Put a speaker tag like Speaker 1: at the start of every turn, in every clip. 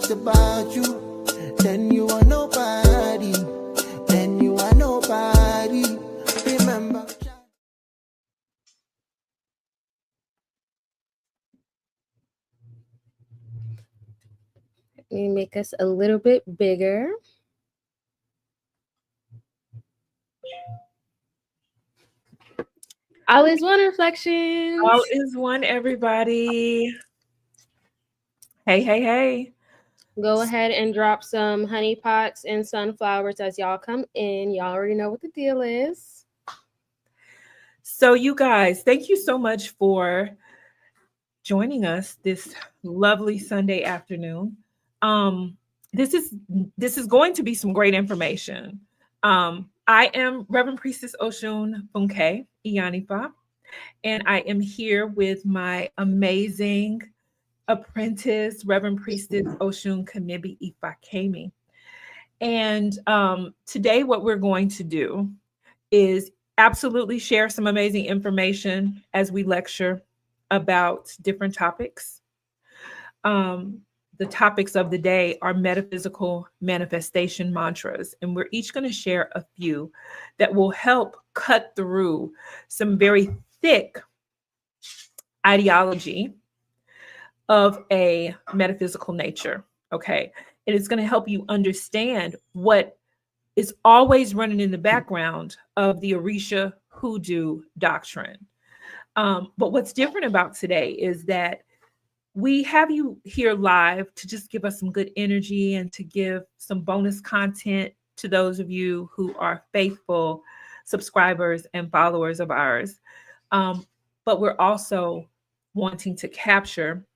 Speaker 1: talks about you, then you are nobody. Then you are nobody. Remember.
Speaker 2: Let me make us a little bit bigger. All is one Reflections.
Speaker 3: All is one, everybody. Hey, hey, hey.
Speaker 2: Go ahead and drop some honey pots and sunflowers as y'all come in. Y'all already know what the deal is.
Speaker 3: So, you guys, thank you so much for joining us this lovely Sunday afternoon. This is going to be some great information. I am Reverend Priestess Osun Funke, Iyanifa, and I am here with my amazing apprentice, Reverend Priestess Osun Kemibi Ifakemi. And today, what we're going to do is absolutely share some amazing information as we lecture about different topics. The topics of the day are metaphysical manifestation mantras, and we're each going to share a few that will help cut through some very thick ideology of a metaphysical nature. Okay. And it's going to help you understand what is always running in the background of the Orisa hoodoo doctrine. But what's different about today is that we have you here live to just give us some good energy and to give some bonus content to those of you who are faithful subscribers and followers of ours. But we're also wanting to capture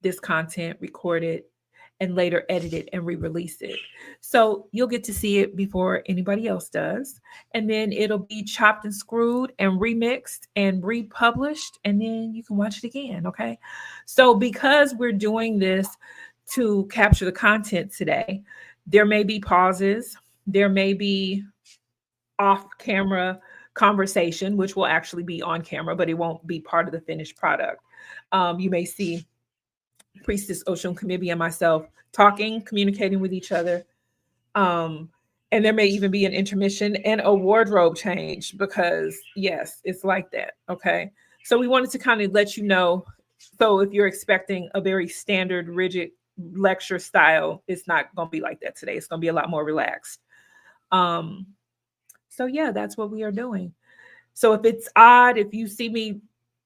Speaker 3: this content, record it, and later edit it and re-release it. So you'll get to see it before anybody else does. And then it'll be chopped and screwed and remixed and republished, and then you can watch it again, okay? So because we're doing this to capture the content today, there may be pauses, there may be off-camera conversation, which will actually be on camera, but it won't be part of the finished product. You may see Priestess Osun Kemibi and myself talking, communicating with each other. And there may even be an intermission and a wardrobe change because, yes, it's like that. Okay. So we wanted to kind of let you know. So if you're expecting a very standard, rigid lecture style, it's not going to be like that today. It's going to be a lot more relaxed. So, yeah, that's what we are doing. So if it's odd, if you see me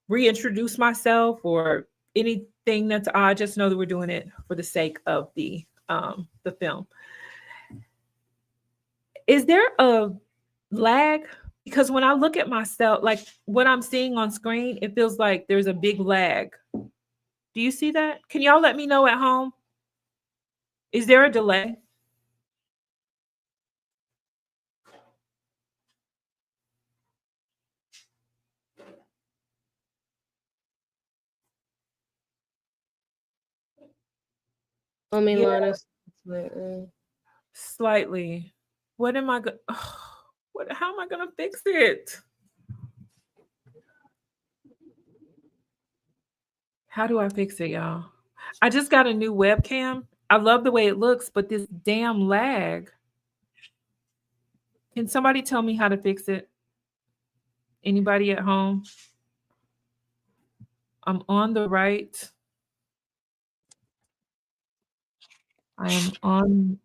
Speaker 3: reintroduce myself or anything that's odd, just know that we're doing it for the sake of the film. Is there a lag? Because when I look at myself, like what I'm seeing on screen, it feels like there's a big lag. Do you see that? Can y'all let me know at home? Is there a delay?
Speaker 2: I mean,
Speaker 3: Yeah.
Speaker 2: Lana,
Speaker 3: Slightly. What am I going? What? How am I going to fix it? How do I fix it, y'all? I just got a new webcam. I love the way it looks, but this damn lag. Can somebody tell me how to fix it? Anybody at home? I'm on the right. I am on.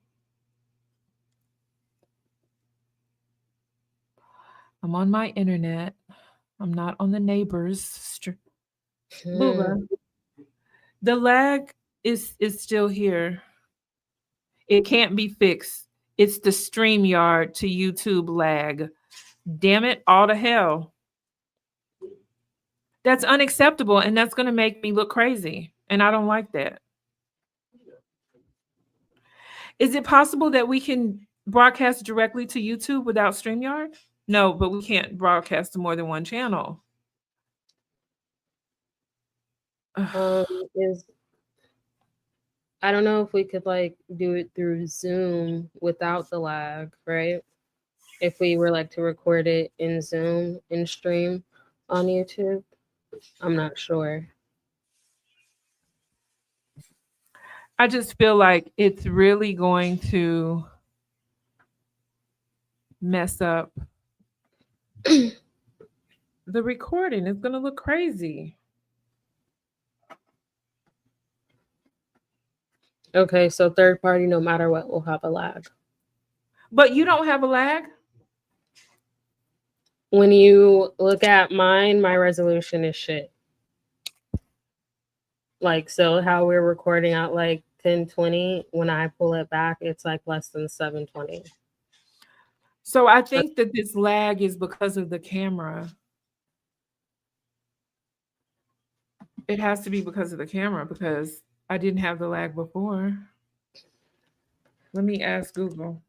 Speaker 3: I'm on my internet. I'm not on the neighbor's. Booba. The lag is still here. It can't be fixed. It's the StreamYard to YouTube lag. Damn it, all to hell. That's unacceptable, and that's going to make me look crazy, and I don't like that. Is it possible that we can broadcast directly to YouTube without StreamYard? No, but we can't broadcast to more than one channel.
Speaker 2: is I don't know if we could like do it through Zoom without the lag, right? If we were like to record it in Zoom and stream on YouTube. I'm not sure.
Speaker 3: I just feel like it's really going to mess up the recording. It's going to look crazy.
Speaker 2: Okay, so third party, no matter what, will have a lag.
Speaker 3: But you don't have a lag?
Speaker 2: When you look at mine, my resolution is shit. Like, so how we're recording at like 1020, when I pull it back, it's like less than 720.
Speaker 3: So I think that this lag is because of the camera. It has to be because of the camera because I didn't have the lag before. Let me ask Google.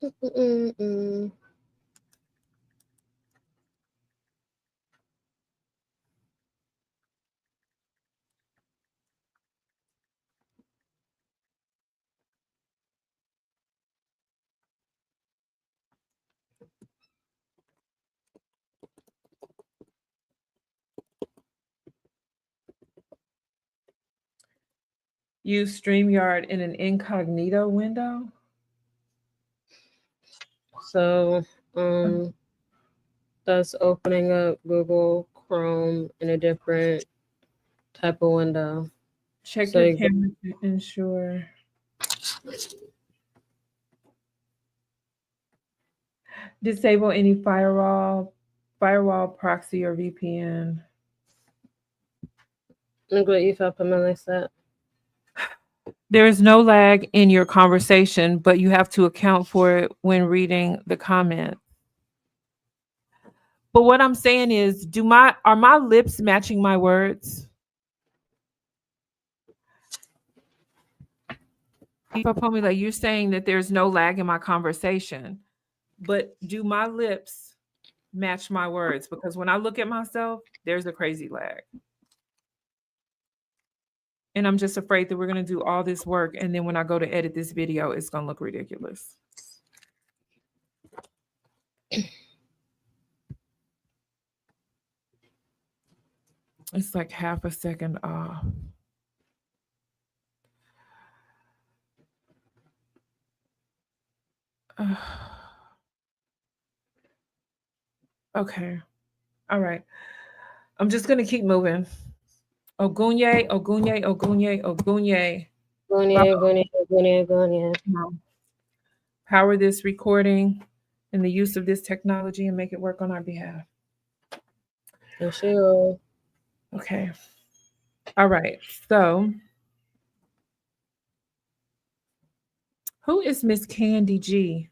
Speaker 2: Mm-mm-mm.
Speaker 3: Use StreamYard in an incognito window.
Speaker 2: So, that's opening up Google Chrome in a different type of window.
Speaker 3: Check
Speaker 2: So
Speaker 3: your
Speaker 2: you
Speaker 3: camera to ensure. Disable any firewall, proxy, or VPN.
Speaker 2: look what you felt like that.
Speaker 3: There is no lag in your conversation, but you have to account for it when reading the comment. But what I'm saying is, are my lips matching my words? Like you're saying that there's no lag in my conversation, but do my lips match my words? Because when I look at myself, there's a crazy lag. And I'm just afraid that we're going to do all this work. And then when I go to edit this video, it's going to look ridiculous. It's like half a second off. Okay. All right. I'm just going to keep moving. Ogunye, Ogunye, Ogunye, Ogunye.
Speaker 2: Gonya.
Speaker 3: Power this recording and the use of this technology and make it work on our behalf.
Speaker 2: Sure.
Speaker 3: Okay. All right. So, who is Miss Candy G?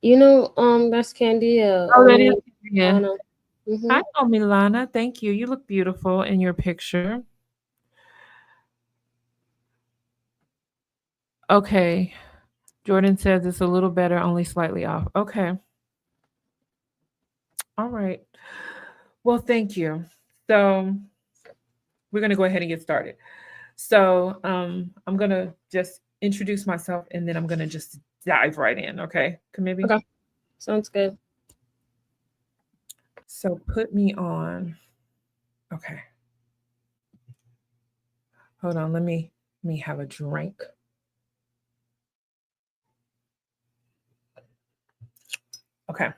Speaker 2: You know, that's Candia.
Speaker 3: Oh, that is. Yeah.
Speaker 2: Mm-hmm.
Speaker 3: Hi, Milana. Thank you. You look beautiful in your picture. Okay. Jordan says it's a little better, only slightly off. Okay. All right. Well, thank you. So we're going to go ahead and get started. So I'm going to just introduce myself and then I'm going to just dive right in. Okay. Kemibi?
Speaker 2: Okay. Sounds good.
Speaker 3: So put me on. Okay. Hold on. Let me have a drink. Okay.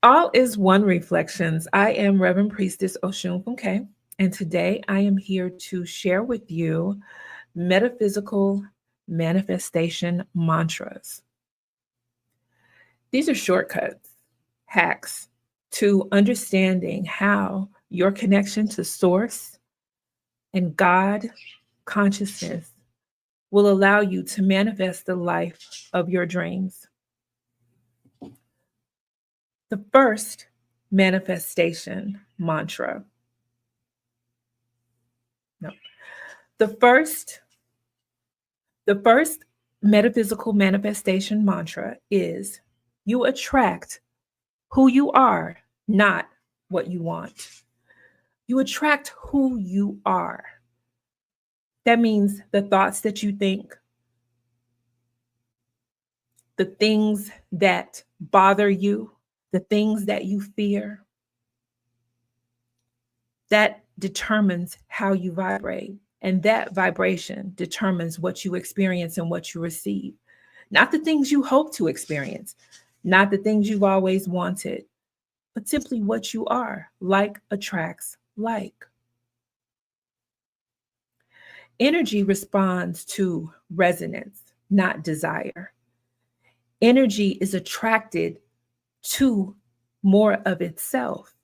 Speaker 3: All is One Reflections. I am Reverend Priestess Osun Funke, and today I am here to share with you metaphysical manifestation mantras. These are shortcuts, hacks to understanding how your connection to Source and God consciousness will allow you to manifest the life of your dreams. The first manifestation mantra. No. The first metaphysical manifestation mantra is you attract who you are, not what you want. You attract who you are. That means the thoughts that you think, the things that bother you, the things that you fear, that determines how you vibrate. And that vibration determines what you experience and what you receive. Not the things you hope to experience, not the things you've always wanted, but simply what you are. Like attracts like. Energy responds to resonance, not desire. Energy is attracted to more of itself.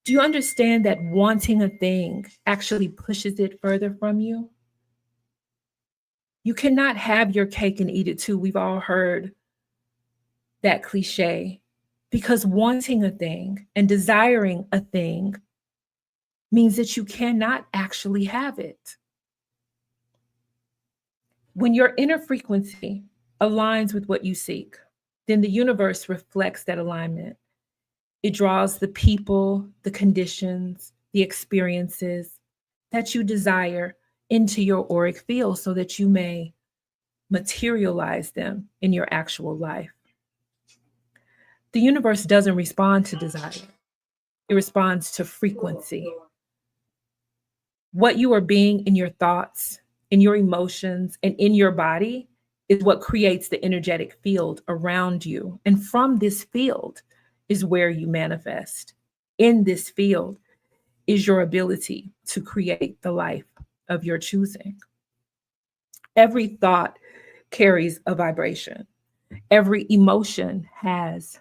Speaker 3: Do you understand that wanting a thing actually pushes it further from you? You cannot have your cake and eat it too. We've all heard that cliche, because wanting a thing and desiring a thing means that you cannot actually have it. When your inner frequency aligns with what you seek, then the universe reflects that alignment. It draws the people, the conditions, the experiences that you desire into your auric field so that you may materialize them in your actual life. The universe doesn't respond to desire. It responds to frequency. What you are being in your thoughts, in your emotions, and in your body is what creates the energetic field around you. And from this field is where you manifest. In this field is your ability to create the life of your choosing. Every thought carries a vibration. Every emotion has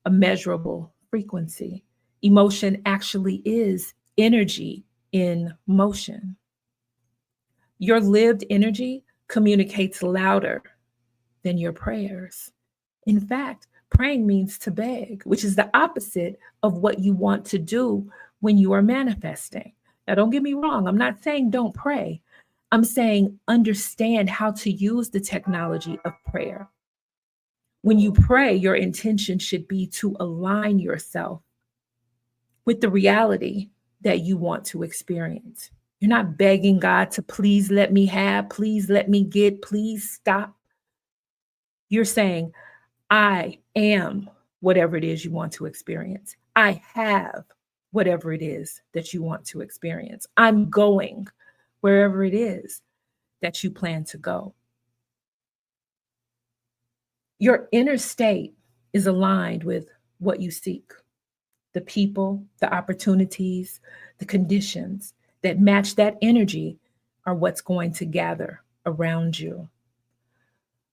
Speaker 3: a measurable frequency. Emotion actually is energy in motion. Your lived energy communicates louder than your prayers. In fact, praying means to beg, which is the opposite of what you want to do when you are manifesting. Now, don't get me wrong. I'm not saying don't pray. I'm saying understand how to use the technology of prayer. When you pray, your intention should be to align yourself with the reality that you want to experience. You're not begging God to please let me have, please let me get, please stop. You're saying, I am whatever it is you want to experience. I have whatever it is that you want to experience. I'm going wherever it is that you plan to go. Your inner state is aligned with what you seek. The people, the opportunities, the conditions that match that energy are what's going to gather around you.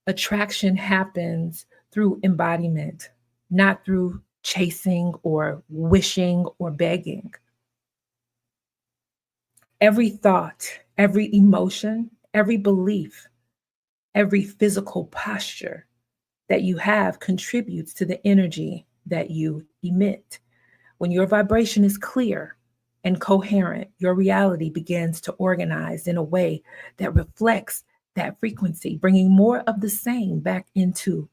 Speaker 3: Attraction happens through embodiment, not through chasing or wishing or begging. Every thought, every emotion, every belief, every physical posture that you have contributes to the energy that you emit. When your vibration is clear and coherent, your reality begins to organize in a way that reflects that frequency, bringing more of the same back into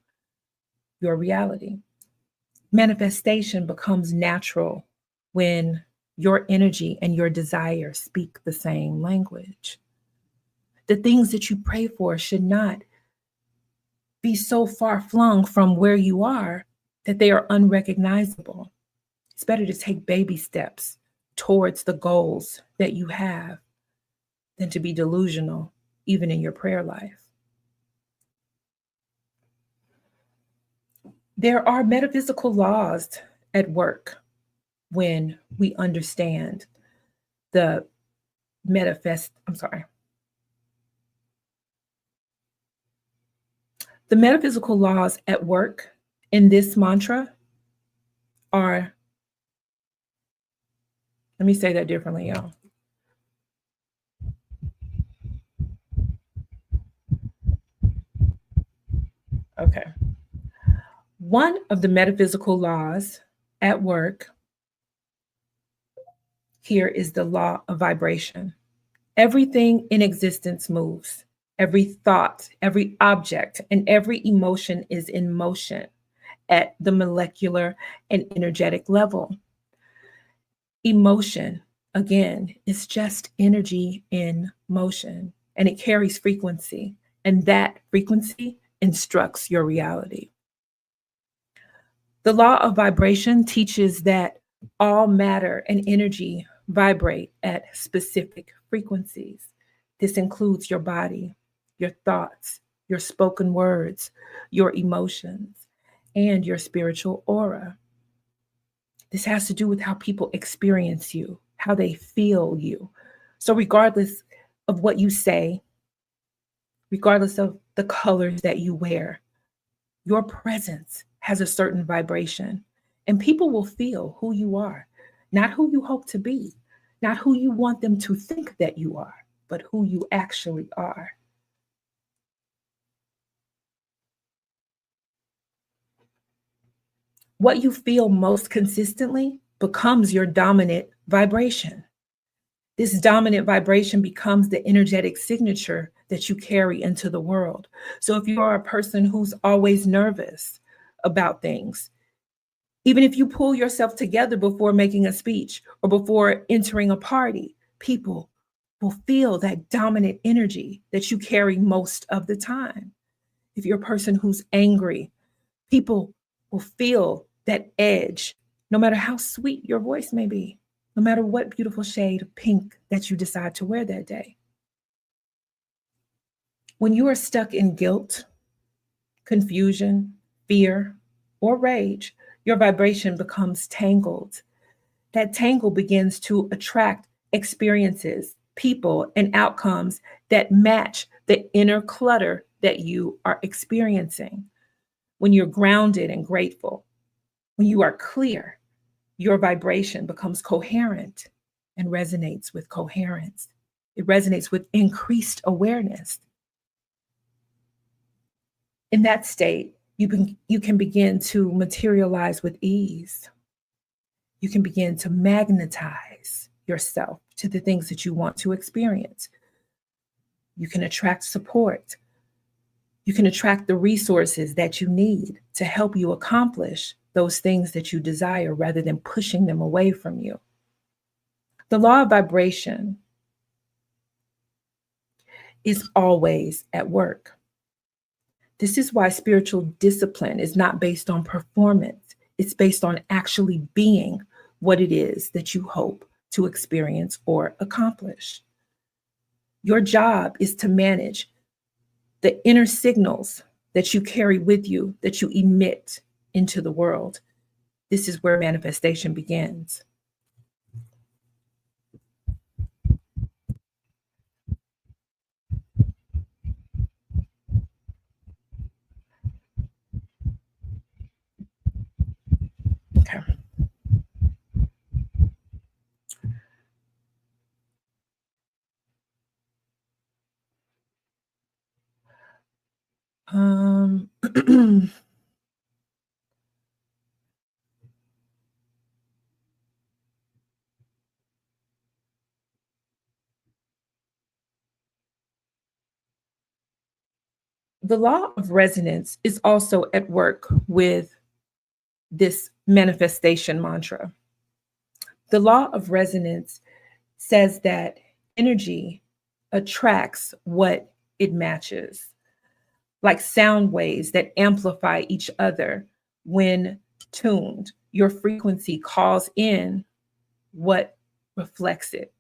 Speaker 3: your reality. Manifestation becomes natural when your energy and your desire speak the same language. The things that you pray for should not be so far flung from where you are that they are unrecognizable. It's better to take baby steps towards the goals that you have than to be delusional, even in your prayer life. There are metaphysical laws at work when we understand the The metaphysical laws at work in this mantra are, let me say that differently, y'all. Okay. One of the metaphysical laws at work here is the law of vibration. Everything in existence moves. Every thought, every object, and every emotion is in motion at the molecular and energetic level. Emotion, again, is just energy in motion, and it carries frequency. And that frequency instructs your reality. The law of vibration teaches that all matter and energy vibrate at specific frequencies. This includes your body, your thoughts, your spoken words, your emotions, and your spiritual aura. This has to do with how people experience you, how they feel you. So, regardless of what you say, regardless of the colors that you wear, your presence has a certain vibration, and people will feel who you are, not who you hope to be, not who you want them to think that you are, but who you actually are. What you feel most consistently becomes your dominant vibration. This dominant vibration becomes the energetic signature that you carry into the world. So if you are a person who's always nervous about things, even if you pull yourself together before making a speech or before entering a party, people will feel that dominant energy that you carry most of the time. If you're a person who's angry, people will feel that edge, no matter how sweet your voice may be, no matter what beautiful shade of pink that you decide to wear that day. When you are stuck in guilt, confusion, fear, or rage, your vibration becomes tangled. That tangle begins to attract experiences, people, and outcomes that match the inner clutter that you are experiencing. When you're grounded and grateful, when you are clear, your vibration becomes coherent and resonates with coherence. It resonates with increased awareness. In that state, you can begin to materialize with ease. You can begin to magnetize yourself to the things that you want to experience. You can attract support. You can attract the resources that you need to help you accomplish those things that you desire rather than pushing them away from you. The law of vibration is always at work. This is why spiritual discipline is not based on performance. It's based on actually being what it is that you hope to experience or accomplish. Your job is to manage the inner signals that you carry with you, that you emit into the world. This is where manifestation begins. Okay. The law of resonance is also at work with this manifestation mantra. The law of resonance says that energy attracts what it matches, like sound waves that amplify each other when tuned. Your frequency calls in what reflects it.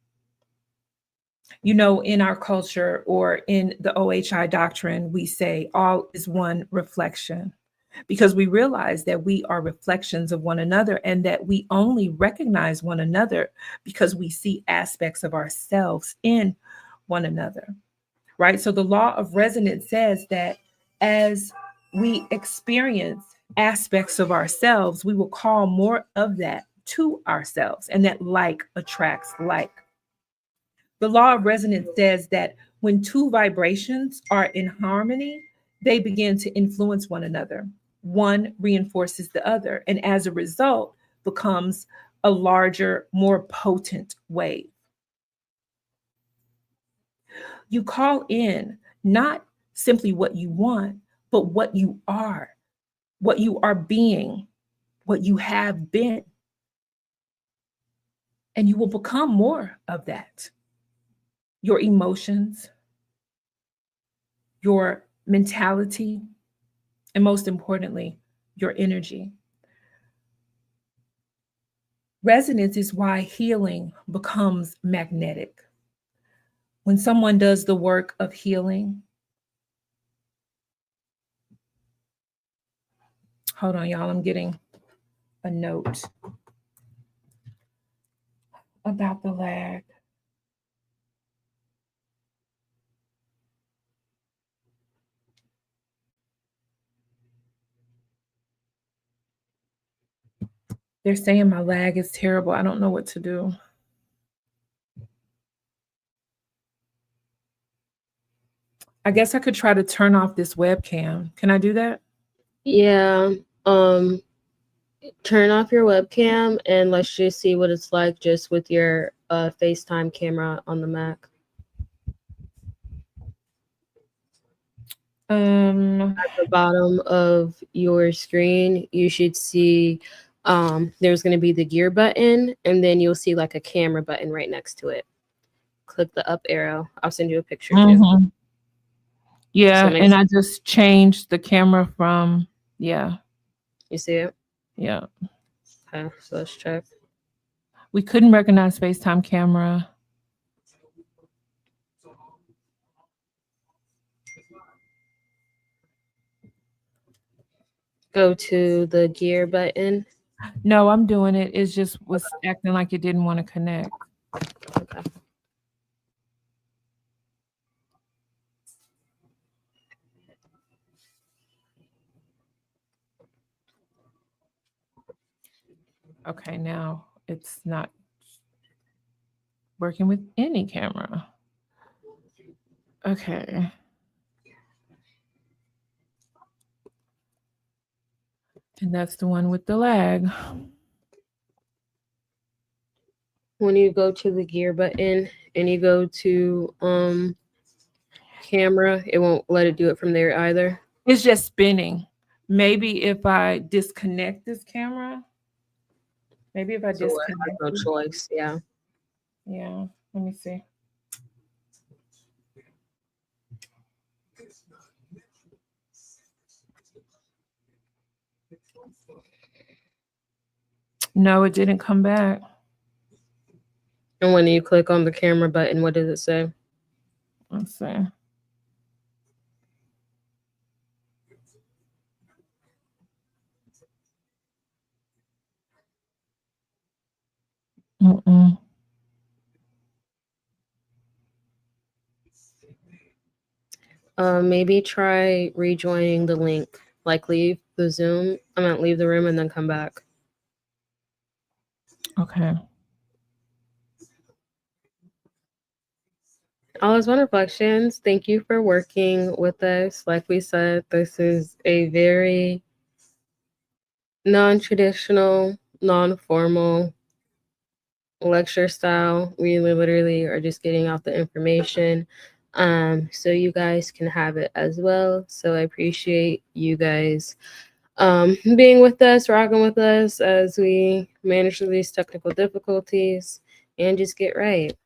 Speaker 3: You know, in our culture or in the OHI doctrine, we say all is one reflection because we realize that we are reflections of one another and that we only recognize one another because we see aspects of ourselves in one another, right? So the law of resonance says that as we experience aspects of ourselves, we will call more of that to ourselves, and that like attracts like. The law of resonance says that when two vibrations are in harmony, they begin to influence one another. One reinforces the other, and as a result, becomes a larger, more potent wave. You call in not simply what you want, but what you are being, what you have been. And you will become more of that. Your emotions, your mentality, and most importantly, your energy. Resonance is why healing becomes magnetic. When someone does the work of healing, hold on, y'all, I'm getting a note about the lag. They're saying my lag is terrible. I don't know what to do. I guess I could try to turn off this webcam. Can I do that?
Speaker 2: Yeah. Turn off your webcam and let's just see what it's like just with your FaceTime camera on the Mac. At the bottom of your screen, you should see there's going to be the gear button, and then you'll see like a camera button right next to it. Click the up arrow. I'll send you a picture too.
Speaker 3: Yeah,
Speaker 2: So
Speaker 3: and I just changed the camera from, yeah.
Speaker 2: You see it?
Speaker 3: Yeah.
Speaker 2: Okay, so let's check.
Speaker 3: We couldn't recognize FaceTime camera.
Speaker 2: Go to the gear button.
Speaker 3: No, I'm doing it. It just was acting like it didn't want to connect.
Speaker 2: Okay.
Speaker 3: Okay, now it's not working with any camera. Okay. And that's the one with the lag.
Speaker 2: When you go to the gear button and you go to camera, it won't let it do it from there either.
Speaker 3: It's just spinning. Maybe if I disconnect this camera. Maybe if I
Speaker 2: So
Speaker 3: disconnect.
Speaker 2: no choice, yeah.
Speaker 3: Yeah, let me see. No, it didn't come back.
Speaker 2: And when you click on the camera button, what does it say?
Speaker 3: Let's see.
Speaker 2: Maybe try rejoining the link. Like leave the Zoom. Leave the room and then come back.
Speaker 3: Okay.
Speaker 2: All those one reflections. Thank you for working with us. Like we said, this is a very non-traditional, non-formal lecture style. We literally are just getting out the information so you guys can have it as well. So I appreciate you guys being with us, rocking with us as we manage through these technical difficulties and just get right.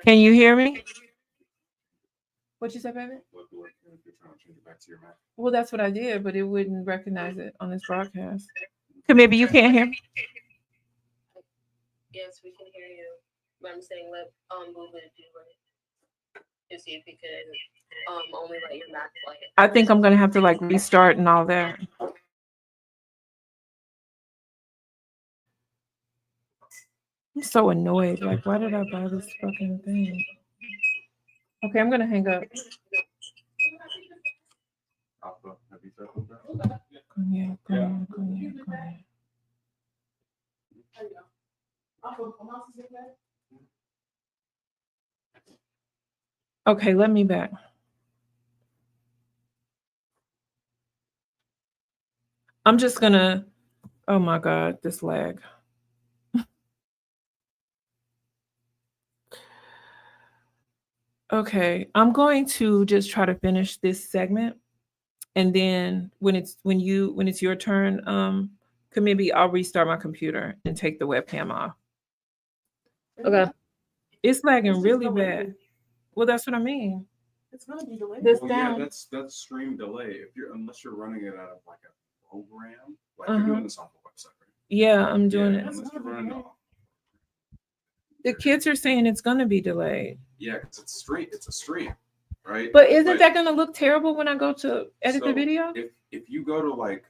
Speaker 3: Can you hear me? What you said, baby? Well, that's what I did, but it wouldn't recognize it on this broadcast. Maybe you can't hear me.
Speaker 2: Yes, we can hear you. But I'm saying let Voodoo do it to see if he could only let your Mac play it.
Speaker 3: I think I'm gonna have to like restart and all that. I'm so annoyed. Like, why did I buy this fucking thing? Okay, I'm gonna hang up. Okay, let me back. I'm just gonna, oh my God, this lag. Okay, I'm going to just try to finish this segment. And then when it's your turn, Kemibi, I'll restart my computer and take the webcam off.
Speaker 2: Okay.
Speaker 3: It's lagging really bad. Well, that's what I mean.
Speaker 4: It's gonna be delayed.
Speaker 3: This
Speaker 4: Well, yeah,
Speaker 3: down.
Speaker 4: that's stream delay. Unless you're running it out of like a program, like you're doing this on the website, right?
Speaker 3: Yeah, I'm doing it.
Speaker 4: Unless you're running it.
Speaker 3: The kids are saying it's gonna be delayed.
Speaker 4: Yeah, because it's a stream, right?
Speaker 3: But isn't that gonna look terrible when I go to edit the video?
Speaker 4: If you go to like,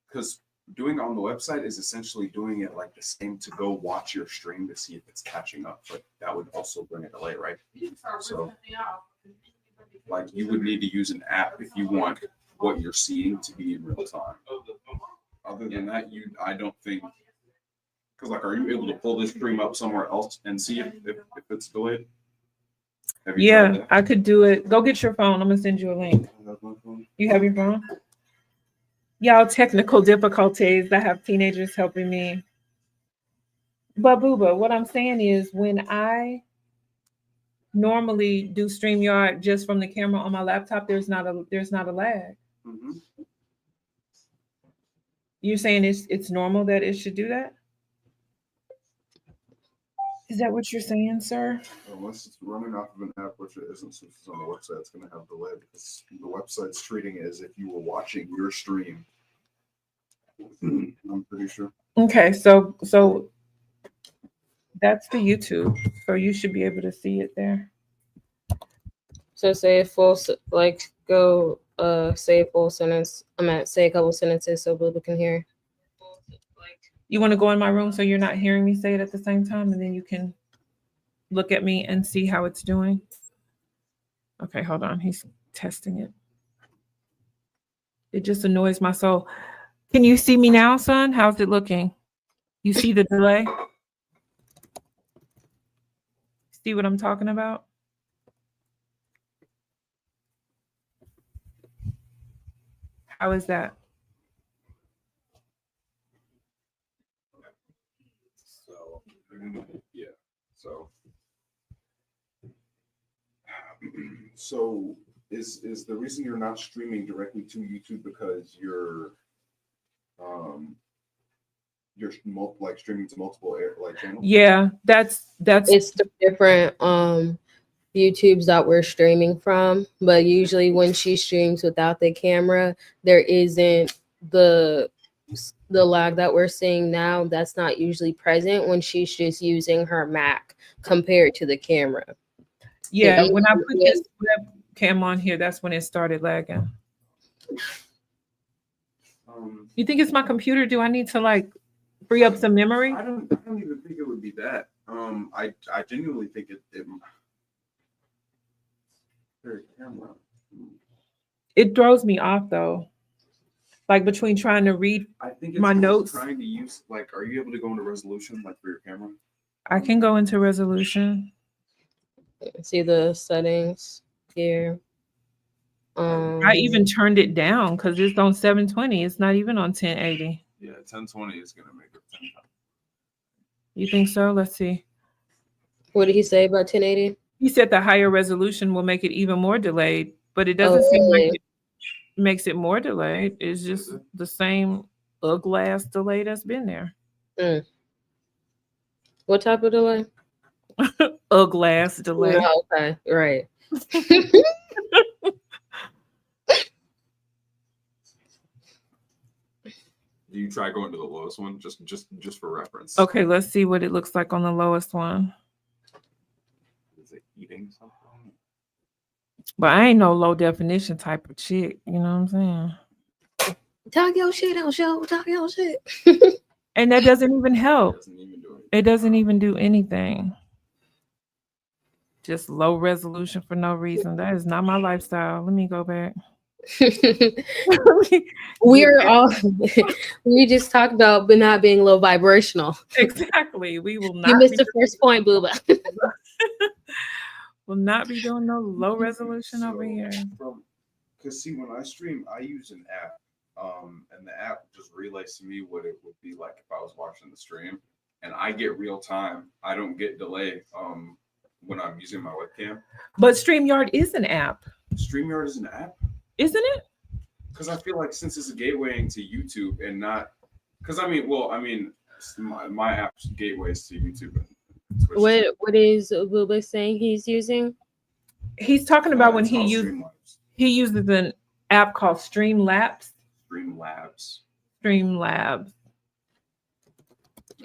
Speaker 4: because doing it on the website is essentially doing it like the same to go watch your stream to see if it's catching up, but that would also bring a delay, right? So like you would need to use an app if you want what you're seeing to be in real time. Other than that, I don't think, because like, are you able to pull this stream up somewhere else and see if it's delayed?
Speaker 3: Yeah, I could do it. Go get your phone. I'm gonna send you a link. You have your phone? Y'all, technical difficulties. I have teenagers helping me. But Booba, what I'm saying is when I normally do StreamYard just from the camera on my laptop, there's not a lag.
Speaker 4: Mm-hmm.
Speaker 3: You're saying it's normal that it should do that? Is that what you're saying, sir?
Speaker 4: Unless it's running off of an app, which it isn't, since it's on the website, it's going to have delay because the website's treating it as if you were watching your stream. I'm pretty sure.
Speaker 3: Okay, so that's the YouTube, so you should be able to see it there.
Speaker 2: So say a full say a full sentence. Say a couple sentences so Voodoo can hear.
Speaker 3: You want to go in my room so you're not hearing me say it at the same time, and then you can look at me and see how it's doing. Okay, hold on. He's testing it. It just annoys my soul. Can you see me now, son? How's it looking? You see the delay? See what I'm talking about? How is that?
Speaker 4: So, yeah. So is the reason you're not streaming directly to YouTube because you're like streaming to multiple channels?
Speaker 3: Yeah, that's
Speaker 2: It's the different YouTubes that we're streaming from, but usually when she streams without the camera, there isn't the lag that we're seeing now. That's not usually present when she's just using her Mac compared to the camera.
Speaker 3: Yeah, when I put this webcam on here, that's when it started lagging. You think it's my computer? Do I need to like free up some memory?
Speaker 4: I don't even think it would be that. I genuinely think
Speaker 3: it throws me off though. Like between trying to read my notes.
Speaker 4: Trying to use are you able to go into resolution for your camera?
Speaker 3: I can go into resolution.
Speaker 2: See the settings here.
Speaker 3: I even turned it down because it's on 720. It's not even on 1080.
Speaker 4: Yeah, 1020 is gonna make it 10.
Speaker 3: You think so? Let's see.
Speaker 2: What did he say about 1080?
Speaker 3: He said the higher resolution will make it even more delayed, but it doesn't seem like it makes it more delayed. It's just the same ugly ass delay that's been there.
Speaker 2: What type of delay?
Speaker 3: A glass delay.
Speaker 2: No, okay, right.
Speaker 4: Do you try going to the lowest one just for reference?
Speaker 3: Okay, let's see what it looks like on the lowest one.
Speaker 4: Is it eating something?
Speaker 3: But I ain't no low definition type of chick. You know what I'm saying?
Speaker 2: Talk your shit on show. Talk your shit.
Speaker 3: And that doesn't even help.
Speaker 4: It doesn't even
Speaker 3: It doesn't even
Speaker 4: do anything.
Speaker 3: do anything. Just low resolution for no reason. That is not my lifestyle. Let me go back.
Speaker 2: We're all we just talked about but not being low vibrational.
Speaker 3: Exactly. We will not
Speaker 2: You missed
Speaker 3: be,
Speaker 2: the first point, Booba.
Speaker 3: will not be doing no low resolution over here.
Speaker 4: Because see, when I stream, I use an app, and the app just relays to me what it would be like if I was watching the stream, and I get real time. I don't get delay when I'm using my webcam.
Speaker 3: But StreamYard is an app,
Speaker 4: StreamYard is an app,
Speaker 3: isn't it?
Speaker 4: because I feel like since it's a gateway into YouTube and not, because my app's gateways to YouTube and Twitch.
Speaker 2: What is Booba saying he's using?
Speaker 3: He's talking about when
Speaker 4: It's
Speaker 3: he
Speaker 4: called
Speaker 3: uses an app called Streamlabs.
Speaker 4: Streamlabs.
Speaker 3: Streamlabs.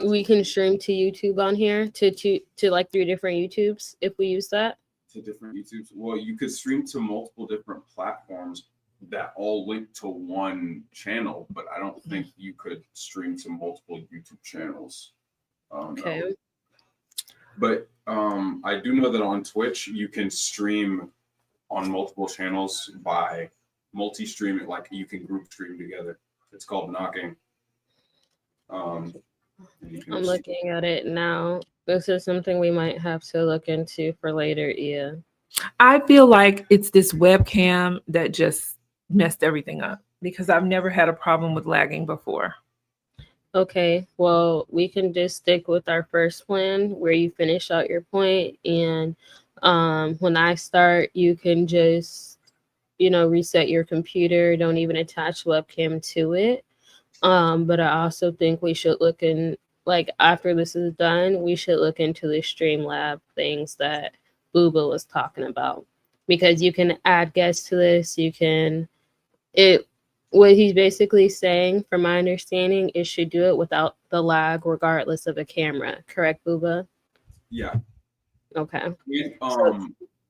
Speaker 2: We can stream to YouTube on here to like 3 different YouTubes if we use that.
Speaker 4: To different YouTubes. Well, you could stream to multiple different platforms that all link to one channel, but I don't think you could stream to multiple YouTube channels.
Speaker 2: Okay.
Speaker 4: No. But I do know that on Twitch you can stream on multiple channels by multi-streaming, like you can group stream together. It's called knocking.
Speaker 2: I'm looking at it now. This is something we might have to look into for later, yeah.
Speaker 3: I feel like it's this webcam that just messed everything up because I've never had a problem with lagging before.
Speaker 2: Okay, well, we can just stick with our first plan where you finish out your point, and when I start, you can just, reset your computer. Don't even attach webcam to it. But I also think we should look in, like, after this is done, we should look into the Streamlab things that Booba was talking about, because you can add guests to this. What he's basically saying, from my understanding, is should do it without the lag, regardless of a camera. Correct, Booba?
Speaker 4: Yeah.
Speaker 2: Okay.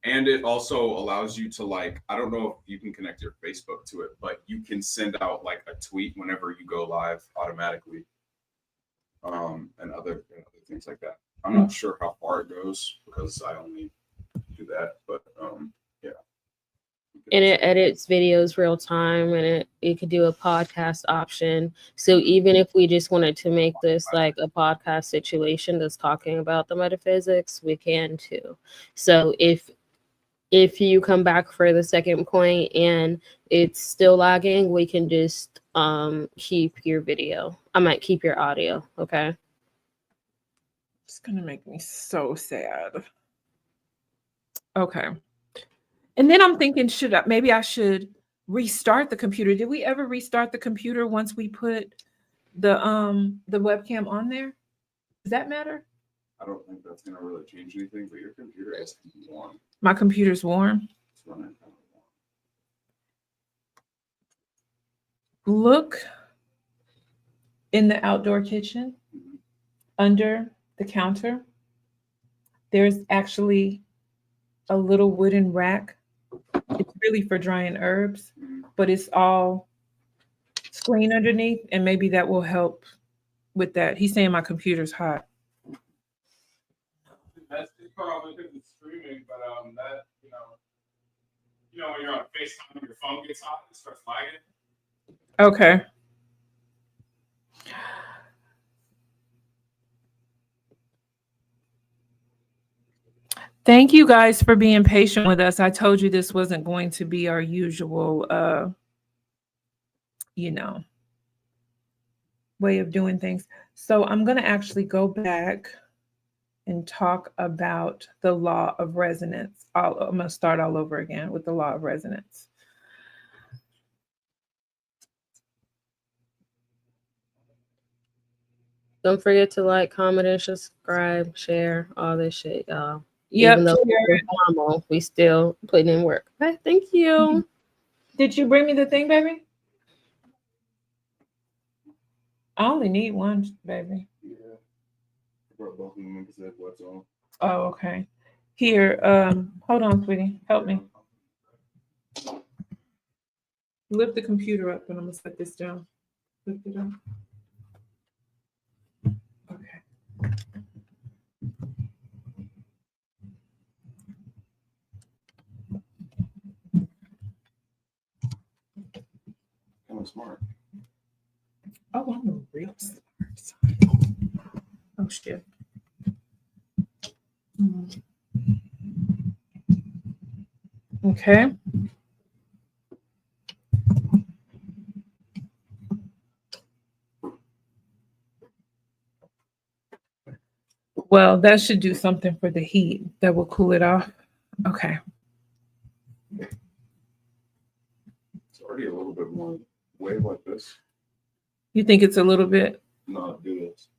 Speaker 4: And it also allows you to, like, I don't know if you can connect your Facebook to it, but you can send out like a tweet whenever you go live automatically, and other things like that. I'm not sure how far it goes because I only do that, but yeah.
Speaker 2: And it edits videos real time, and it could do a podcast option. So even if we just wanted to make this like a podcast situation that's talking about the metaphysics, we can too. So if you come back for the second point and it's still lagging, we can just keep your video. I might keep your audio, okay?
Speaker 3: It's gonna make me so sad. Okay. And then I'm thinking, maybe I should restart the computer. Did we ever restart the computer once we put the webcam on there? Does that matter?
Speaker 4: I don't think that's gonna really change anything, but your computer is warm.
Speaker 3: My computer's warm.
Speaker 4: It's running kind of warm.
Speaker 3: Look in the outdoor kitchen, under the counter. There's actually a little wooden rack. It's really for drying herbs, but it's all screen underneath, and maybe that will help with that. He's saying my computer's hot.
Speaker 4: That's probably because it's streaming, but that when you're on FaceTime, your phone gets hot, it starts lagging.
Speaker 3: Okay. Thank you guys for being patient with us. I told you this wasn't going to be our usual, way of doing things. So I'm going to actually go back and talk about the law of resonance. I'm going to start all over again with the law of resonance.
Speaker 2: Don't forget to like, comment, and subscribe, share all this shit, y'all.
Speaker 3: Yep.
Speaker 2: Even though we're normal, we still putting in work. Okay, thank you.
Speaker 3: Did you bring me the thing, baby? I only need one, baby.
Speaker 4: Yeah. I brought both of them because they have what's on.
Speaker 3: Oh, okay. Here, hold on, sweetie. Help me. Lift the computer up and I'm gonna set this down. Lift it up. Okay.
Speaker 4: Kind of smart.
Speaker 3: Oh, I'm a real smart. Oh shit. Okay. Well, that should do something for the heat. That will cool it off. Okay.
Speaker 4: It's already a little bit more wave like this.
Speaker 3: You think it's a little bit?
Speaker 4: Not do this.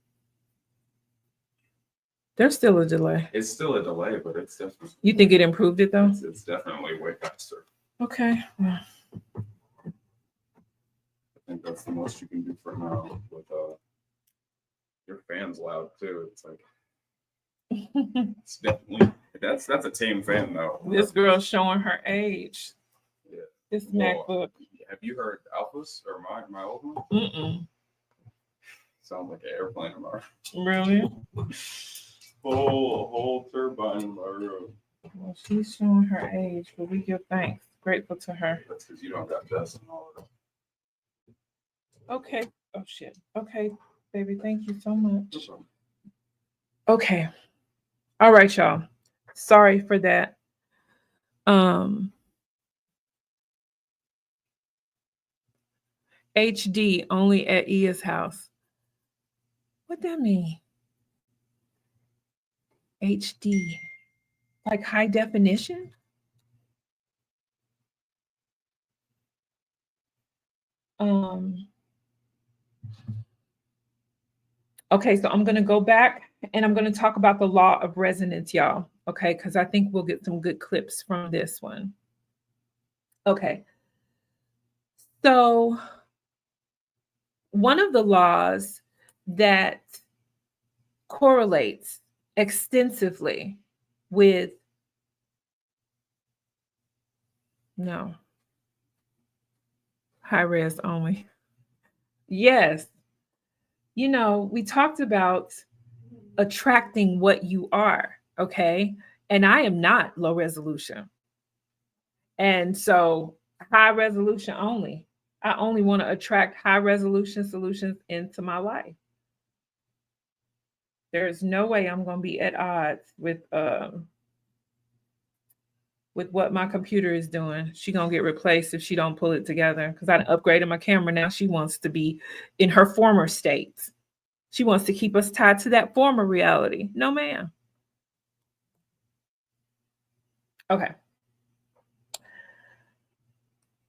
Speaker 3: There's still a delay.
Speaker 4: It's still a delay, but it's definitely.
Speaker 3: You think it improved it though?
Speaker 4: It's definitely way faster.
Speaker 3: Okay.
Speaker 4: I think that's the most you can do for now. With your fan's loud too. It's like it's definitely that's a tame fan though.
Speaker 3: This girl's showing her age.
Speaker 4: Yeah.
Speaker 3: This
Speaker 4: Well,
Speaker 3: MacBook.
Speaker 4: Have you heard Alphas or my old one?
Speaker 3: Mm-mm.
Speaker 4: Sounds like an airplane in my room.
Speaker 3: Really?
Speaker 4: A whole turbine in my room.
Speaker 3: Well, she's showing her age, but we give thanks. Grateful to her.
Speaker 4: That's because you don't got dust and all of that.
Speaker 3: Okay. Oh shit. Okay, baby. Thank you so much.
Speaker 4: No problem.
Speaker 3: Okay. All right, y'all. Sorry for that. HD only at Iya's house. What that mean? HD. Like high definition? Okay, so I'm going to go back and I'm going to talk about the law of resonance, y'all. Okay, because I think we'll get some good clips from this one. Okay. So one of the laws that correlates extensively with high res only. Yes. You know, we talked about attracting what you are, okay? And I am not low resolution. And so high resolution only. I only want to attract high resolution solutions into my life. There is no way I'm going to be at odds with what my computer is doing. She's going to get replaced if she don't pull it together because I upgraded my camera. Now she wants to be in her former state. She wants to keep us tied to that former reality. No, ma'am. Okay.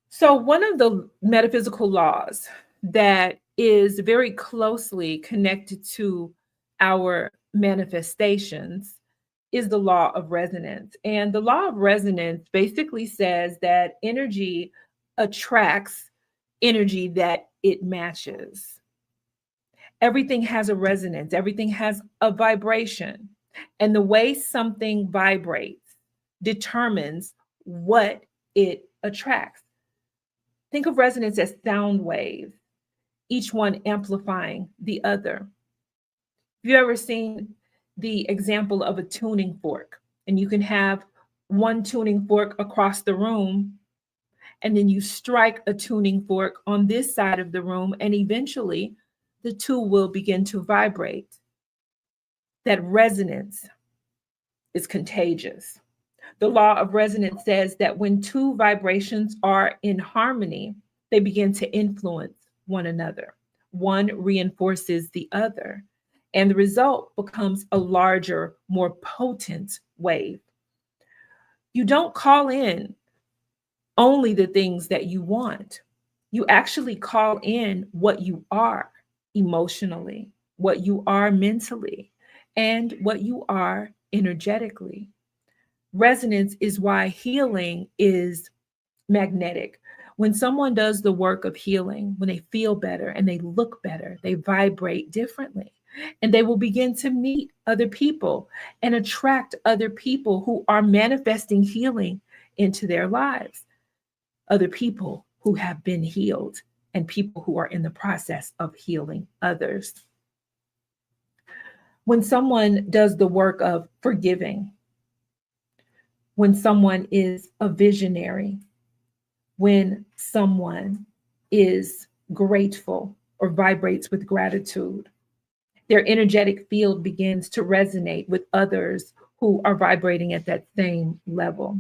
Speaker 3: So one of the metaphysical laws that is very closely connected to our manifestations is the law of resonance. And the law of resonance basically says that energy attracts energy that it matches. Everything has a resonance, everything has a vibration. And the way something vibrates determines what it attracts. Think of resonance as sound waves, each one amplifying the other. Have you ever seen the example of a tuning fork? And you can have one tuning fork across the room, and then you strike a tuning fork on this side of the room, and eventually the two will begin to vibrate. That resonance is contagious. The law of resonance says that when two vibrations are in harmony, they begin to influence one another. One reinforces the other, and the result becomes a larger, more potent wave. You don't call in only the things that you want. You actually call in what you are emotionally, what you are mentally, and what you are energetically. Resonance is why healing is magnetic. When someone does the work of healing, when they feel better and they look better, they vibrate differently. And they will begin to meet other people and attract other people who are manifesting healing into their lives. Other people who have been healed and people who are in the process of healing others. When someone does the work of forgiving, when someone is a visionary, when someone is grateful or vibrates with gratitude, their energetic field begins to resonate with others who are vibrating at that same level.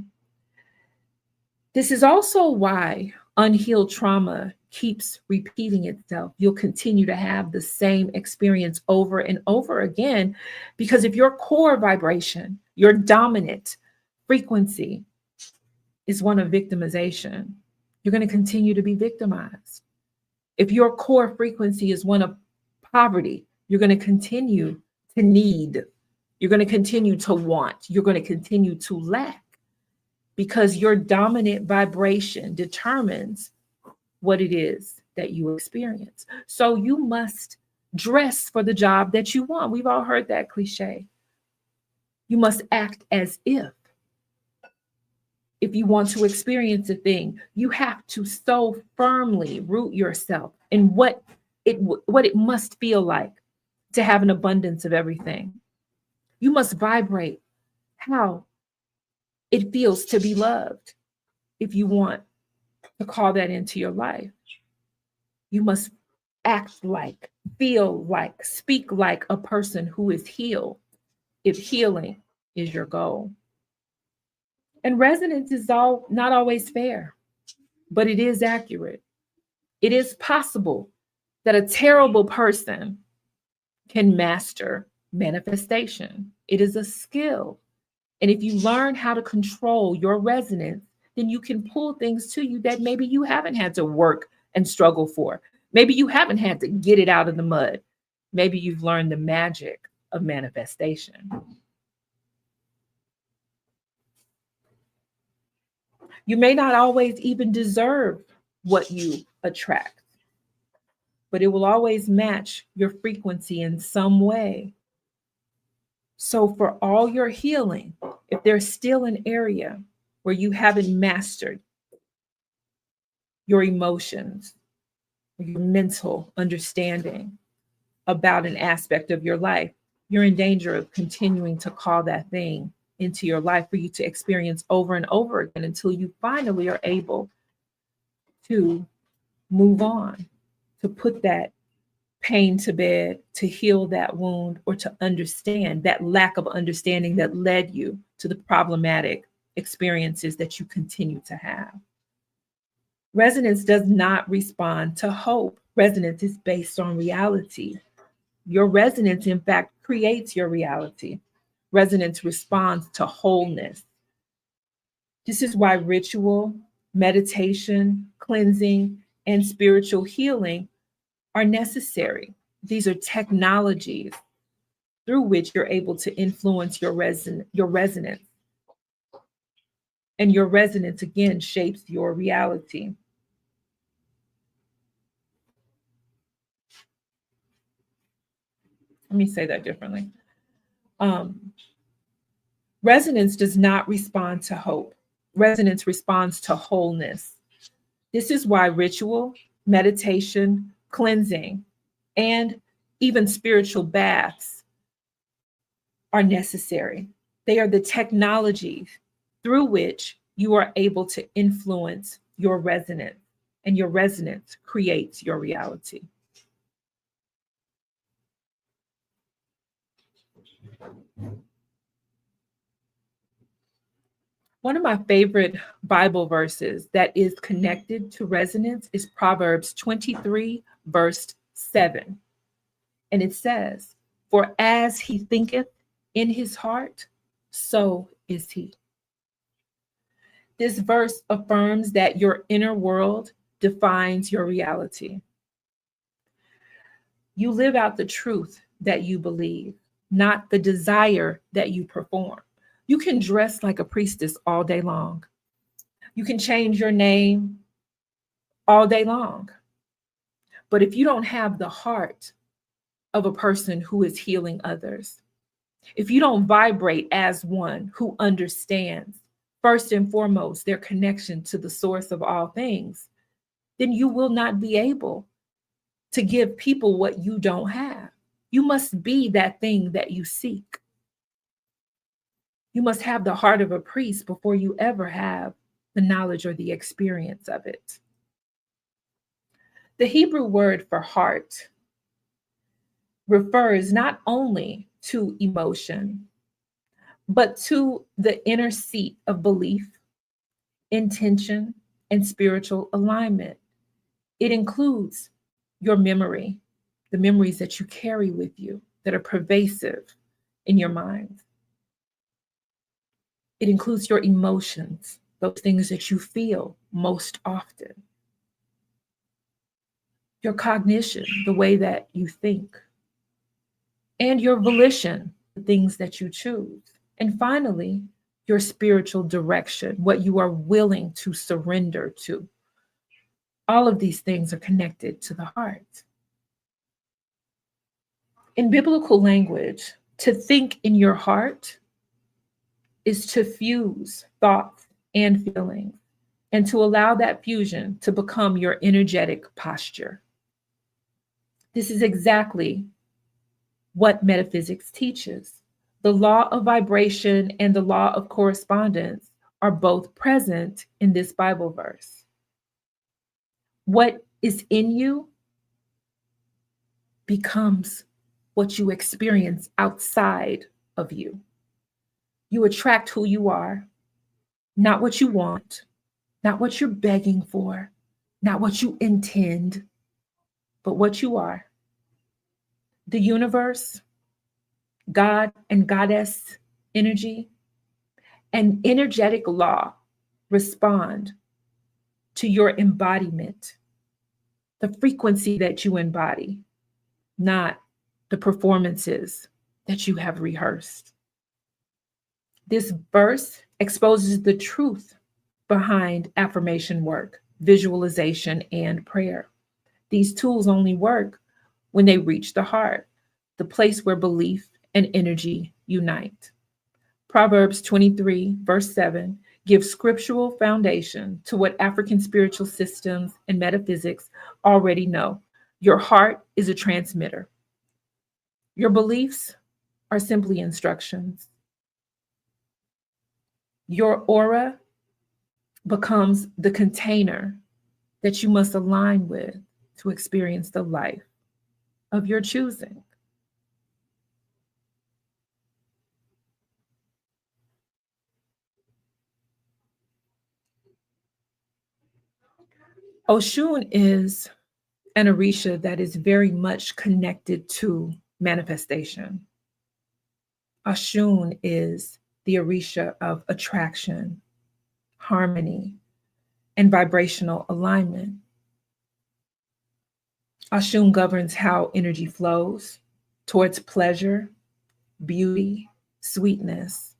Speaker 3: This is also why unhealed trauma keeps repeating itself. You'll continue to have the same experience over and over again, because if your core vibration, your dominant frequency is one of victimization, you're going to continue to be victimized. If your core frequency is one of poverty, you're going to continue to need. You're going to continue to want. You're going to continue to lack, because your dominant vibration determines what it is that you experience. So you must dress for the job that you want. We've all heard that cliche. You must act as if. If you want to experience a thing, you have to so firmly root yourself in what it must feel like to have an abundance of everything. You must vibrate how it feels to be loved. If you want to call that into your life, you must act like, feel like, speak like a person who is healed, if healing is your goal. And resonance is not always fair, but it is accurate. It is possible that a terrible person can master manifestation. It is a skill. And if you learn how to control your resonance, then you can pull things to you that maybe you haven't had to work and struggle for. Maybe you haven't had to get it out of the mud. Maybe you've learned the magic of manifestation. You may not always even deserve what you attract, but it will always match your frequency in some way. So for all your healing, if there's still an area where you haven't mastered your emotions, your mental understanding about an aspect of your life, you're in danger of continuing to call that thing into your life for you to experience over and over again until you finally are able to move on, to put that pain to bed, to heal that wound, or to understand that lack of understanding that led you to the problematic experiences that you continue to have. Resonance does not respond to hope. Resonance is based on reality. Your resonance, in fact, creates your reality. Resonance responds to wholeness. This is why ritual, meditation, cleansing, and spiritual healing are necessary. These are technologies through which you're able to influence your resonance. And your resonance, again, shapes your reality. Let me say that differently. Resonance does not respond to hope. Resonance responds to wholeness. This is why ritual, meditation, cleansing, and even spiritual baths are necessary. They are the technologies through which you are able to influence your resonance, and your resonance creates your reality. One of my favorite Bible verses that is connected to resonance is Proverbs 23, verse 7. And it says, "For as he thinketh in his heart, so is he." This verse affirms that your inner world defines your reality. You live out the truth that you believe, not the desire that you perform. You can dress like a priestess all day long. You can change your name all day long. But if you don't have the heart of a person who is healing others, if you don't vibrate as one who understands, first and foremost, their connection to the source of all things, then you will not be able to give people what you don't have. You must be that thing that you seek. You must have the heart of a priest before you ever have the knowledge or the experience of it. The Hebrew word for heart refers not only to emotion, but to the inner seat of belief, intention, and spiritual alignment. It includes your memory, the memories that you carry with you that are pervasive in your mind. It includes your emotions, those things that you feel most often. Your cognition, the way that you think. And your volition, the things that you choose. And finally, your spiritual direction, what you are willing to surrender to. All of these things are connected to the heart. In biblical language, to think in your heart is to fuse thoughts and feelings and to allow that fusion to become your energetic posture. This is exactly what metaphysics teaches. The law of vibration and the law of correspondence are both present in this Bible verse. What is in you becomes what you experience outside of you. You attract who you are, not what you want, not what you're begging for, not what you intend, but what you are. The universe, God and goddess energy, and energetic law respond to your embodiment, the frequency that you embody, not the performances that you have rehearsed. This verse exposes the truth behind affirmation work, visualization, and prayer. These tools only work when they reach the heart, the place where belief and energy unite. Proverbs 23, verse 7, gives scriptural foundation to what African spiritual systems and metaphysics already know. Your heart is a transmitter. Your beliefs are simply instructions. Your aura becomes the container that you must align with to experience the life of your choosing. Oshun is an Orisha that is very much connected to manifestation. Oshun is the Orisha of attraction, harmony, and vibrational alignment. Oshun governs how energy flows towards pleasure, beauty, sweetness,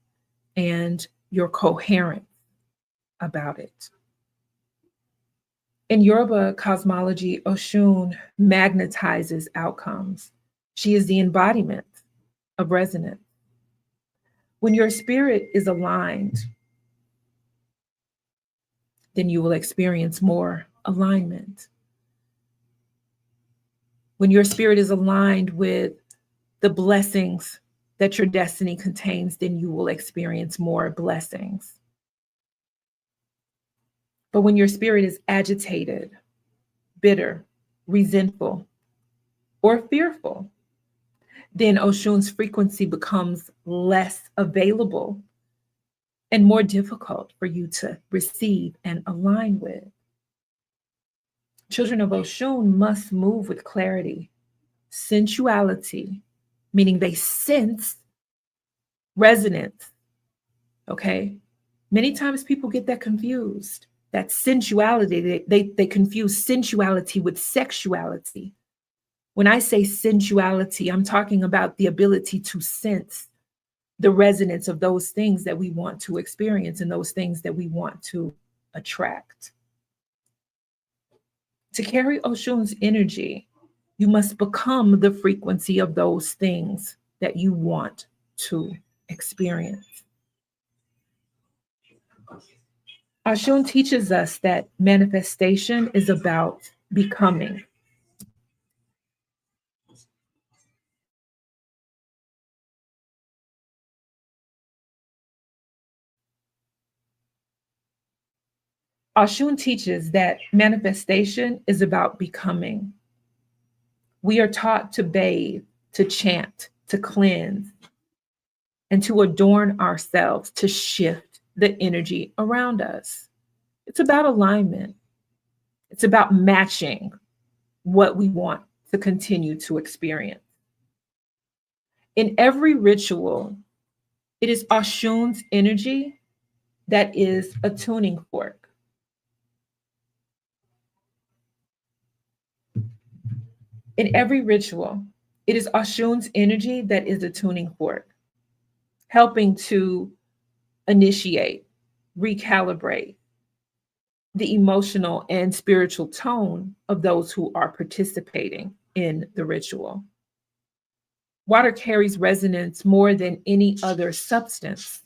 Speaker 3: and your coherence about it. In Yoruba cosmology, Oshun magnetizes outcomes. She is the embodiment of resonance. When your spirit is aligned, then you will experience more alignment. When your spirit is aligned with the blessings that your destiny contains, then you will experience more blessings. But when your spirit is agitated, bitter, resentful, or fearful, then Oshun's frequency becomes less available and more difficult for you to receive and align with. Children of Oshun must move with clarity, sensuality, meaning they sense resonance, okay? Many times people get that confused. That sensuality, they confuse sensuality with sexuality. When I say sensuality, I'm talking about the ability to sense the resonance of those things that we want to experience and those things that we want to attract. To carry Oshun's energy, you must become the frequency of those things that you want to experience. Oshun teaches us that manifestation is about becoming. Oshun teaches that manifestation is about becoming. We are taught to bathe, to chant, to cleanse, and to adorn ourselves to shift the energy around us. It's about alignment. It's about matching what we want to continue to experience. In every ritual, it is Oshun's energy that is a tuning fork. In every ritual, it is Oshun's energy that is a tuning fork, helping to initiate, recalibrate the emotional and spiritual tone of those who are participating in the ritual. Water carries resonance more than any other substance.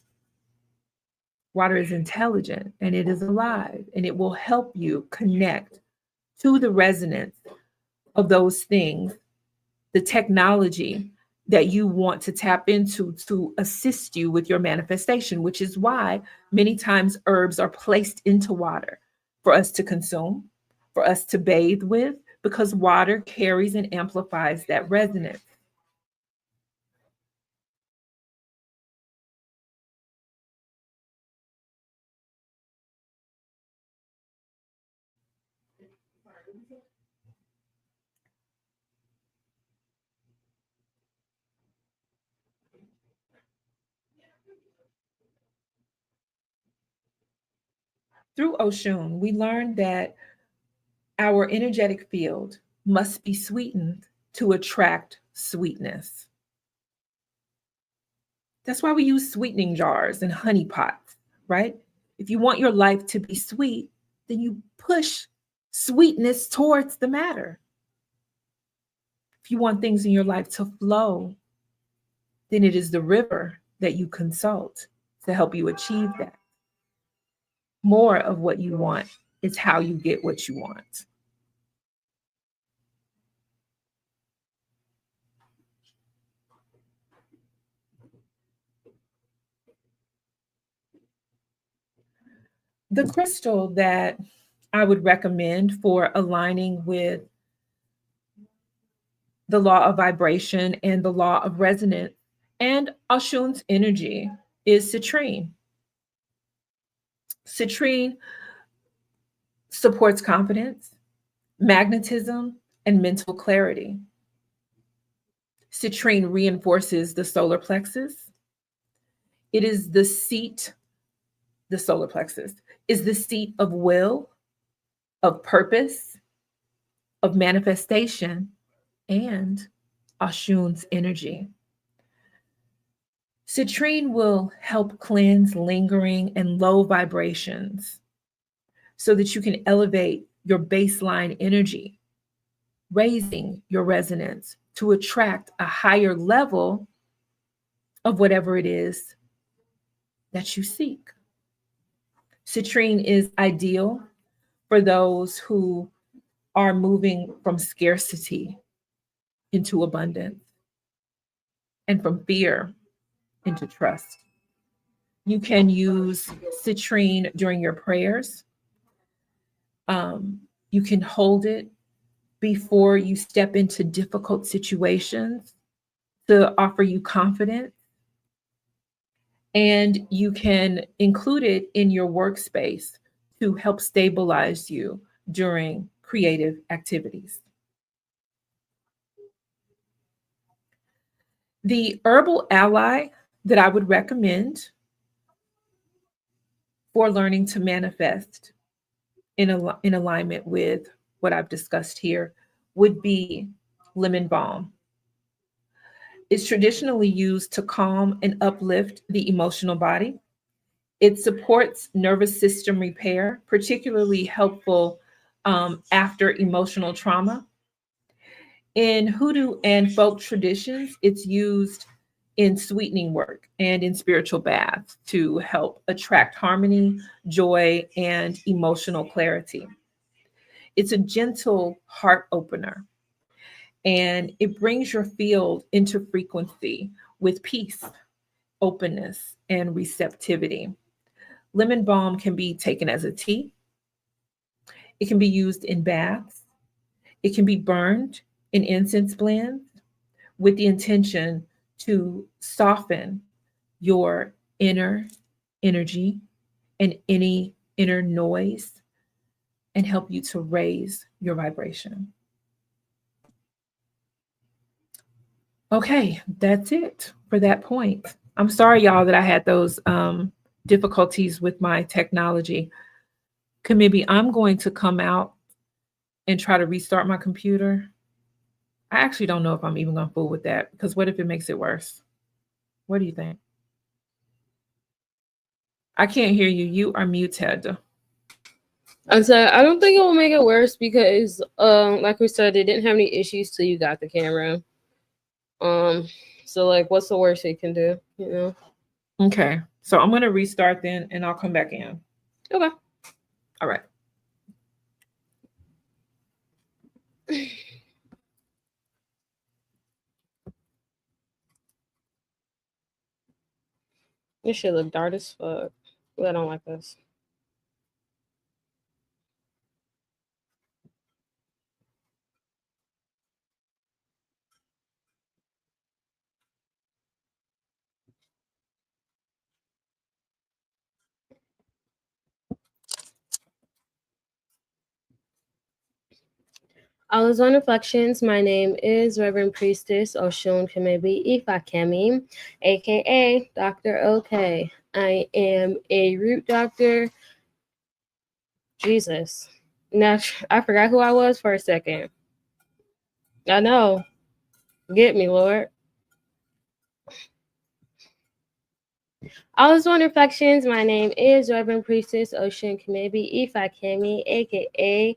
Speaker 3: Water is intelligent and it is alive, and it will help you connect to the resonance of those things, the technology that you want to tap into to assist you with your manifestation, which is why many times herbs are placed into water for us to consume, for us to bathe with, because water carries and amplifies that resonance. Through Oshun, we learned that our energetic field must be sweetened to attract sweetness. That's why we use sweetening jars and honey pots, right? If you want your life to be sweet, then you push sweetness towards the matter. If you want things in your life to flow, then it is the river that you consult to help you achieve that. More of what you want is how you get what you want. The crystal that I would recommend for aligning with the law of vibration and the law of resonance and Oshun's energy is citrine. Citrine supports confidence, magnetism, and mental clarity. Citrine reinforces the solar plexus. It is the seat, the solar plexus is the seat of will, of purpose, of manifestation, and Oshun's energy. Citrine will help cleanse lingering and low vibrations so that you can elevate your baseline energy, raising your resonance to attract a higher level of whatever it is that you seek. Citrine is ideal for those who are moving from scarcity into abundance and from fear into trust. You can use citrine during your prayers. You can hold it before you step into difficult situations to offer you confidence. And you can include it in your workspace to help stabilize you during creative activities. The herbal ally that I would recommend for learning to manifest in alignment with what I've discussed here would be lemon balm. It's traditionally used to calm and uplift the emotional body. It supports nervous system repair, particularly helpful after emotional trauma. In Hoodoo and folk traditions, it's used in sweetening work and in spiritual baths to help attract harmony, joy, and emotional clarity. It's a gentle heart opener, and it brings your field into frequency with peace, openness, and receptivity. Lemon balm can be taken as a tea, it can be used in baths, it can be burned in incense blends with the intention to soften your inner energy and any inner noise and help you to raise your vibration. Okay, that's it for that point. I'm sorry, y'all, that I had those difficulties with my technology. Kemibi, I'm going to come out and try to restart my computer. I actually don't know if I'm even going to fool with that, because what if it makes it worse? What do you think? I can't hear you. You are muted.
Speaker 2: I said I don't think it will make it worse because, like we said, it didn't have any issues till you got the camera. So like, what's the worst it can do? You know?
Speaker 3: Okay, so I'm going to restart then, and I'll come back in.
Speaker 2: Okay.
Speaker 3: All right.
Speaker 2: This shit look dark as fuck. Ooh, I don't like this. All is on reflections. My name is Reverend Priestess Osun Kemibi Ifakemi, aka Dr. OK. I am a root doctor. Jesus. Now I forgot who I was for a second. I know. Get me, Lord. All is on reflections. My name is Reverend Priestess Osun Kemibi Ifakemi, aka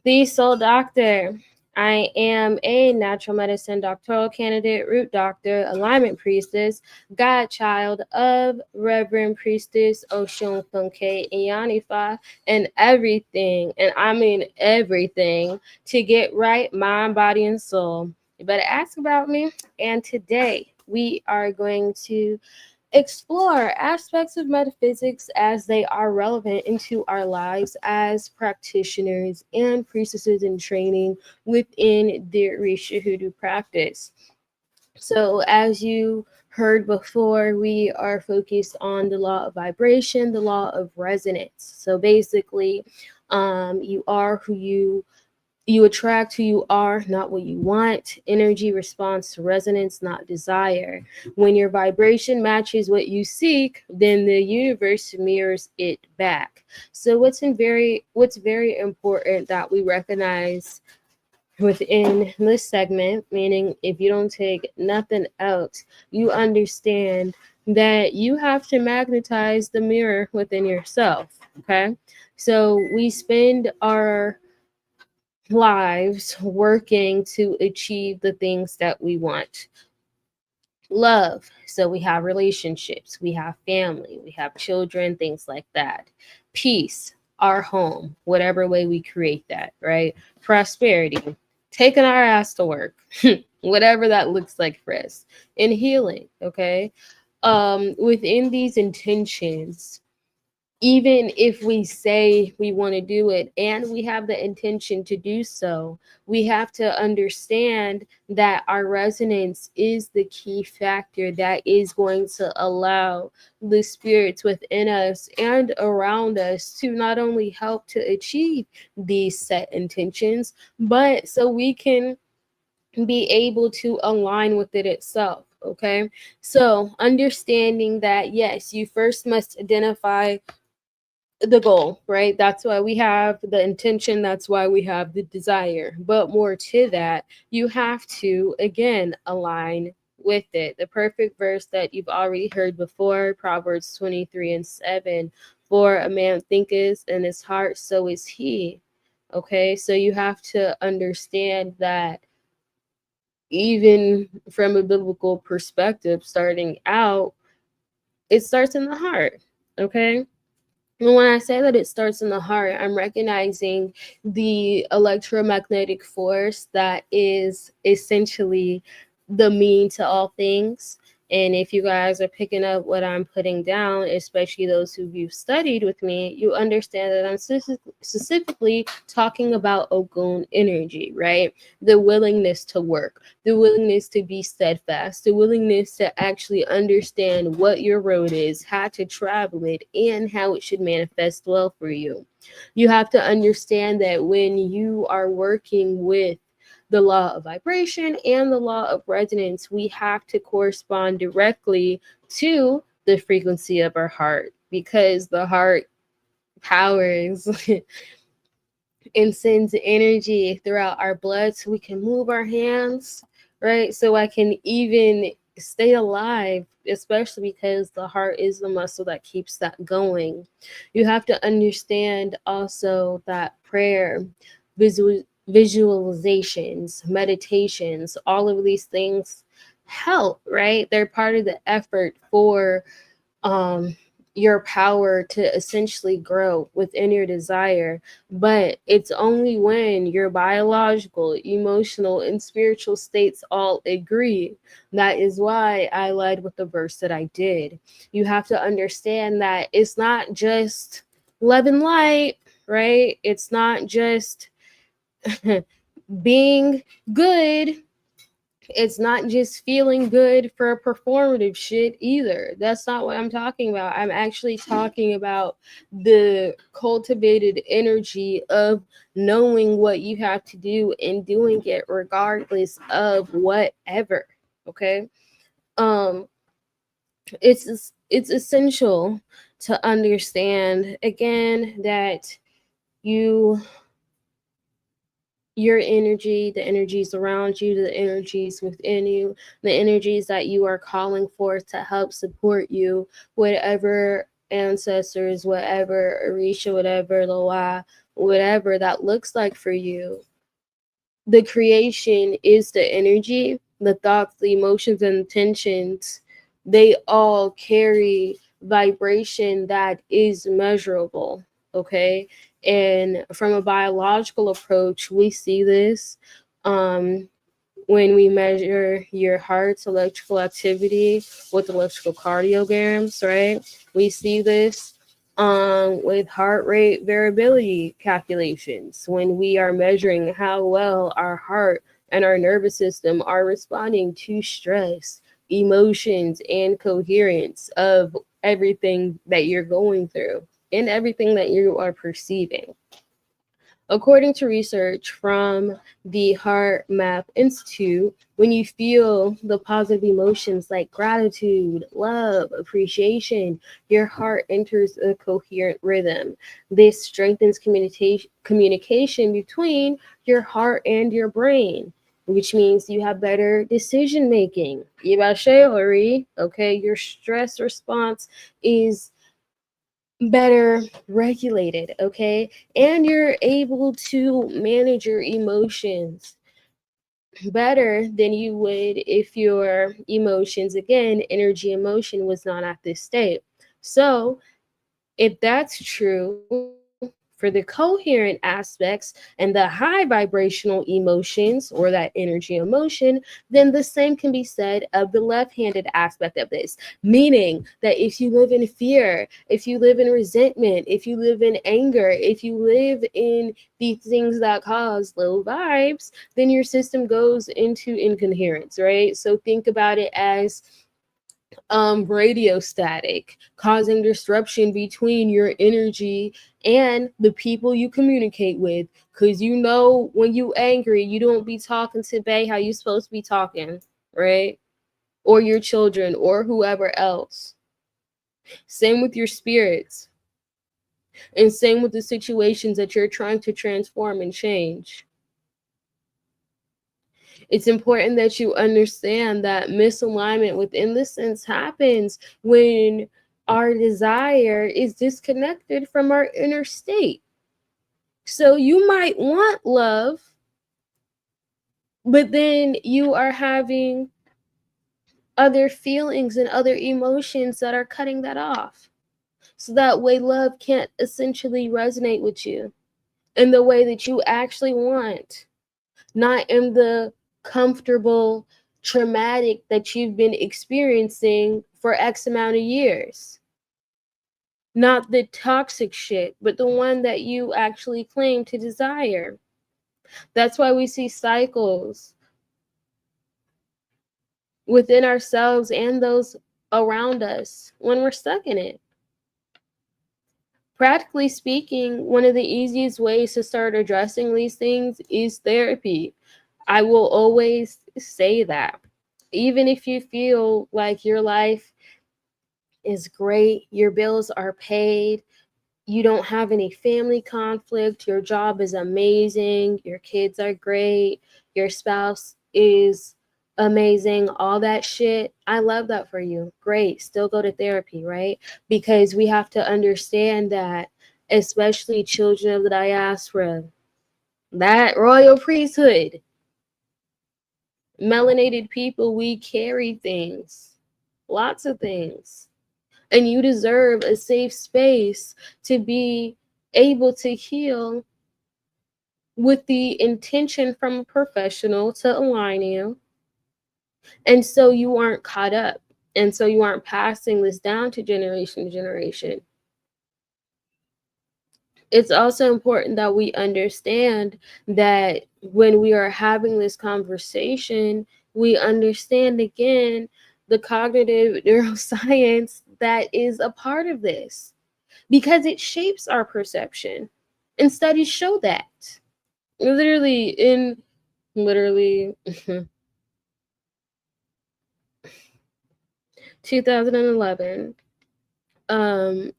Speaker 2: the Soul Doctor. I am a natural medicine doctoral candidate, root doctor, alignment priestess, godchild of Reverend Priestess Osun Funke, Iyanifa, and everything, and I mean everything, to get right mind, body, and soul. You better ask about me. And today we are going to explore aspects of metaphysics as they are relevant into our lives as practitioners and priestesses in training within the Orisha Hoodoo practice. So, as you heard before, we are focused on the law of vibration, the law of resonance. So, basically, you are who you attract who you are, not what you want. Energy responds to resonance, not desire. When your vibration matches what you seek, then the universe mirrors it back. So what's very important that we recognize within this segment, meaning if you don't take nothing else, you understand that you have to magnetize the mirror within yourself. Okay. So we spend our lives working to achieve the things that we want. Love. So we have relationships, we have family, we have children, things like that. Peace, our home, whatever way we create that, right? Prosperity, taking our ass to work, whatever that looks like for us. And healing, okay? Within these intentions, even if we say we want to do it and we have the intention to do so, we have to understand that our resonance is the key factor that is going to allow the spirits within us and around us to not only help to achieve these set intentions, but so we can be able to align with it itself. Okay, so understanding that, yes, you first must identify the goal, right? That's why we have the intention, that's why we have the desire. But more to that, you have to again align with it. The perfect verse that you've already heard before, Proverbs 23:7, for a man thinketh in his heart, so is he. Okay, so you have to understand that even from a biblical perspective, starting out, it starts in the heart. Okay, and when I say that it starts in the heart, I'm recognizing the electromagnetic force that is essentially the mean to all things. And if you guys are picking up what I'm putting down, especially those who you've studied with me, you understand that I'm specifically talking about Ogun energy, right? The willingness to work, the willingness to be steadfast, the willingness to actually understand what your road is, how to travel it, and how it should manifest well for you. You have to understand that when you are working with the law of vibration and the law of resonance, we have to correspond directly to the frequency of our heart, because the heart powers and sends energy throughout our blood so we can move our hands, right? So I can even stay alive, especially because the heart is the muscle that keeps that going. You have to understand also that prayer, visualizations, meditations, all of these things help, right? They're part of the effort for um your power to essentially grow within your desire. But it's only when your biological, emotional, and spiritual states all agree. That is why I led with the verse that I did. You have to understand that it's not just love and light, right? It's not just being good, it's not just feeling good for performative shit either. That's not what I'm talking about. I'm actually talking about the cultivated energy of knowing what you have to do and doing it regardless of whatever. Okay? Um it's essential to understand again that you your energy, the energies around you, the energies within you, the energies that you are calling for to help support you, whatever ancestors, whatever Orisha, whatever Loa, whatever that looks like for you. The creation is the energy, the thoughts, the emotions, and intentions. They all carry vibration that is measurable. Okay. And from a biological approach, we see this when we measure your heart's electrical activity with electrical cardiograms, right? We see this with heart rate variability calculations when we are measuring how well our heart and our nervous system are responding to stress, emotions, and coherence of everything that you're going through and everything that you are perceiving. According to research from the Heart Map Institute, when you feel the positive emotions like gratitude, love, appreciation, your heart enters a coherent rhythm. This strengthens communication between your heart and your brain, which means you have better decision making. Okay, your stress response is better regulated, okay? And you're able to manage your emotions better than you would if your emotions, again, energy emotion, was not at this state. So, if that's true for the coherent aspects and the high vibrational emotions or that energy emotion, then the same can be said of the left-handed aspect of this. Meaning that if you live in fear, if you live in resentment, if you live in anger, if you live in these things that cause low vibes, then your system goes into incoherence, right? So think about it as radio static, causing disruption between your energy and the people you communicate with. Cause you know when you angry, you don't be talking to Bay how you supposed to be talking, right? Or your children or whoever else. Same with your spirits. And same with the situations that you're trying to transform and change. It's important that you understand that misalignment within the sense happens when our desire is disconnected from our inner state. So you might want love, but then you are having other feelings and other emotions that are cutting that off. So that way love can't essentially resonate with you in the way that you actually want, not in the comfortable, traumatic that you've been experiencing for X amount of years. Not the toxic shit, but the one that you actually claim to desire. That's why we see cycles within ourselves and those around us when we're stuck in it. Practically speaking, one of the easiest ways to start addressing these things is therapy. I will always say that. Even if you feel like your life is great, your bills are paid, you don't have any family conflict, your job is amazing, your kids are great, your spouse is amazing, all that shit, I love that for you. Great, still go to therapy, right? Because we have to understand that, especially children of the diaspora, that royal priesthood, melanated people, we carry things, lots of things. And you deserve a safe space to be able to heal with the intention from a professional to align you. And so you aren't caught up. And so you aren't passing this down to generation. It's also important that we understand that when we are having this conversation, we understand again the cognitive neuroscience that is a part of this, because it shapes our perception. And studies show that. Literally 2011,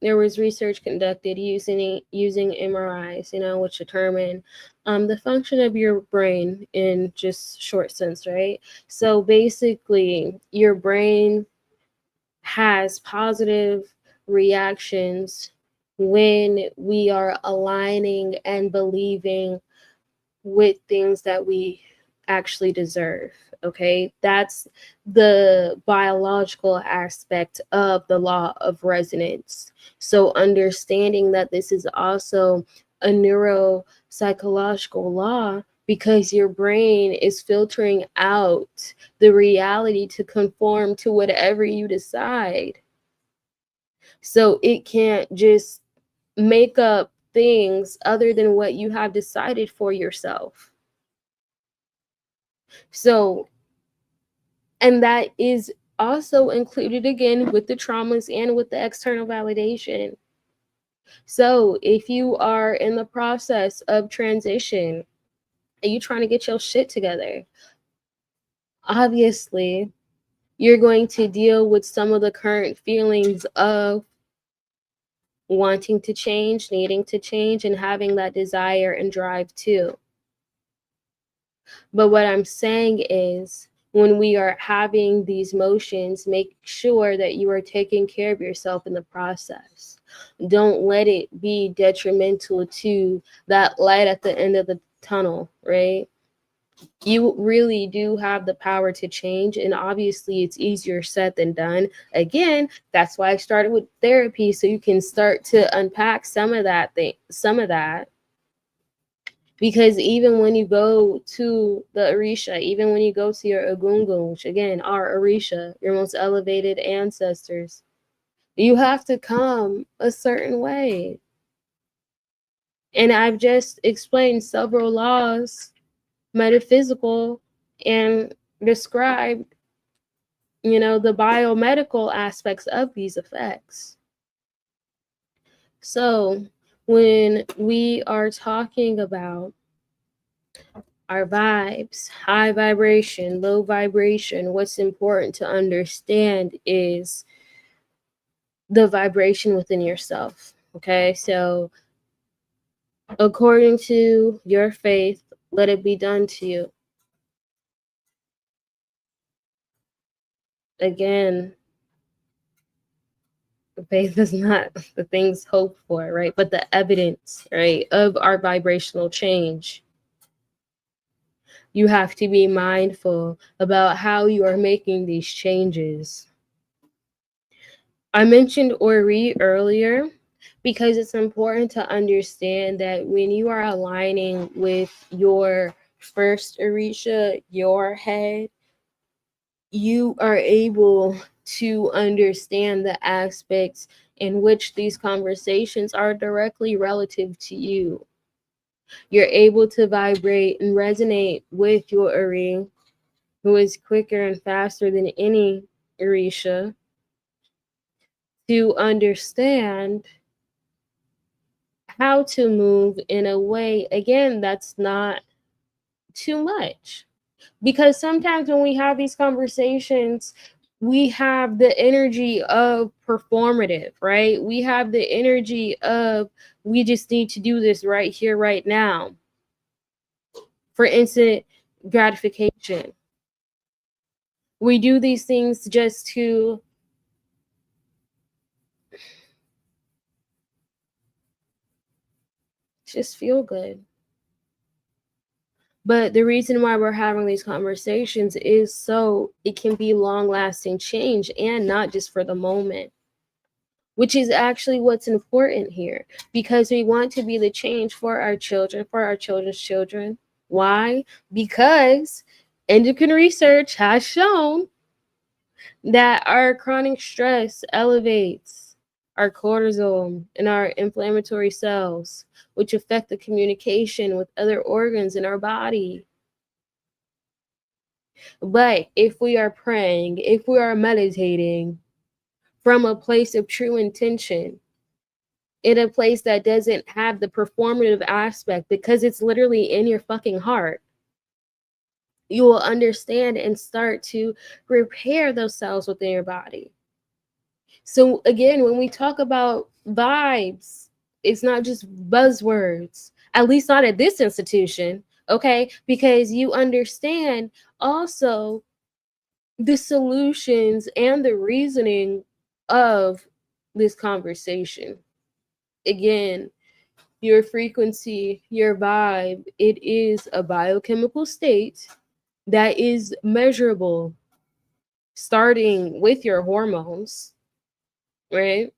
Speaker 2: there was research conducted using MRIs, which determine the function of your brain in just short sense, right? So basically, your brain has positive reactions when we are aligning and believing with things that we actually deserve. Okay, that's the biological aspect of the law of resonance. So understanding that this is also a neuropsychological law, because your brain is filtering out the reality to conform to whatever you decide. So it can't just make up things other than what you have decided for yourself. So, and that is also included again with the traumas and with the external validation. So if you are in the process of transition and you trying to get your shit together, obviously you're going to deal with some of the current feelings of wanting to change, needing to change, and having that desire and drive too. But what I'm saying is, when we are having these motions, make sure that you are taking care of yourself in the process. Don't let it be detrimental to that light at the end of the tunnel, right? You really do have the power to change, and obviously it's easier said than done. Again, that's why I started with therapy, so you can start to unpack some of that. Because even when you go to the Orisa, even when you go to your Egungun, which again are Orisa, your most elevated ancestors, you have to come a certain way. And I've just explained several laws, metaphysical, and described, the biomedical aspects of these effects. So when we are talking about our vibes, high vibration, low vibration, what's important to understand is the vibration within yourself. Okay, so according to your faith, let it be done to you. Again, faith is not the things hoped for, right? But the evidence, right, of our vibrational change. You have to be mindful about how you are making these changes. I mentioned Ori earlier because it's important to understand that when you are aligning with your first Orisha, your head, you are able to understand the aspects in which these conversations are directly relative to you. You're able to vibrate and resonate with your Ori, who is quicker and faster than any Orisha, to understand how to move in a way, again, that's not too much. Because sometimes when we have these conversations, we have the energy of performative, right? We have the energy of we just need to do this right here, right now, for instant gratification. We do these things just to feel good. But the reason why we're having these conversations is so it can be long lasting change and not just for the moment, which is actually what's important here, because we want to be the change for our children, for our children's children. Why? Because endocrine research has shown that our chronic stress elevates our cortisol and our inflammatory cells, which affect the communication with other organs in our body. But if we are praying, if we are meditating from a place of true intention, in a place that doesn't have the performative aspect, because it's literally in your fucking heart, you will understand and start to repair those cells within your body. So again, when we talk about vibes, it's not just buzzwords, at least not at this institution, okay? Because you understand also the solutions and the reasoning of this conversation. Again, your frequency, your vibe, it is a biochemical state that is measurable, starting with your hormones, right?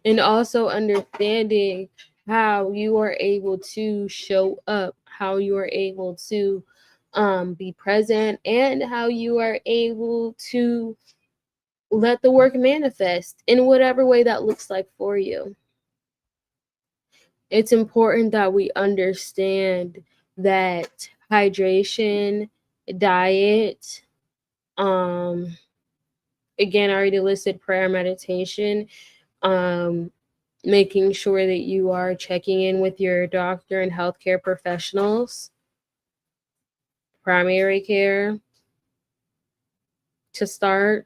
Speaker 2: And also understanding how you are able to show up, how you are able to be present, and how you are able to let the work manifest in whatever way that looks like for you. It's important that we understand that hydration, diet, again, I already listed prayer, meditation, making sure that you are checking in with your doctor and healthcare professionals, primary care to start,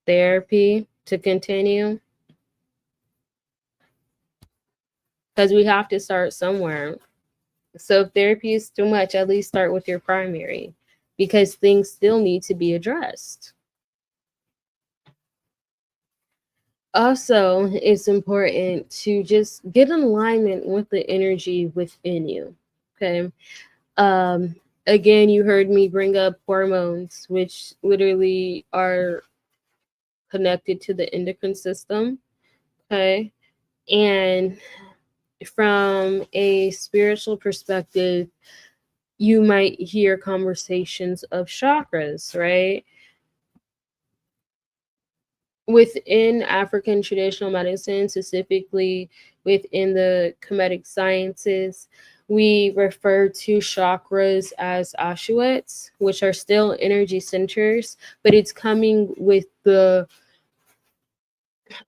Speaker 2: therapy to continue, because we have to start somewhere. So if therapy is too much, at least start with your primary, because things still need to be addressed. Also, it's important to just get in alignment with the energy within you. Okay. Again, you heard me bring up hormones, which literally are connected to the endocrine system. Okay. And from a spiritual perspective, you might hear conversations of chakras, right? Within African traditional medicine, specifically within the Kemetic sciences, we refer to chakras as ashuets, which are still energy centers, but it's coming with the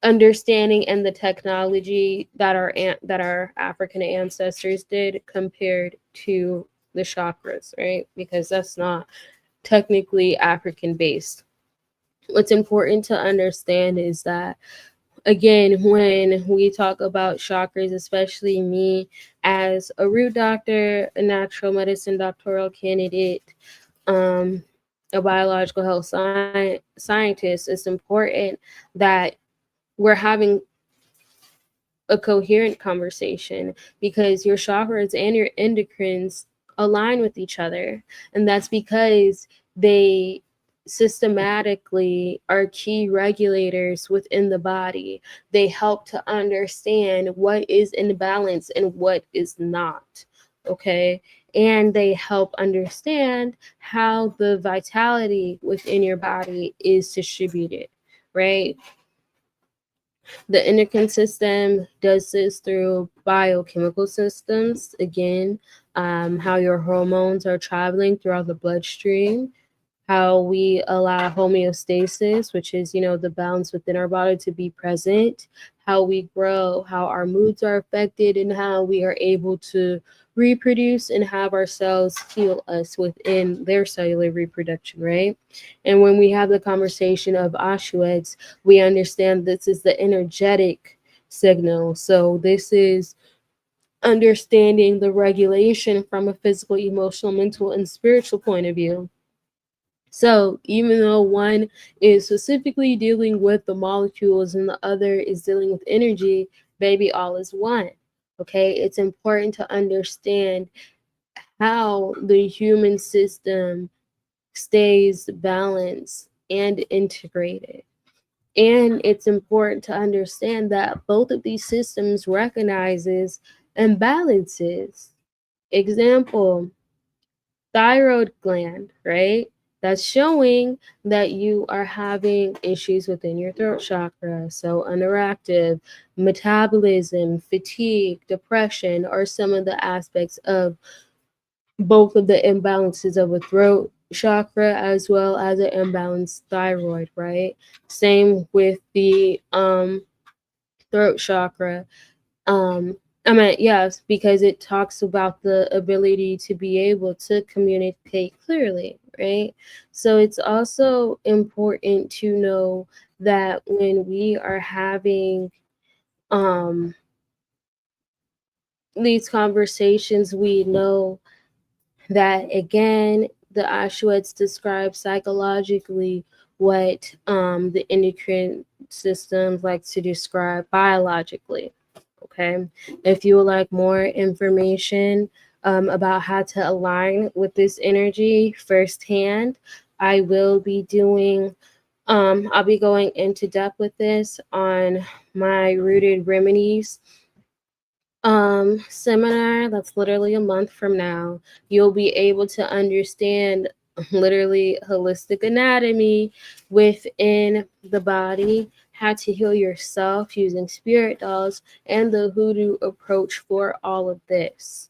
Speaker 2: understanding and the technology that our African ancestors did compared to the chakras, right? Because that's not technically African based. what's important to understand is that, again, when we talk about chakras, especially me as a root doctor, a natural medicine doctoral candidate, um, a biological health scientist, it's important that we're having a coherent conversation, because your chakras and your endocrines align with each other. And that's because they systematically are key regulators within the body. They help to understand what is in balance and what is not. Okay. And they help understand how the vitality within your body is distributed, right? The endocrine system does this through biochemical systems, again, how your hormones are traveling throughout the bloodstream, how we allow homeostasis, which is, the balance within our body, to be present, how we grow, how our moods are affected, and how we are able to reproduce and have our cells heal us within their cellular reproduction, right? And when we have the conversation of Auschwitz, we understand this is the energetic signal. So this is understanding the regulation from a physical, emotional, mental, and spiritual point of view. So even though one is specifically dealing with the molecules and the other is dealing with energy, baby, all is one. Okay, it's important to understand how the human system stays balanced and integrated. And it's important to understand that both of these systems recognizes imbalances. Example, thyroid gland, right? That's showing that you are having issues within your throat chakra. So underactive, metabolism, fatigue, depression are some of the aspects of both of the imbalances of a throat chakra as well as an imbalanced thyroid, right? Same with the throat chakra. Yes, because it talks about the ability to be able to communicate clearly, right? So it's also important to know that when we are having these conversations, we know that, again, the Auschwitz describes psychologically what the endocrine systems like to describe biologically. Okay, if you would like more information about how to align with this energy firsthand, I will be doing, I'll be going into depth with this on my Rooted Remedies seminar. That's literally a month from now. You'll be able to understand literally holistic anatomy within the body, how to heal yourself using spirit dolls, and the Voodoo approach for all of this.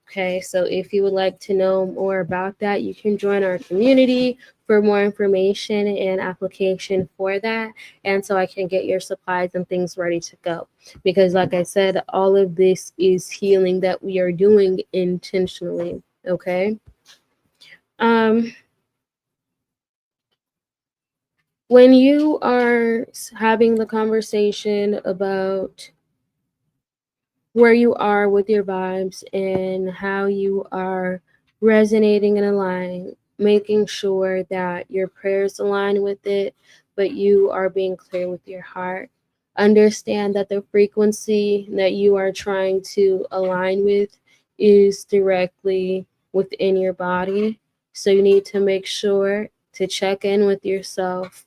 Speaker 2: Okay, so if you would like to know more about that, you can join our community for more information and application for that, and so I can get your supplies and things ready to go. Because like I said, all of this is healing that we are doing intentionally. Okay. When you are having the conversation about where you are with your vibes and how you are resonating and aligning, making sure that your prayers align with it, but you are being clear with your heart. Understand that the frequency that you are trying to align with is directly within your body. So you need to make sure to check in with yourself,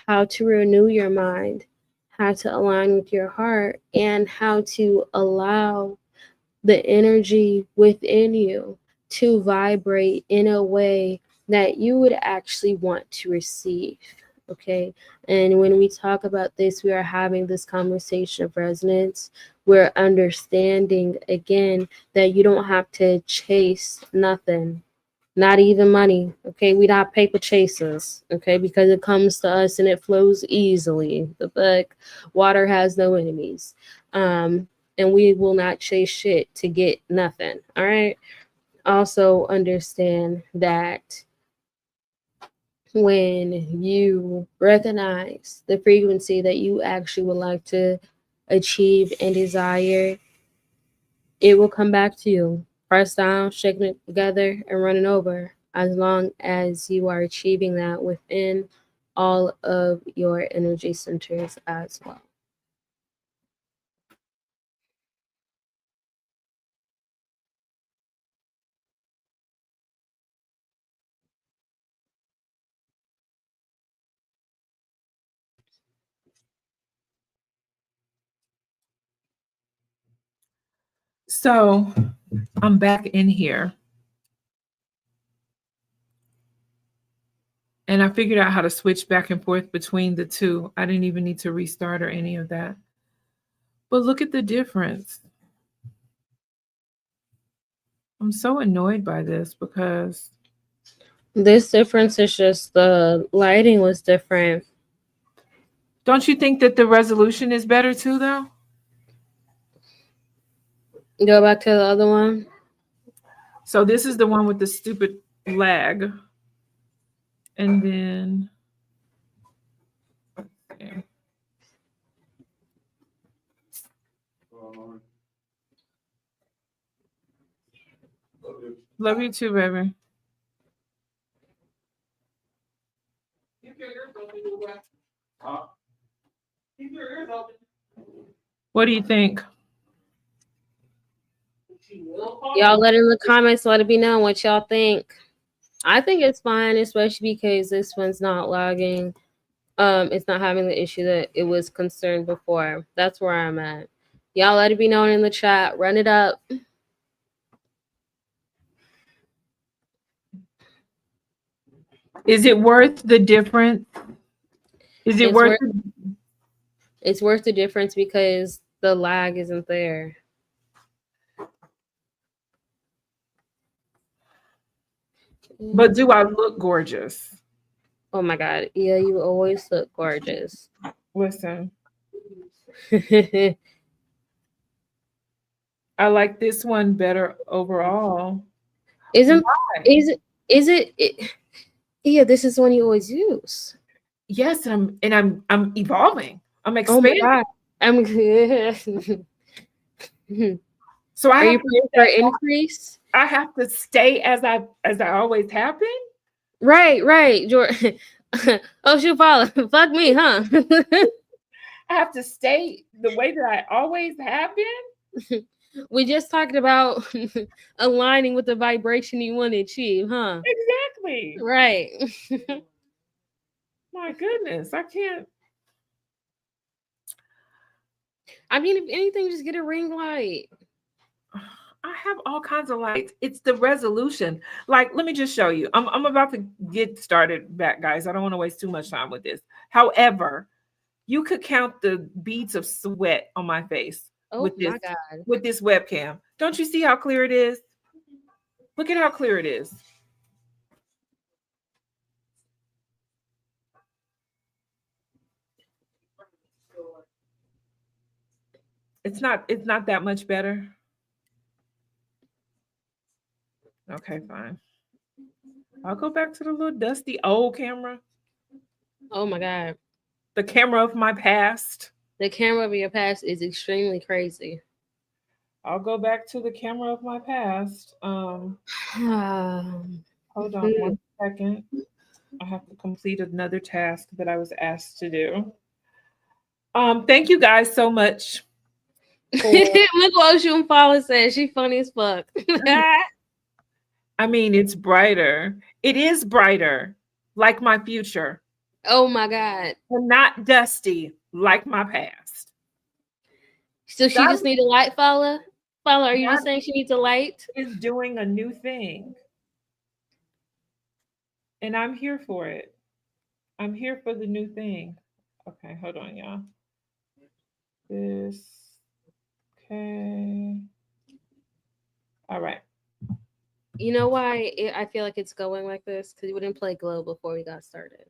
Speaker 2: how to renew your mind, how to align with your heart, and how to allow the energy within you to vibrate in a way that you would actually want to receive. Okay. And when we talk about this, we are having this conversation of resonance. We're understanding again that you don't have to chase nothing, not even money. Okay, we not paper chasers. Okay, because it comes to us and it flows easily. The book, water has no enemies, and we will not chase shit to get nothing. All right. Also understand that when you recognize the frequency that you actually would like to achieve and desire, it will come back to you, pressed down, shaking it together, and running over, as long as you are achieving that within all of your energy centers as well.
Speaker 3: So I'm back in here. And I figured out how to switch back and forth between the two. I didn't even need to restart or any of that. But look at the difference. I'm so annoyed by this because
Speaker 2: this difference is just the lighting was different.
Speaker 3: Don't you think that the resolution is better too, though?
Speaker 2: Go back to the other one.
Speaker 3: So this is the one with the stupid lag. And then okay. Love you too, baby. What do you think?
Speaker 2: Y'all let in the comments, let it be known what y'all think. I think it's fine, especially because this one's not lagging. It's not having the issue that it was concerned before. That's where I'm at. Y'all let it be known in the chat. Run it up.
Speaker 3: Is it worth the difference? Is it worth it?
Speaker 2: It's worth the difference because the lag isn't there.
Speaker 3: But do I look gorgeous?
Speaker 2: Oh my God. Yeah, you always look gorgeous.
Speaker 3: Listen. I like this one better overall.
Speaker 2: Is it yeah, this is the one you always use.
Speaker 3: Yes, I'm evolving. I'm expanding.
Speaker 2: Oh my God. I'm good.
Speaker 3: So
Speaker 2: Are you praying for an increase?
Speaker 3: I have to stay as I always have been?
Speaker 2: Right. Oh, shoot, Paula. Fuck me, huh?
Speaker 3: I have to stay the way that I always have been?
Speaker 2: We just talked about aligning with the vibration you want to achieve, huh?
Speaker 3: Exactly.
Speaker 2: Right.
Speaker 3: My goodness, I can't.
Speaker 2: I mean, if anything, just get a ring light.
Speaker 3: I have all kinds of lights. It's the resolution. Like, let me just show you. I'm about to get started back, guys. I don't want to waste too much time with this. However, you could count the beads of sweat on my face with this webcam. Don't you see how clear it is? Look at how clear it is. It's not that much better. Okay, fine. I'll go back to the little dusty old camera.
Speaker 2: Oh my God.
Speaker 3: The camera of my past.
Speaker 2: The camera of your past is extremely crazy.
Speaker 3: I'll go back to the camera of my past. Hold on 1 second. I have to complete another task that I was asked to do. Thank you guys so much.
Speaker 2: Look what Osun Funke said. She funny as fuck.
Speaker 3: I mean, it's brighter. It is brighter, like my future.
Speaker 2: Oh my God.
Speaker 3: And not dusty, like my past.
Speaker 2: So she just needs a light, Fala? Fala, are you just saying she needs a light?
Speaker 3: Is doing a new thing. And I'm here for it. I'm here for the new thing. Okay, hold on, y'all. This. Okay. All right.
Speaker 2: You know why I feel like it's going like this? Because we didn't play Glow before we got started.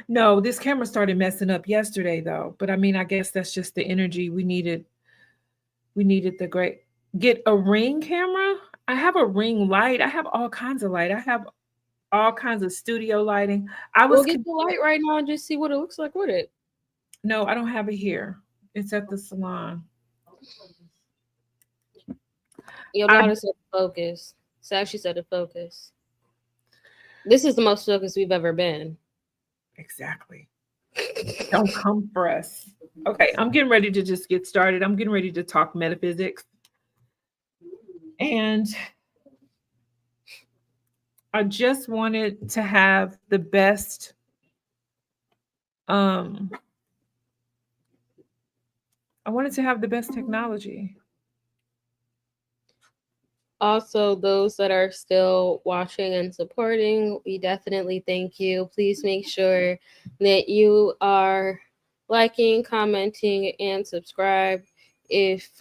Speaker 3: No, this camera started messing up yesterday, though. But I mean, I guess that's just the energy we needed. We needed the great. Get a ring camera? I have a ring light. I have all kinds of light. I have all kinds of studio lighting. I
Speaker 2: We'll
Speaker 3: was
Speaker 2: get the light right now and just see what it looks like with it.
Speaker 3: No, I don't have it here. It's at the salon.
Speaker 2: Your daughter said focus. So she said to focus. This is the most focused we've ever been.
Speaker 3: Exactly. Don't come for us. Okay, I'm getting ready to just get started. I'm getting ready to talk metaphysics. And I just wanted to have the best I wanted to have the best technology.
Speaker 2: Also, those that are still watching and supporting, we definitely thank you. Please make sure that you are liking, commenting, and subscribe. If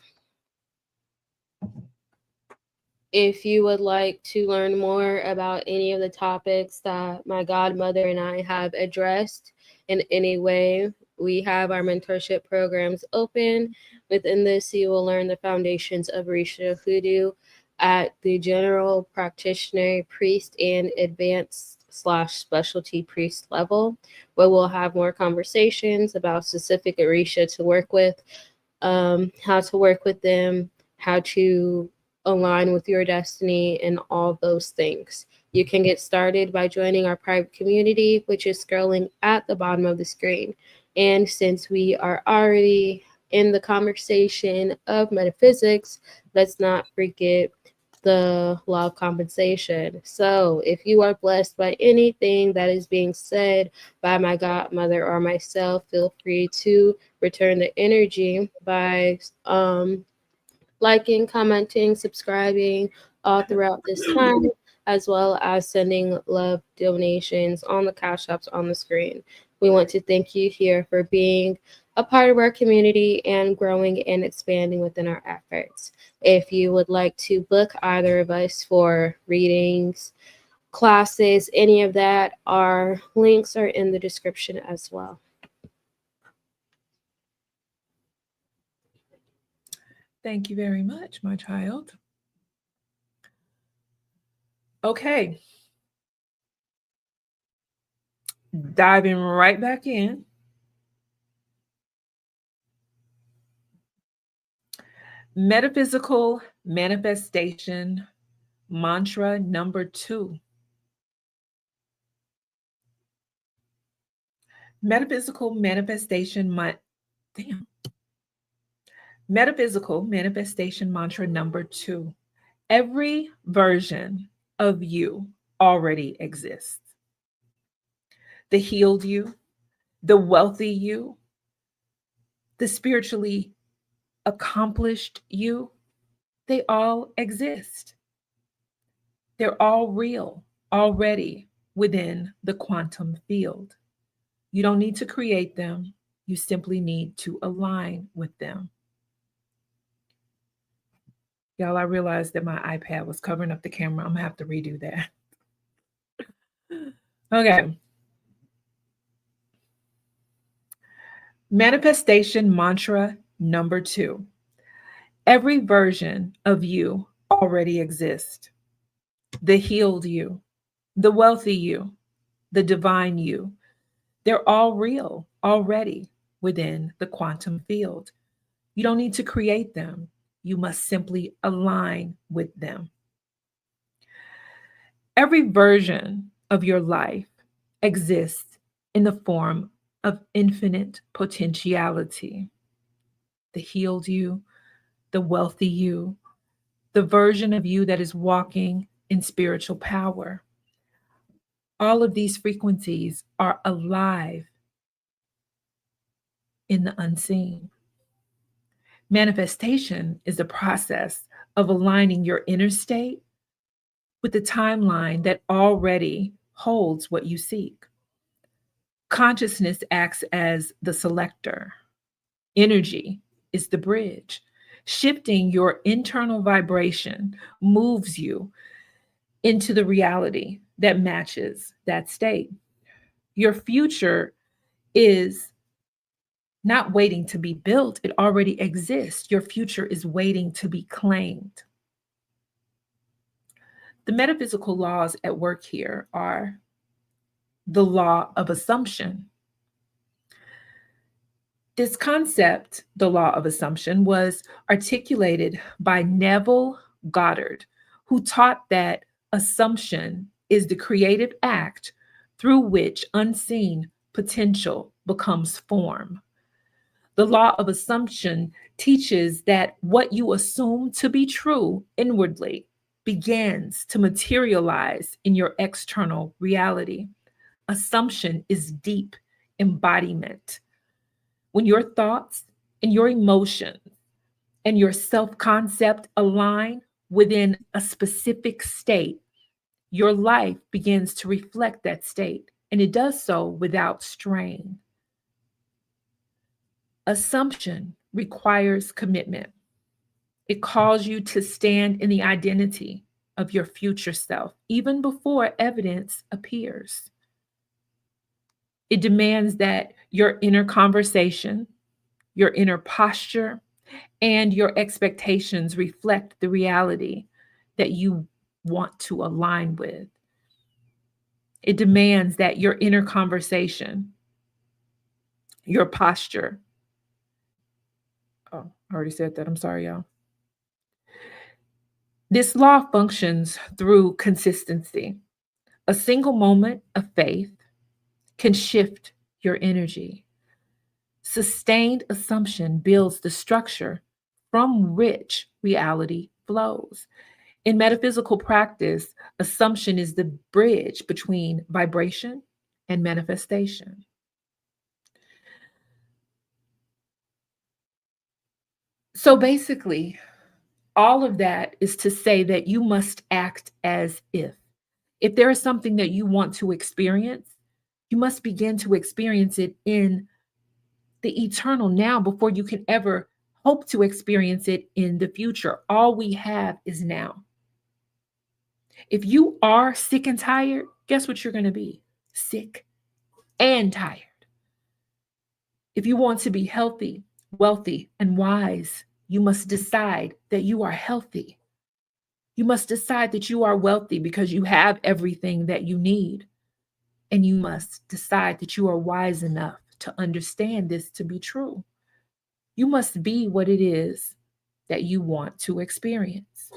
Speaker 2: you would like to learn more about any of the topics that my godmother and I have addressed in any way, we have our mentorship programs open. Within this, you will learn the foundations of Orisha Voodoo at the general practitioner, priest, and advanced/specialty priest level, where we'll have more conversations about specific Orisha to work with, how to work with them, how to align with your destiny, and all those things. You can get started by joining our private community, which is scrolling at the bottom of the screen. And since we are already in the conversation of metaphysics, let's not forget the law of compensation. So if you are blessed by anything that is being said by my godmother or myself, feel free to return the energy by liking, commenting, subscribing all throughout this time, as well as sending love donations on the cash apps on the screen. We want to thank you here for being a part of our community and growing and expanding within our efforts. If you would like to book either of us for readings, classes, any of that, our links are in the description as well.
Speaker 3: Thank you very much, my child. Okay. Diving right back in. Metaphysical manifestation mantra number 2. Metaphysical manifestation Metaphysical manifestation mantra number 2. Every version of you already exists. The healed you, the wealthy you, the spiritually accomplished you, they all exist. They're all real already within the quantum field. You don't need to create them. You simply need to align with them. Y'all, I realized that my iPad was covering up the camera. I'm going to have to redo that. Okay. Manifestation mantra number 2. Every version of you already exists. The healed you, the wealthy you, the divine you, they're all real already within the quantum field. You don't need to create them. You must simply align with them. Every version of your life exists in the form of infinite potentiality. The healed you, the wealthy you, the version of you that is walking in spiritual power. All of these frequencies are alive in the unseen. Manifestation is a process of aligning your inner state with the timeline that already holds what you seek. Consciousness acts as the selector. Energy is the bridge. Shifting your internal vibration moves you into the reality that matches that state. Your future is not waiting to be built, it already exists. Your future is waiting to be claimed. The metaphysical laws at work here are the law of assumption. This concept, the law of assumption, was articulated by Neville Goddard, who taught that assumption is the creative act through which unseen potential becomes form. The law of assumption teaches that what you assume to be true inwardly begins to materialize in your external reality. Assumption is deep embodiment. When your thoughts and your emotions and your self-concept align within a specific state, your life begins to reflect that state, and it does so without strain. Assumption requires commitment. It calls you to stand in the identity of your future self, even before evidence appears. It demands that your inner conversation, your inner posture, and your expectations reflect the reality that you want to align with. It demands that your inner conversation, your posture, oh, I already said that. I'm sorry, y'all. This law functions through consistency. A single moment of faith can shift your energy. Sustained assumption builds the structure from which reality flows. In metaphysical practice, assumption is the bridge between vibration and manifestation. So basically, all of that is to say that you must act as if. If there is something that you want to experience, you must begin to experience it in the eternal now before you can ever hope to experience it in the future. All we have is now. If you are sick and tired, guess what you're going to be? Sick and tired. If you want to be healthy, wealthy, and wise, you must decide that you are healthy. You must decide that you are wealthy because you have everything that you need. And you must decide that you are wise enough to understand this to be true. You must be what it is that you want to experience.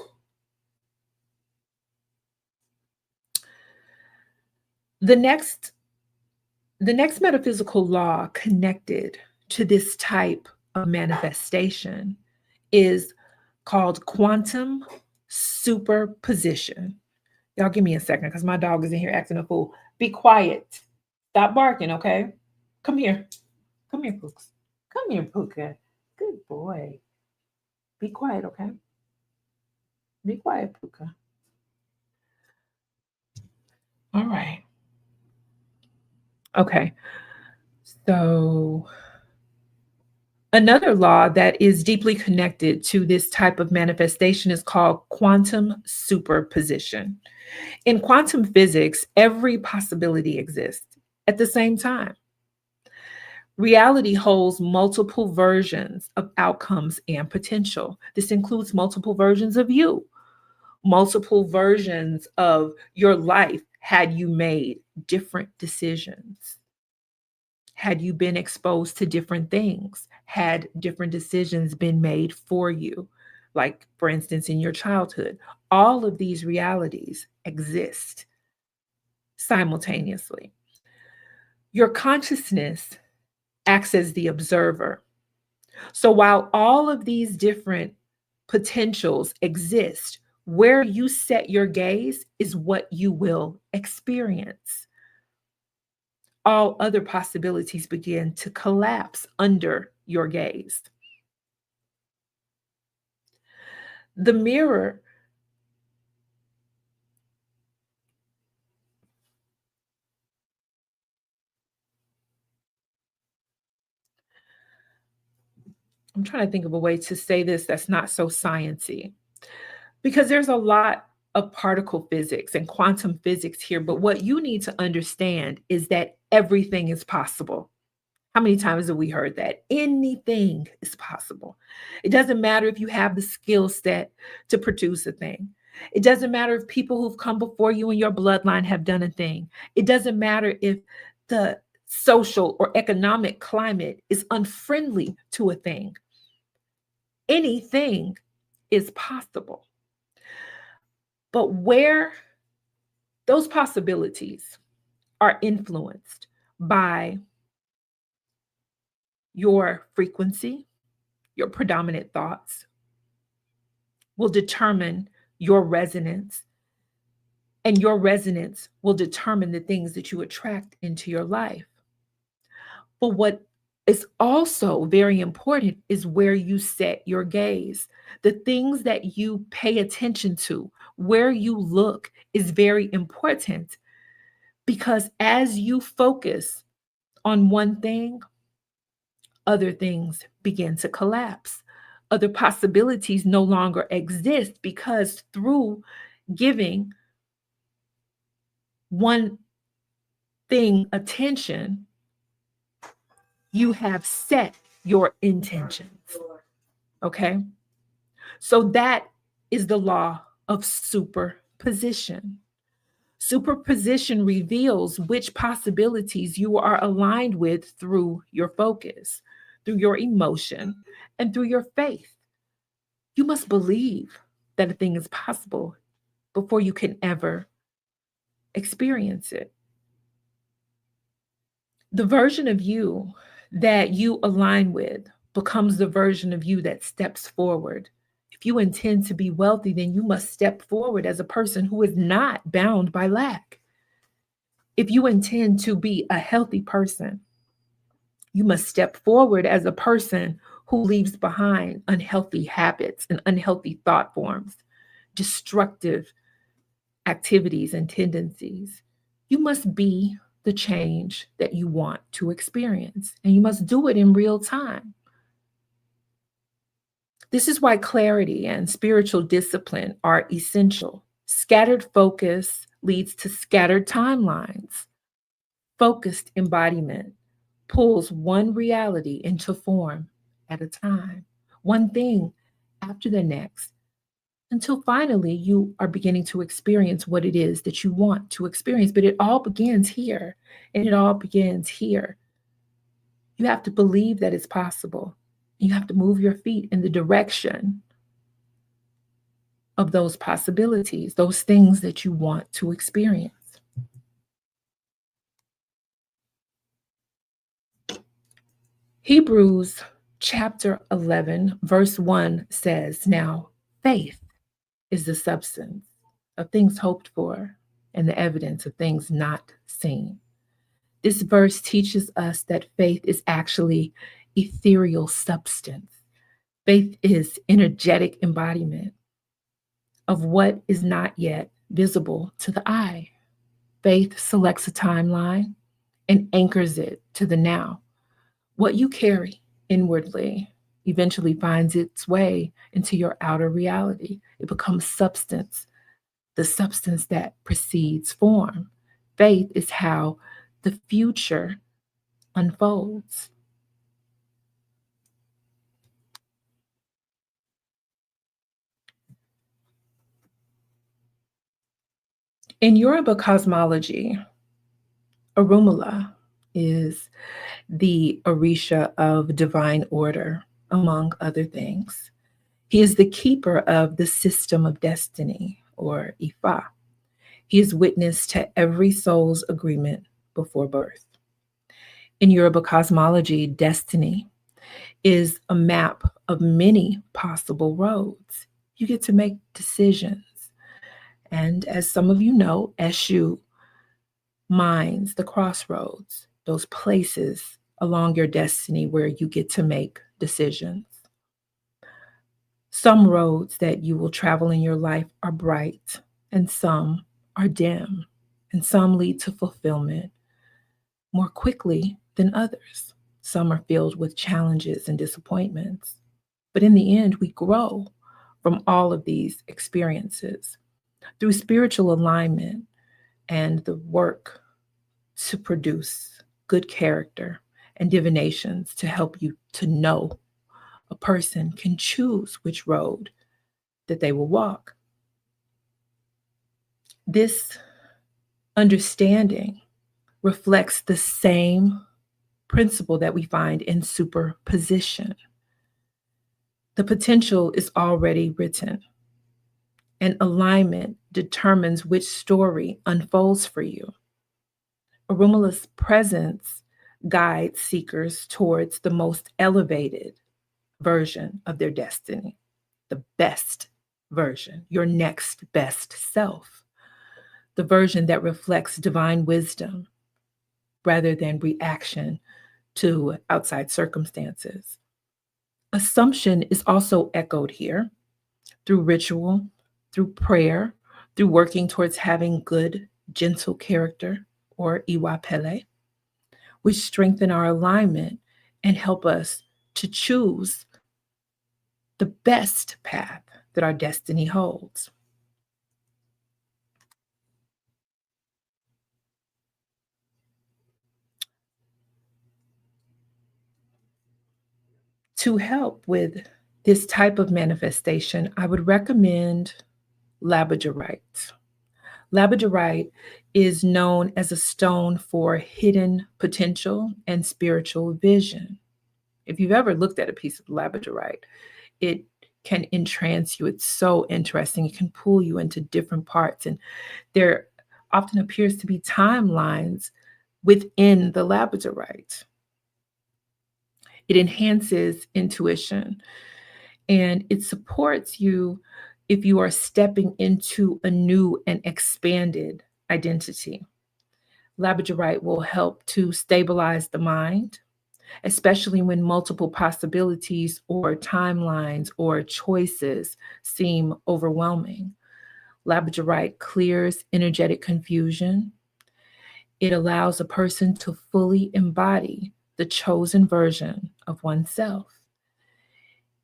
Speaker 3: The next metaphysical law connected to this type of manifestation is called quantum superposition. Y'all give me a second because my dog is in here acting a fool. Be quiet. Stop barking, okay? Come here. Come here, Pooks. Come here, Pooka. Good boy. Be quiet, okay? Be quiet, Pooka. All right. Okay. So another law that is deeply connected to this type of manifestation is called quantum superposition. In quantum physics, every possibility exists at the same time. Reality holds multiple versions of outcomes and potential. This includes multiple versions of you, multiple versions of your life had you made different decisions. Had you been exposed to different things? Had different decisions been made for you? Like, for instance, in your childhood, all of these realities exist simultaneously. Your consciousness acts as the observer. So while all of these different potentials exist, where you set your gaze is what you will experience. All other possibilities begin to collapse under your gaze. The mirror I'm trying to think of a way to say this that's not so sciencey, because there's a lot of particle physics and quantum physics here, but what you need to understand is that everything is possible. How many times have we heard that? Anything is possible. It doesn't matter if you have the skill set to produce a thing. It doesn't matter if people who've come before you in your bloodline have done a thing. It doesn't matter if the social or economic climate is unfriendly to a thing. Anything is possible. But where those possibilities are influenced by your frequency, your predominant thoughts, will determine your resonance, and your resonance will determine the things that you attract into your life. But what is also very important is where you set your gaze. The things that you pay attention to, where you look, is very important, because as you focus on one thing, other things begin to collapse. Other possibilities no longer exist, because through giving one thing attention, you have set your intentions. Okay? So that is the law of superposition. Superposition reveals which possibilities you are aligned with through your focus, through your emotion, and through your faith. You must believe that a thing is possible before you can ever experience it. The version of you that you align with becomes the version of you that steps forward. If you intend to be wealthy, then you must step forward as a person who is not bound by lack. If you intend to be a healthy person, you must step forward as a person who leaves behind unhealthy habits and unhealthy thought forms, destructive activities and tendencies. You must be the change that you want to experience, and you must do it in real time. This is why clarity and spiritual discipline are essential. Scattered focus leads to scattered timelines. Focused embodiment pulls one reality into form at a time, one thing after the next, until finally you are beginning to experience what it is that you want to experience. But it all begins here, and it all begins here. You have to believe that it's possible. You have to move your feet in the direction of those possibilities, those things that you want to experience. Hebrews chapter 11, verse 1 says, "Now faith is the substance of things hoped for and the evidence of things not seen." This verse teaches us that faith is actually ethereal substance. Faith is energetic embodiment of what is not yet visible to the eye. Faith selects a timeline and anchors it to the now. What you carry inwardly eventually finds its way into your outer reality. It becomes substance, the substance that precedes form. Faith is how the future unfolds. In Yoruba cosmology, Orumila is the Orisha of divine order, among other things. He is the keeper of the system of destiny, or Ifa. He is witness to every soul's agreement before birth. In Yoruba cosmology, destiny is a map of many possible roads. You get to make decisions. And as some of you know, Eshu mines the crossroads, those places along your destiny where you get to make decisions. Some roads that you will travel in your life are bright, and some are dim, and some lead to fulfillment more quickly than others. Some are filled with challenges and disappointments. But in the end, we grow from all of these experiences through spiritual alignment and the work to produce good character and divinations to help you to know a person can choose which road that they will walk. This understanding reflects the same principle that we find in superposition. The potential is already written, and alignment determines which story unfolds for you. Arumala's presence guides seekers towards the most elevated version of their destiny, the best version, your next best self, the version that reflects divine wisdom rather than reaction to outside circumstances. Assumption is also echoed here through ritual, through prayer, through working towards having good, gentle character, or iwa pele, which strengthen our alignment and help us to choose the best path that our destiny holds. To help with this type of manifestation, I would recommend labradorite. Labradorite is known as a stone for hidden potential and spiritual vision. If you've ever looked at a piece of labradorite, it can entrance you. It's so interesting. It can pull you into different parts. And there often appears to be timelines within the labradorite. It enhances intuition and it supports you if you are stepping into a new and expanded identity. Labradorite will help to stabilize the mind, especially when multiple possibilities or timelines or choices seem overwhelming. Labradorite clears energetic confusion. It allows a person to fully embody the chosen version of oneself.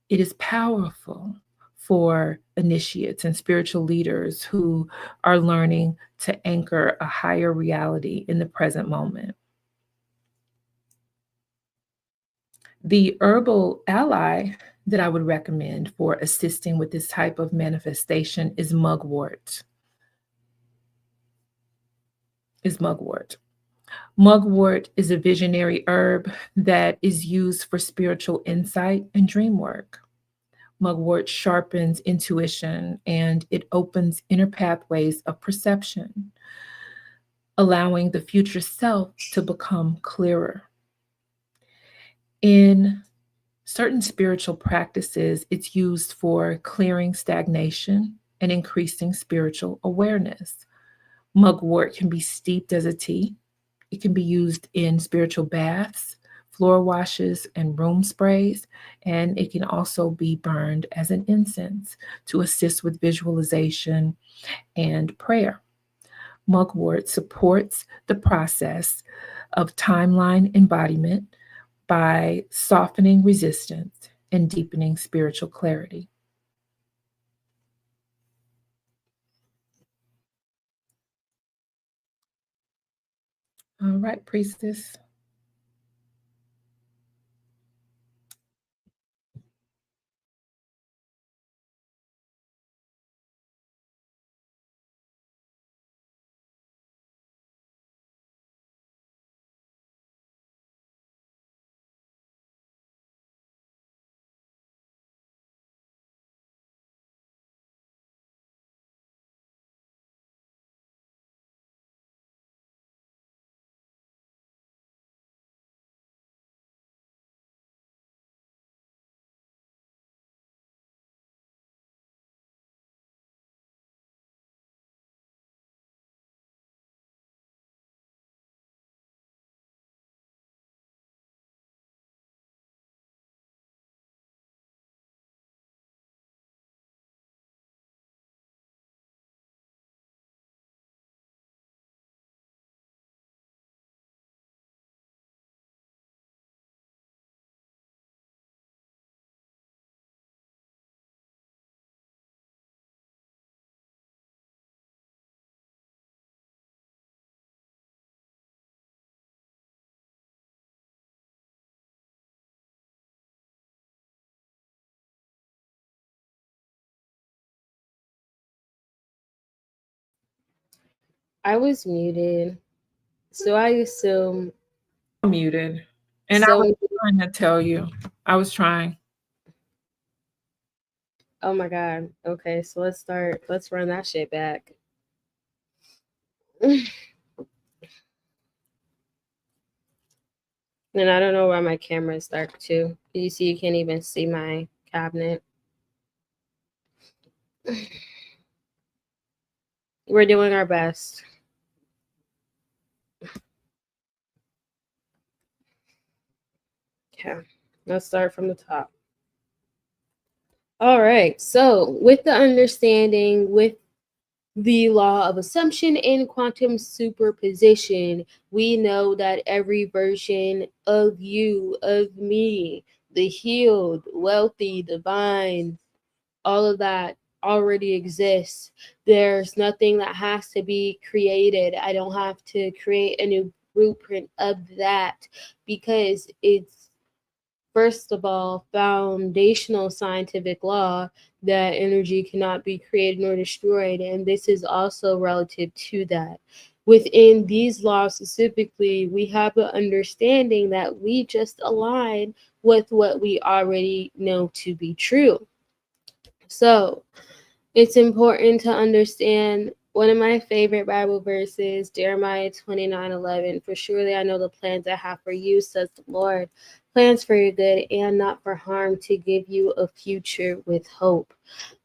Speaker 3: It is powerful for initiates and spiritual leaders who are learning to anchor a higher reality in the present moment. The herbal ally that I would recommend for assisting with this type of manifestation is mugwort. Mugwort is a visionary herb that is used for spiritual insight and dream work. Mugwort sharpens intuition and it opens inner pathways of perception, allowing the future self to become clearer. In certain spiritual practices, it's used for clearing stagnation and increasing spiritual awareness. Mugwort can be steeped as a tea. It can be used in spiritual baths, floor washes, and room sprays, and it can also be burned as an incense to assist with visualization and prayer. Mugwort supports the process of timeline embodiment by softening resistance and deepening spiritual clarity. All right, priestess.
Speaker 2: I was muted, so I assume.
Speaker 3: Muted. And I
Speaker 2: So,
Speaker 3: was trying to tell you. I was trying.
Speaker 2: oh my god. Okay, so let's start. Let's run that shit back. And I don't know why my camera is dark too. You see, you can't even see my cabinet. We're doing our best. Okay, let's start from the top. All right, so with the understanding, with the law of assumption and quantum superposition, we know that every version of you, of me, the healed, wealthy, divine, all of that already exists. There's nothing that has to be created. I don't have to create a new blueprint of that because it's, first of all, foundational scientific law that energy cannot be created nor destroyed. And this is also relative to that. Within these laws specifically, we have an understanding that we just align with what we already know to be true. So it's important to understand one of my favorite Bible verses, Jeremiah 29:11. For surely I know the plans I have for you, says the Lord, plans for your good and not for harm, to give you a future with hope.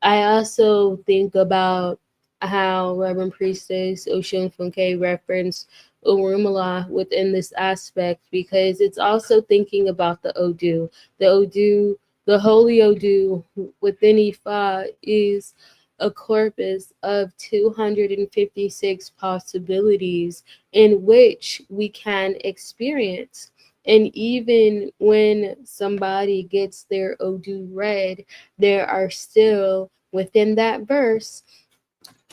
Speaker 2: I also think about how Reverend Priestess Osun Funke referenced Orumala within this aspect, because it's also thinking about the Odu. The Odu, the holy Odu within Ifa is a corpus of 256 possibilities in which we can experience. And even when somebody gets their Odu read, there are still within that verse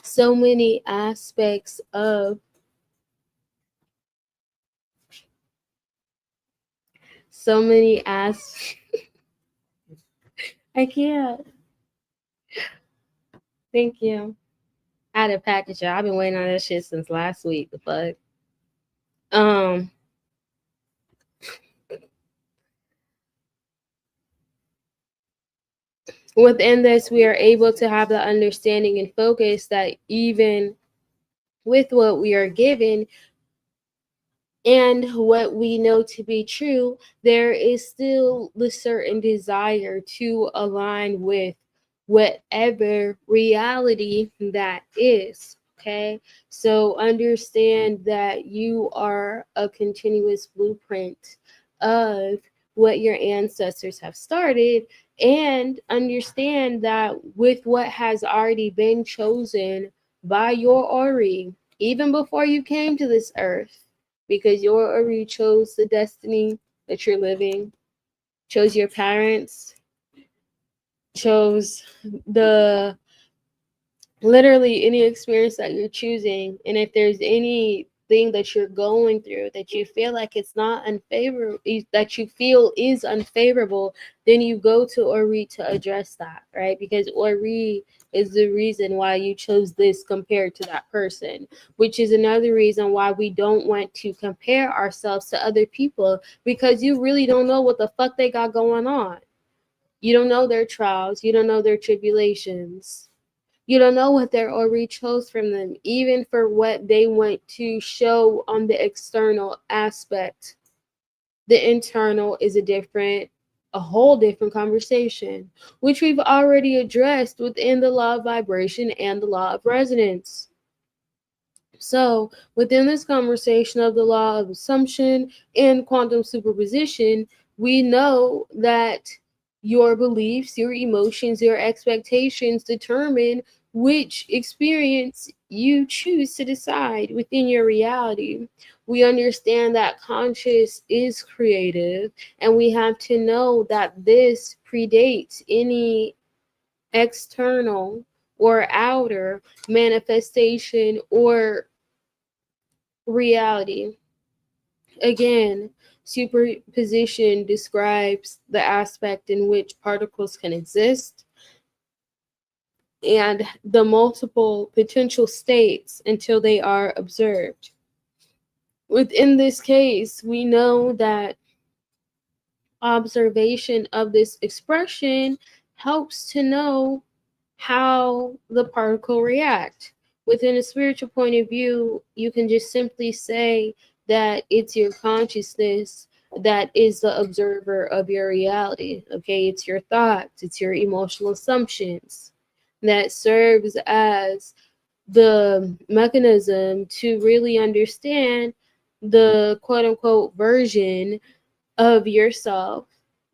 Speaker 2: so many aspects of I can't. Thank you. I had a package. I've been waiting on that shit since last week. The fuck. Um, Within this, we are able to have the understanding and focus that even with what we are given and what we know to be true, there is still the certain desire to align with whatever reality that is. Okay, so understand that you are a continuous blueprint of what your ancestors have started, and understand that with what has already been chosen by your Ori, even before you came to this earth, because your Ori chose the destiny that you're living, chose your parents, chose the literally any experience that you're choosing. And if there's anything that you're going through that you feel like it's not unfavorable, that you feel is unfavorable, then you go to Ori to address that, right? Because Ori is the reason why you chose this compared to that person, which is another reason why we don't want to compare ourselves to other people, because you really don't know what the fuck they got going on. You don't know their trials, you don't know their tribulations. You don't know what their Ori chose from them, even for what they want to show on the external aspect. The internal is a whole different conversation, which we've already addressed within the law of vibration and the law of resonance. So, within this conversation of the law of assumption and quantum superposition, we know that your beliefs, your emotions, your expectations determine which experience you choose to decide within your reality. We understand that conscious is creative, and we have to know that this predates any external or outer manifestation or reality. Again, superposition describes the aspect in which particles can exist and the multiple potential states until they are observed. Within this case, we know that observation of this expression helps to know how the particle react. Within a spiritual point of view, you can just simply say that it's your consciousness that is the observer of your reality. Okay, it's your thoughts, it's your emotional assumptions that serves as the mechanism to really understand the quote unquote version of yourself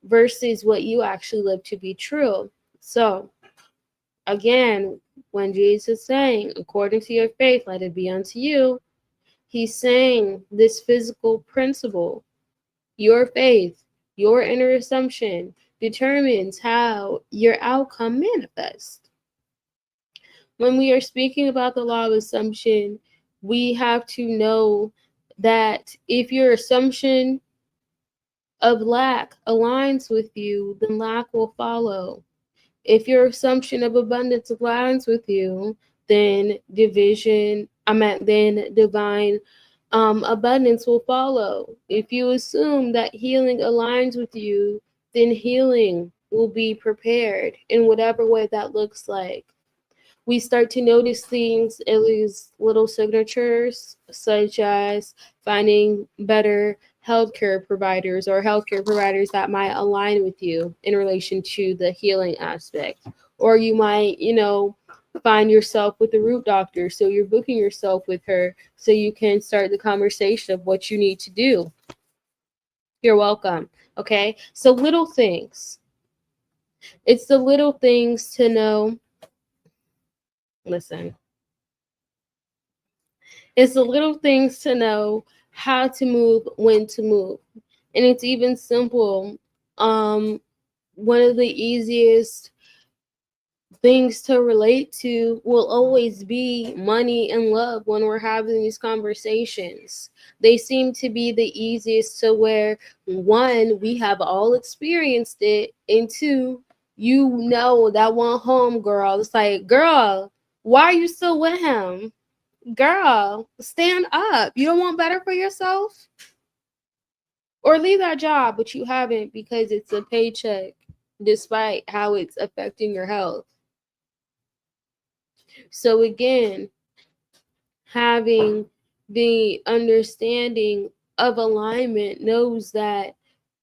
Speaker 2: versus what you actually live to be true. So, again, when Jesus is saying, according to your faith, let it be unto you, he's saying this physical principle, your faith, your inner assumption determines how your outcome manifests. When we are speaking about the law of assumption, we have to know that if your assumption of lack aligns with you, then lack will follow. If your assumption of abundance aligns with you, then then divine abundance will follow. If you assume that healing aligns with you, then healing will be prepared in whatever way that looks like. We start to notice things, at least little signatures, such as finding better healthcare providers or healthcare providers that might align with you in relation to the healing aspect. Or you might, find yourself with a root doctor. So you're booking yourself with her so you can start the conversation of what you need to do. You're welcome. Okay. So little things. It's the little things to know. Listen. It's the little things to know how to move, when to move. And it's even simple. One of the easiest things to relate to will always be money and love when we're having these conversations. They seem to be the easiest to where, one, we have all experienced it, and two, that one home girl. It's like, girl, why are you still with him? Girl, stand up. You don't want better for yourself? Or leave that job, but you haven't because it's a paycheck, despite how it's affecting your health. So again, having the understanding of alignment knows that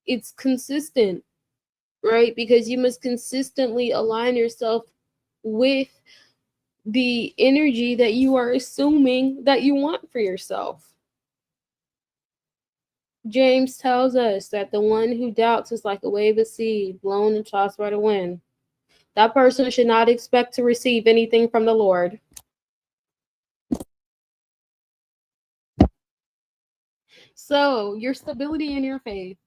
Speaker 2: it's consistent, right? Because you must consistently align yourself with the energy that you are assuming that you want for yourself. James tells us that the one who doubts is like a wave of sea blown and tossed by the wind. That person should not expect to receive anything from the Lord. So your stability in your faith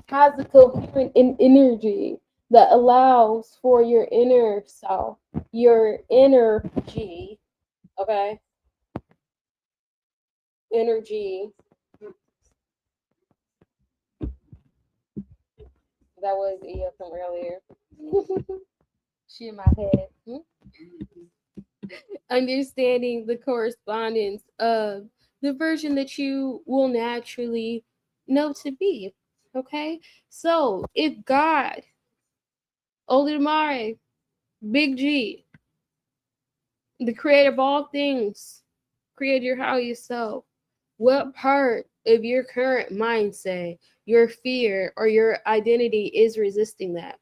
Speaker 2: has a coherent energy that allows for your inner self, your energy, okay? Energy. That was Iya from earlier. She in my head. Understanding the correspondence of the version that you will naturally know to be. Okay? So if God, Olimare, Big G, the creator of all things, created your higher self, what part of your current mindset, your fear, or your identity is resisting that?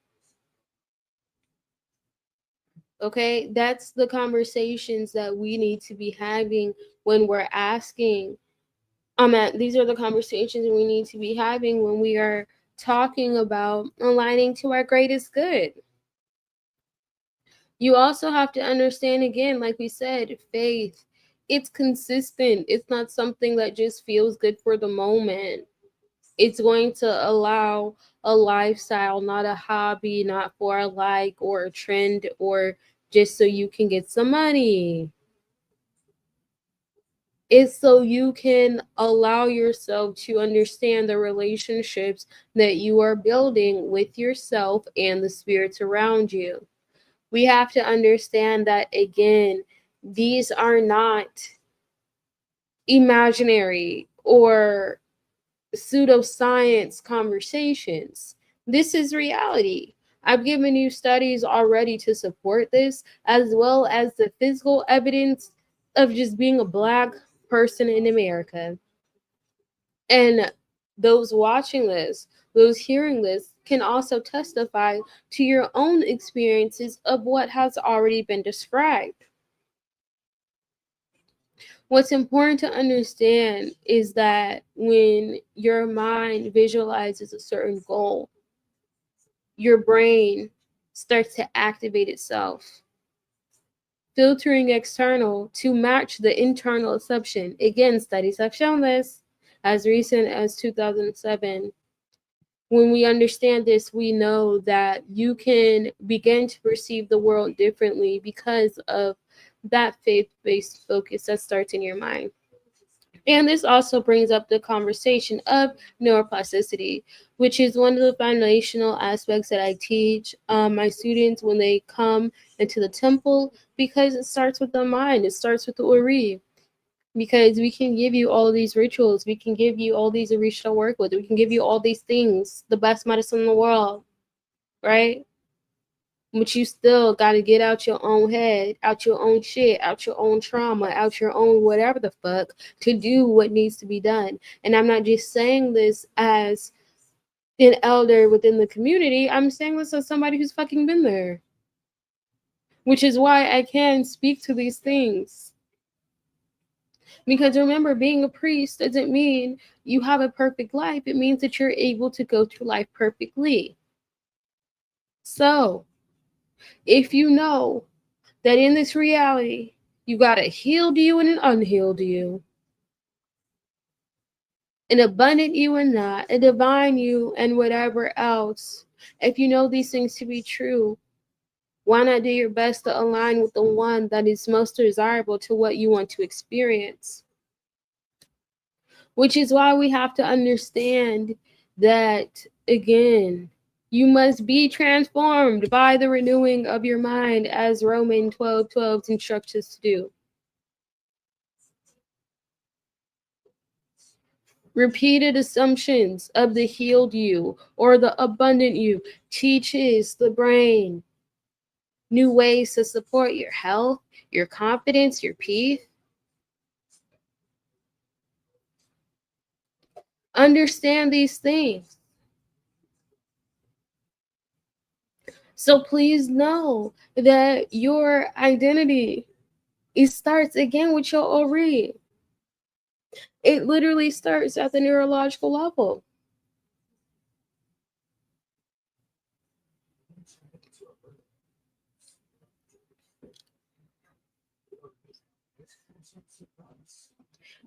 Speaker 2: Okay, that's the conversations that we need to be having when we're asking. These are the conversations we need to be having when we are talking about aligning to our greatest good. You also have to understand, again, like we said, faith. It's consistent. It's not something that just feels good for the moment. It's going to allow a lifestyle, not a hobby, not for a like or a trend or just so you can get some money. It's so you can allow yourself to understand the relationships that you are building with yourself and the spirits around you. We have to understand that, again, these are not imaginary or pseudoscience conversations. This is reality. I've given you studies already to support this, as well as the physical evidence of just being a Black person in America. And those watching this, those hearing this, can also testify to your own experiences of what has already been described. What's important to understand is that when your mind visualizes a certain goal, your brain starts to activate itself, filtering external to match the internal assumption. Again, studies have shown this as recent as 2007. When we understand this, we know that you can begin to perceive the world differently because of that faith-based focus that starts in your mind. And this also brings up the conversation of neuroplasticity, which is one of the foundational aspects that I teach my students when they come into the temple, because it starts with the mind. It starts with the Ori. Because we can give you all of these rituals, we can give you all these Orisha to work with, we can give you all these things, the best medicine in the world, right? But you still got to get out your own head, out your own shit, out your own trauma, out your own whatever the fuck to do what needs to be done. And I'm not just saying this as an elder within the community, I'm saying this as somebody who's fucking been there. Which is why I can speak to these things. Because remember, being a priest doesn't mean you have a perfect life. It means that you're able to go through life perfectly. So, if you know that in this reality, you got a healed you and an unhealed you, an abundant you and not, a divine you and whatever else, if you know these things to be true, why not do your best to align with the one that is most desirable to what you want to experience? Which is why we have to understand that, again, you must be transformed by the renewing of your mind, as Romans 12:12 instructs us to do. Repeated assumptions of the healed you or the abundant you teaches the brain new ways to support your health, your confidence, your peace. Understand these things. So please know that your identity, it starts again with your Ori. It literally starts at the neurological level.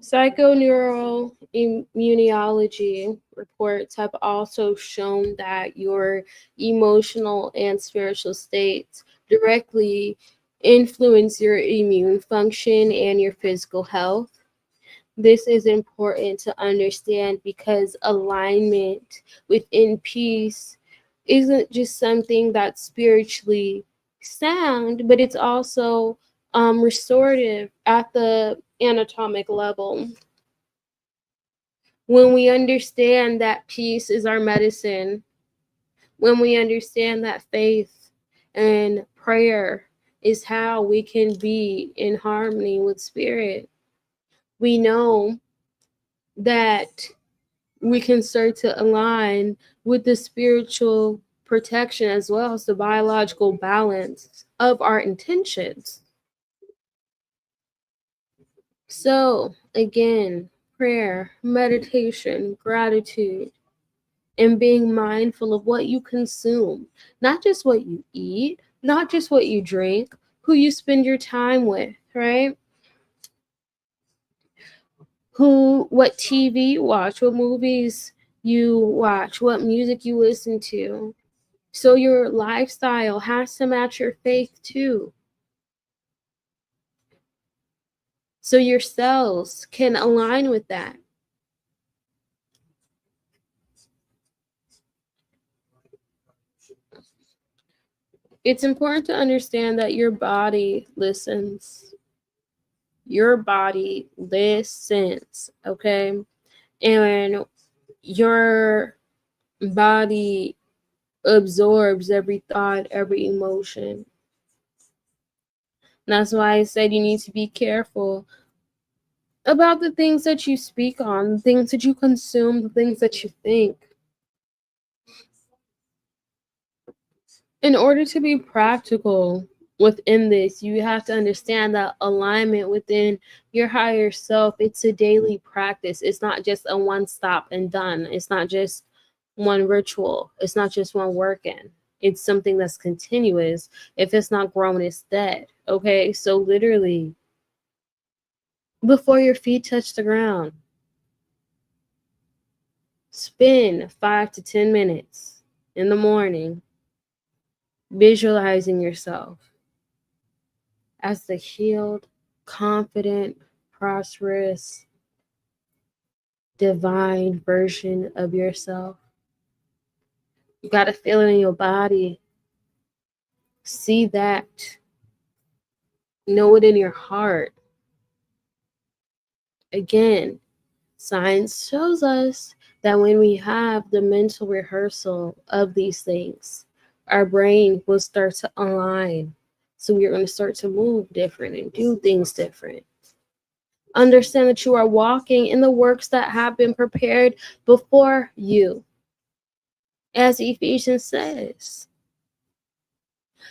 Speaker 2: Psychoneural immunology reports have also shown that your emotional and spiritual states directly influence your immune function and your physical health. This is important to understand because alignment within peace isn't just something that's spiritually sound, but it's also restorative at the anatomic level. When we understand that peace is our medicine, when we understand that faith and prayer is how we can be in harmony with spirit, we know that we can start to align with the spiritual protection as well as the biological balance of our intentions. So, again, prayer, meditation, gratitude, and being mindful of what you consume, not just what you eat, not just what you drink, who you spend your time with, right? What TV you watch, what movies you watch, what music you listen to. So your lifestyle has to match your faith too. So your cells can align with that. It's important to understand that your body listens. Your body listens, okay? And your body absorbs every thought, every emotion. That's why I said you need to be careful about the things that you speak on, the things that you consume, the things that you think. In order to be practical within this, you have to understand that alignment within your higher self, it's a daily practice. It's not just a one stop and done. It's not just one ritual. It's not just one working. It's something that's continuous. If it's not grown, it's dead. Okay, so literally, before your feet touch the ground, spend 5 to 10 minutes in the morning visualizing yourself as the healed, confident, prosperous, divine version of yourself. You got to feel it in your body. See that. Know it in your heart. Again, science shows us that when we have the mental rehearsal of these things, our brain will start to align. So we're going to start to move different and do things different. Understand that you are walking in the works that have been prepared before you. As Ephesians says,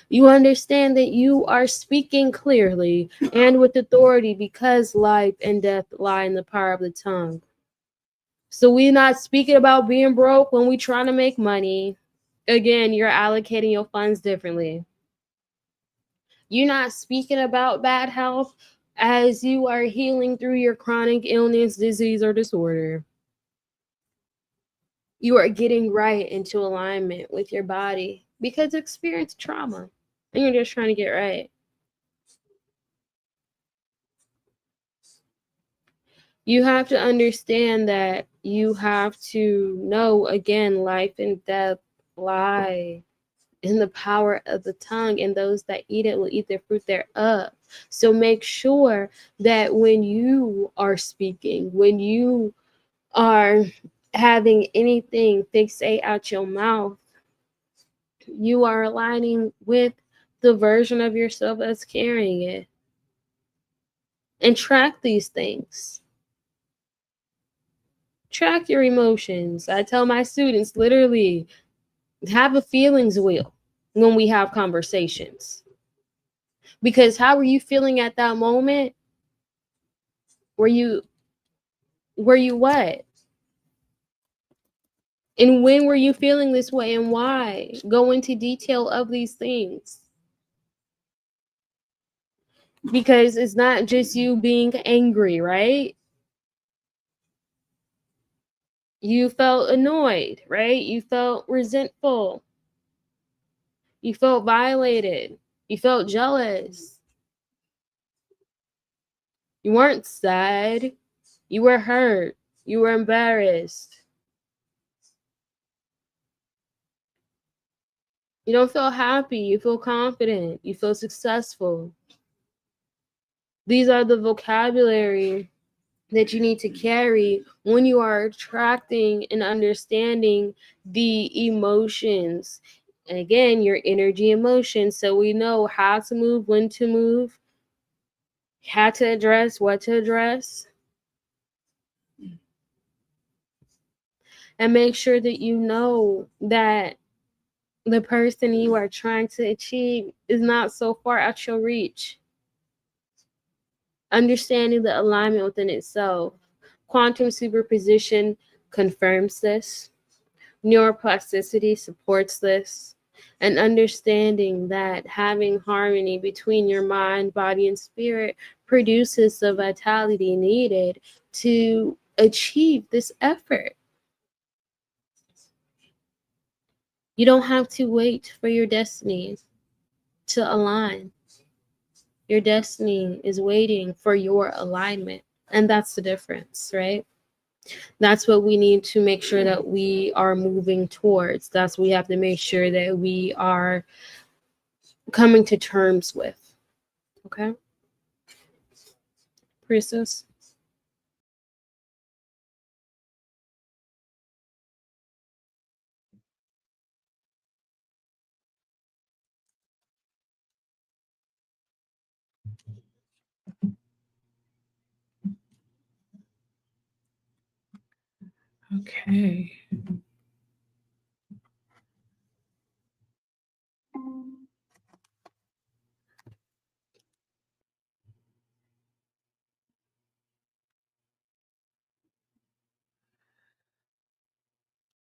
Speaker 2: you understand that you are speaking clearly and with authority because life and death lie in the power of the tongue. So we're not speaking about being broke when we're trying to make money. Again, you're allocating your funds differently. You're not speaking about bad health as you are healing through your chronic illness, disease, or disorder. You are getting right into alignment with your body because you experienced trauma and you're just trying to get right. You have to understand that you have to know, again, life and death lie in the power of the tongue, and those that eat it will eat the fruit thereof. So make sure that when you are speaking, when you are having anything fixate out your mouth, you are aligning with the version of yourself that's carrying it. And track these things. Track your emotions. I tell my students, literally, have a feelings wheel when we have conversations. Because how were you feeling at that moment? Were you what? And when were you feeling this way and why? Go into detail of these things. Because it's not just you being angry, right? You felt annoyed, right? You felt resentful. You felt violated. You felt jealous. You weren't sad. You were hurt. You were embarrassed. You don't feel happy. You feel confident. You feel successful. These are the vocabulary that you need to carry when you are attracting and understanding the emotions. And again, your energy emotions. So we know how to move, when to move, how to address, what to address. And make sure that you know that the person you are trying to achieve is not so far out your reach. Understanding the alignment within itself. Quantum superposition confirms this. Neuroplasticity supports this. And understanding that having harmony between your mind, body, and spirit produces the vitality needed to achieve this effort. You don't have to wait for your destiny to align. Your destiny is waiting for your alignment. And that's the difference, right? That's what we need to make sure that we are moving towards. That's what we have to make sure that we are coming to terms with. Okay? Priestess?
Speaker 3: Okay.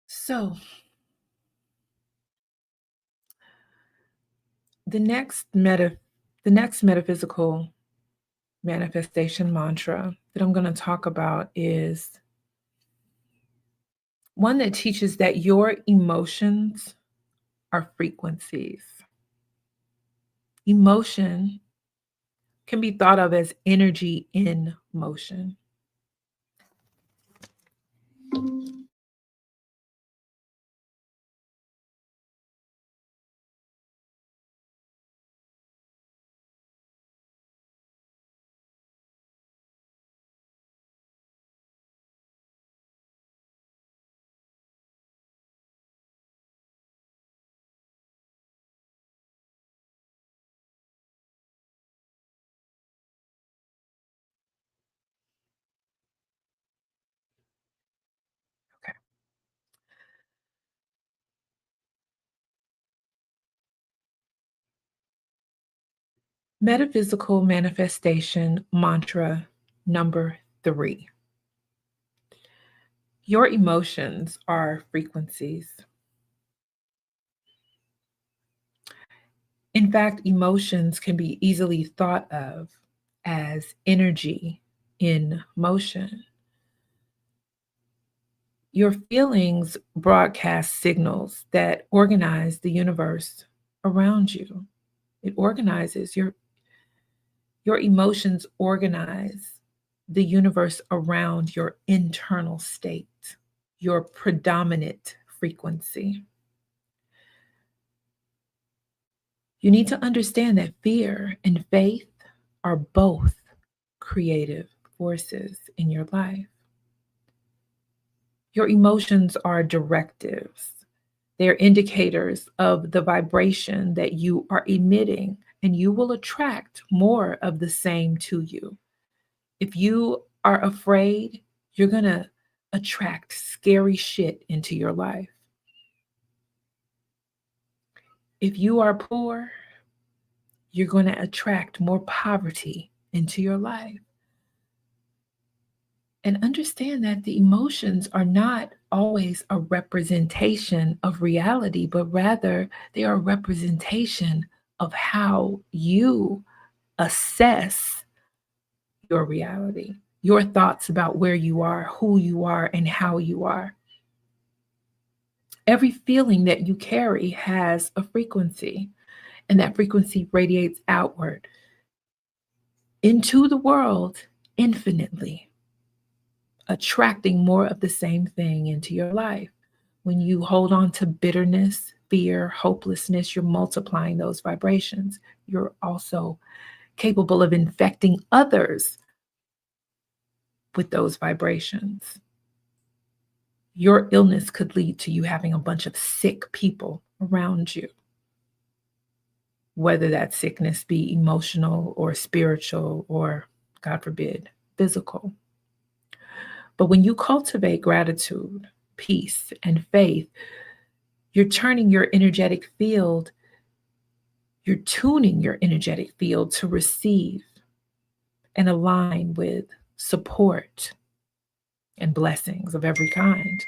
Speaker 3: So the next metaphysical manifestation mantra that I'm going to talk about is one that teaches that your emotions are frequencies. Emotion can be thought of as energy in motion. Okay. Metaphysical manifestation mantra number 3. Your emotions are frequencies. In fact, emotions can be easily thought of as energy in motion. Your feelings broadcast signals that organize the universe around you. It organizes your emotions organize the universe around your internal state, your predominant frequency. You need to understand that fear and faith are both creative forces in your life. Your emotions are directives. They're indicators of the vibration that you are emitting, and you will attract more of the same to you. If you are afraid, you're going to attract scary shit into your life. If you are poor, you're going to attract more poverty into your life. And understand that the emotions are not always a representation of reality, but rather they are a representation of how you assess your reality, your thoughts about where you are, who you are, and how you are. Every feeling that you carry has a frequency, and that frequency radiates outward into the world infinitely, attracting more of the same thing into your life. When you hold on to bitterness, fear, hopelessness, you're multiplying those vibrations. You're also capable of infecting others with those vibrations. Your illness could lead to you having a bunch of sick people around you, whether that sickness be emotional or spiritual or, God forbid, physical. But when you cultivate gratitude, peace, and faith, you're turning your energetic field, you're tuning your energetic field to receive and align with support and blessings of every kind.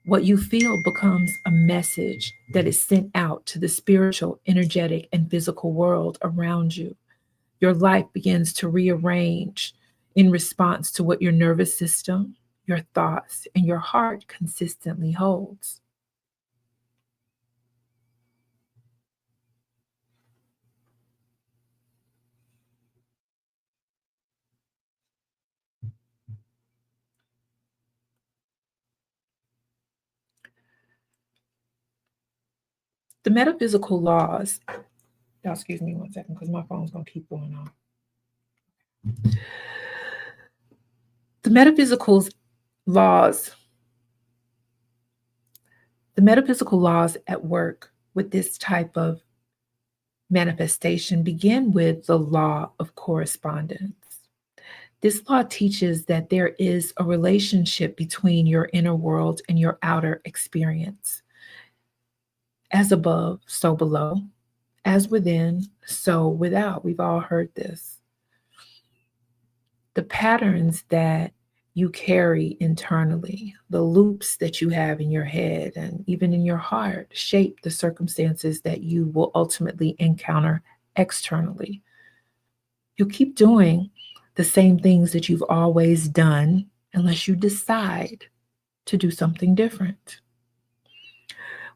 Speaker 3: What you feel becomes a message that is sent out to the spiritual, energetic, and physical world around you. Your life begins to rearrange in response to what your nervous system, your thoughts, and your heart consistently holds. The metaphysical laws, now excuse me one second because my phone's going to keep going on. The metaphysical laws at work with this type of manifestation begin with the law of correspondence. This law teaches that there is a relationship between your inner world and your outer experience. As above, so below. As within, so without. We've all heard this. The patterns that you carry internally, the loops that you have in your head and even in your heart, shape the circumstances that you will ultimately encounter externally. You'll keep doing the same things that you've always done unless you decide to do something different.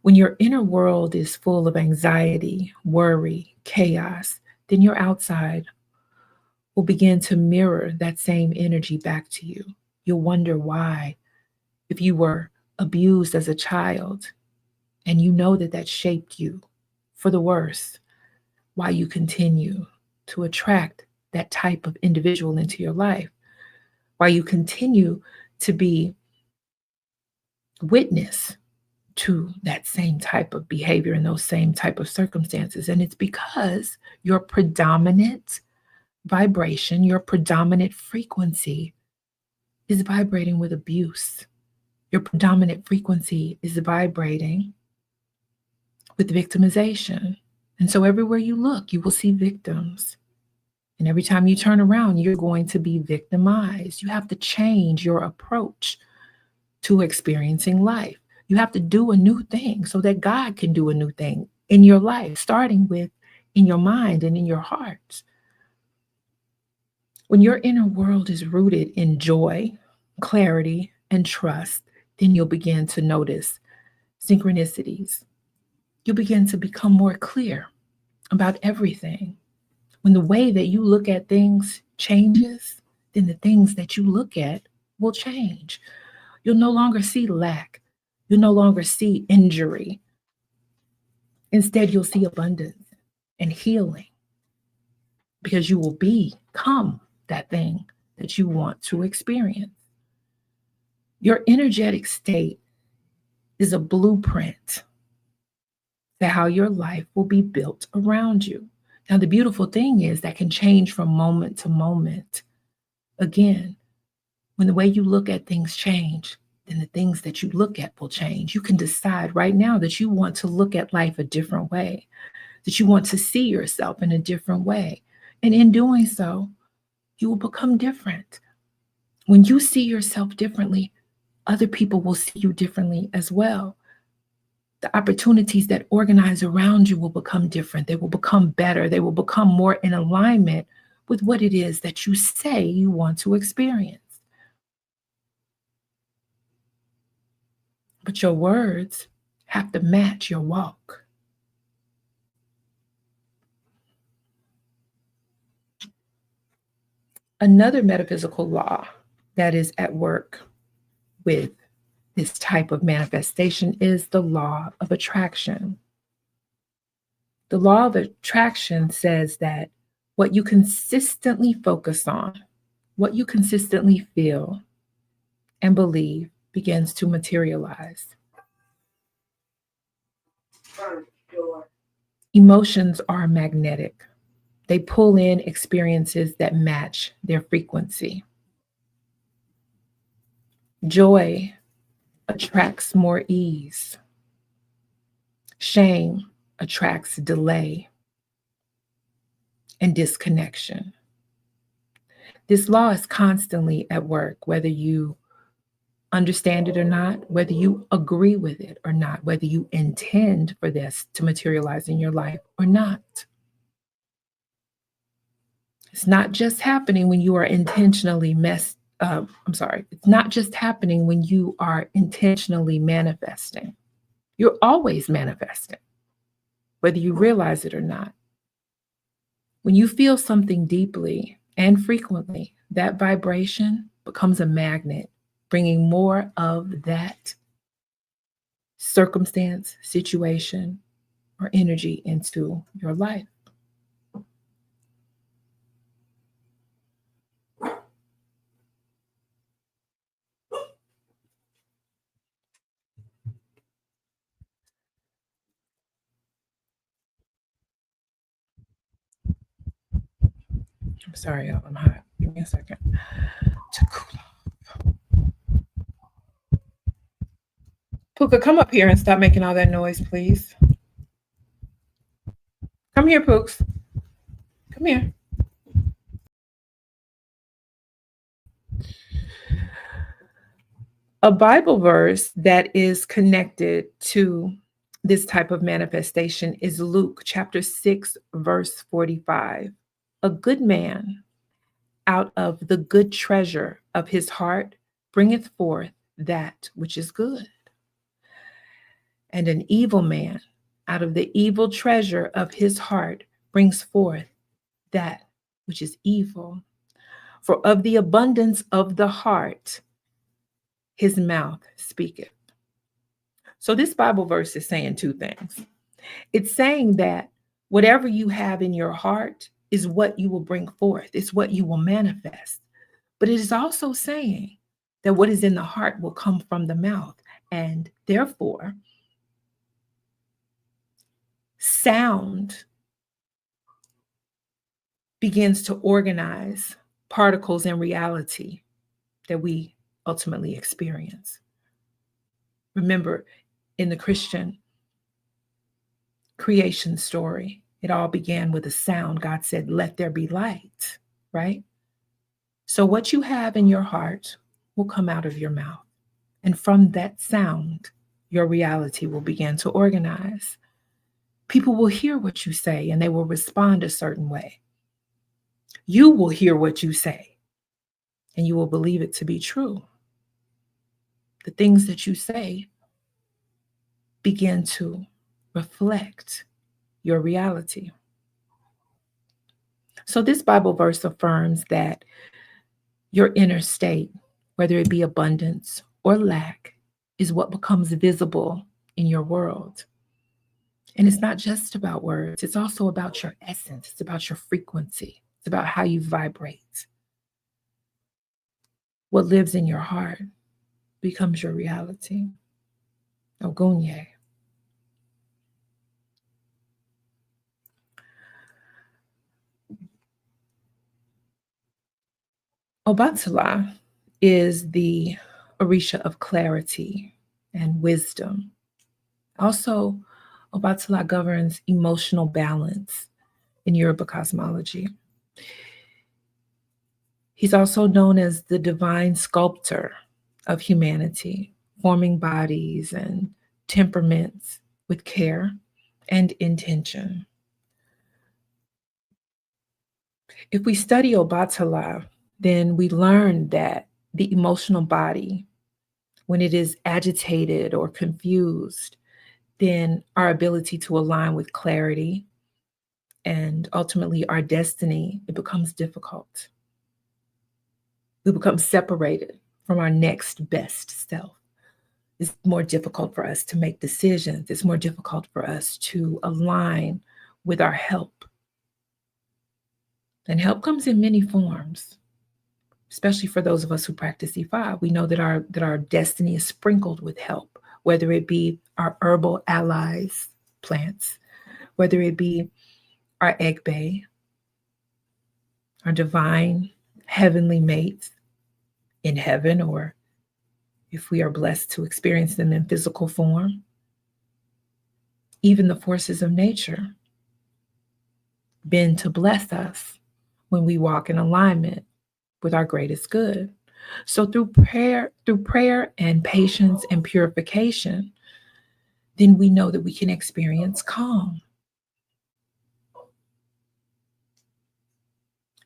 Speaker 3: When your inner world is full of anxiety, worry, chaos, then your outside will begin to mirror that same energy back to you. You'll wonder why, if you were abused as a child and you know that that shaped you for the worse, why you continue to attract that type of individual into your life, why you continue to be witness to that same type of behavior and those same type of circumstances. And it's because your predominant vibration, your predominant frequency is vibrating with abuse. Your predominant frequency is vibrating with victimization. And so everywhere you look, you will see victims. And every time you turn around, you're going to be victimized. You have to change your approach to experiencing life. You have to do a new thing so that God can do a new thing in your life, starting with in your mind and in your heart. When your inner world is rooted in joy, clarity, and trust, then you'll begin to notice synchronicities. You'll begin to become more clear about everything. When the way that you look at things changes, then the things that you look at will change. You'll no longer see lack. You'll no longer see injury. Instead, you'll see abundance and healing because you will become that thing that you want to experience. Your energetic state is a blueprint to how your life will be built around you. Now, the beautiful thing is that can change from moment to moment. Again, when the way you look at things change, then the things that you look at will change. You can decide right now that you want to look at life a different way, that you want to see yourself in a different way. And in doing so, you will become different. When you see yourself differently, other people will see you differently as well. The opportunities that organize around you will become different. They will become better. They will become more in alignment with what it is that you say you want to experience. But your words have to match your walk. Another metaphysical law that is at work with this type of manifestation is the law of attraction. The law of attraction says that what you consistently focus on, what you consistently feel and believe begins to materialize. Emotions are magnetic. They pull in experiences that match their frequency. Joy attracts more ease. Shame attracts delay and disconnection. This law is constantly at work, whether you understand it or not, whether you agree with it or not, whether you intend for this to materialize in your life or not. It's not just happening when you are intentionally it's not just happening when you are intentionally manifesting. You're always manifesting, whether you realize it or not. When you feel something deeply and frequently, that vibration becomes a magnet, bringing more of that circumstance, situation, or energy into your life. I'm sorry, y'all, I'm hot. Give me a second to cool off. Puka, come up here and stop making all that noise, please. Come here, Pooks. Come here. A Bible verse that is connected to this type of manifestation is Luke chapter 6, verse 45. A good man out of the good treasure of his heart bringeth forth that which is good. And an evil man out of the evil treasure of his heart brings forth that which is evil. For of the abundance of the heart, his mouth speaketh. So this Bible verse is saying two things. It's saying that whatever you have in your heart is what you will bring forth. It's what you will manifest. But it is also saying that what is in the heart will come from the mouth. And therefore, sound begins to organize particles in reality that we ultimately experience. Remember, in the Christian creation story, it all began with a sound. God said, "Let there be light," right? So what you have in your heart will come out of your mouth. And from that sound, your reality will begin to organize. People will hear what you say and they will respond a certain way. You will hear what you say and you will believe it to be true. The things that you say begin to reflect your reality. So this Bible verse affirms that your inner state, whether it be abundance or lack, is what becomes visible in your world. And it's not just about words, it's also about your essence, it's about your frequency, it's about how you vibrate. What lives in your heart becomes your reality. Ogunye. Obatala is the Orisha of clarity and wisdom. Also, Obatala governs emotional balance in Yoruba cosmology. He's also known as the divine sculptor of humanity, forming bodies and temperaments with care and intention. If we study Obatala, then we learn that the emotional body, when it is agitated or confused, then our ability to align with clarity and ultimately our destiny, it becomes difficult. We become separated from our next best self. It's more difficult for us to make decisions. It's more difficult for us to align with our help. And help comes in many forms, especially for those of us who practice E5. We know that our destiny is sprinkled with help, whether it be our herbal allies, plants, whether it be our egg bay, our divine heavenly mates in heaven, or if we are blessed to experience them in physical form, even the forces of nature bend to bless us when we walk in alignment with our greatest good. So through prayer and patience and purification, then we know that we can experience calm.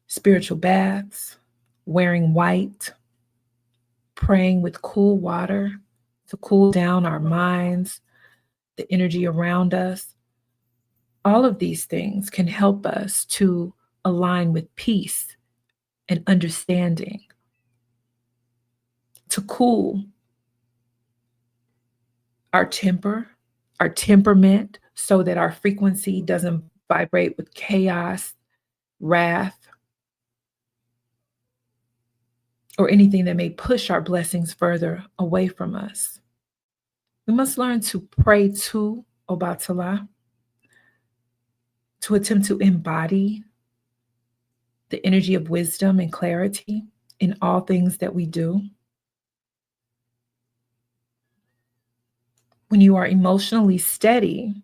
Speaker 3: Spiritual baths, wearing white, praying with cool water to cool down our minds, the energy around us. All of these things can help us to align with peace and understanding, to cool our temper, our temperament so that our frequency doesn't vibrate with chaos, wrath, or anything that may push our blessings further away from us. We must learn to pray to Obatala, to attempt to embody the energy of wisdom and clarity in all things that we do. When you are emotionally steady,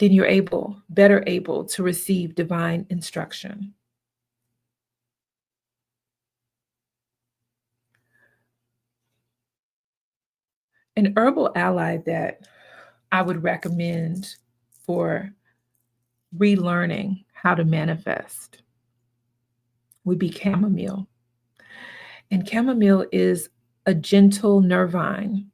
Speaker 3: then you're better able to receive divine instruction. An herbal ally that I would recommend for relearning how to manifest would be chamomile. And chamomile is a gentle nervine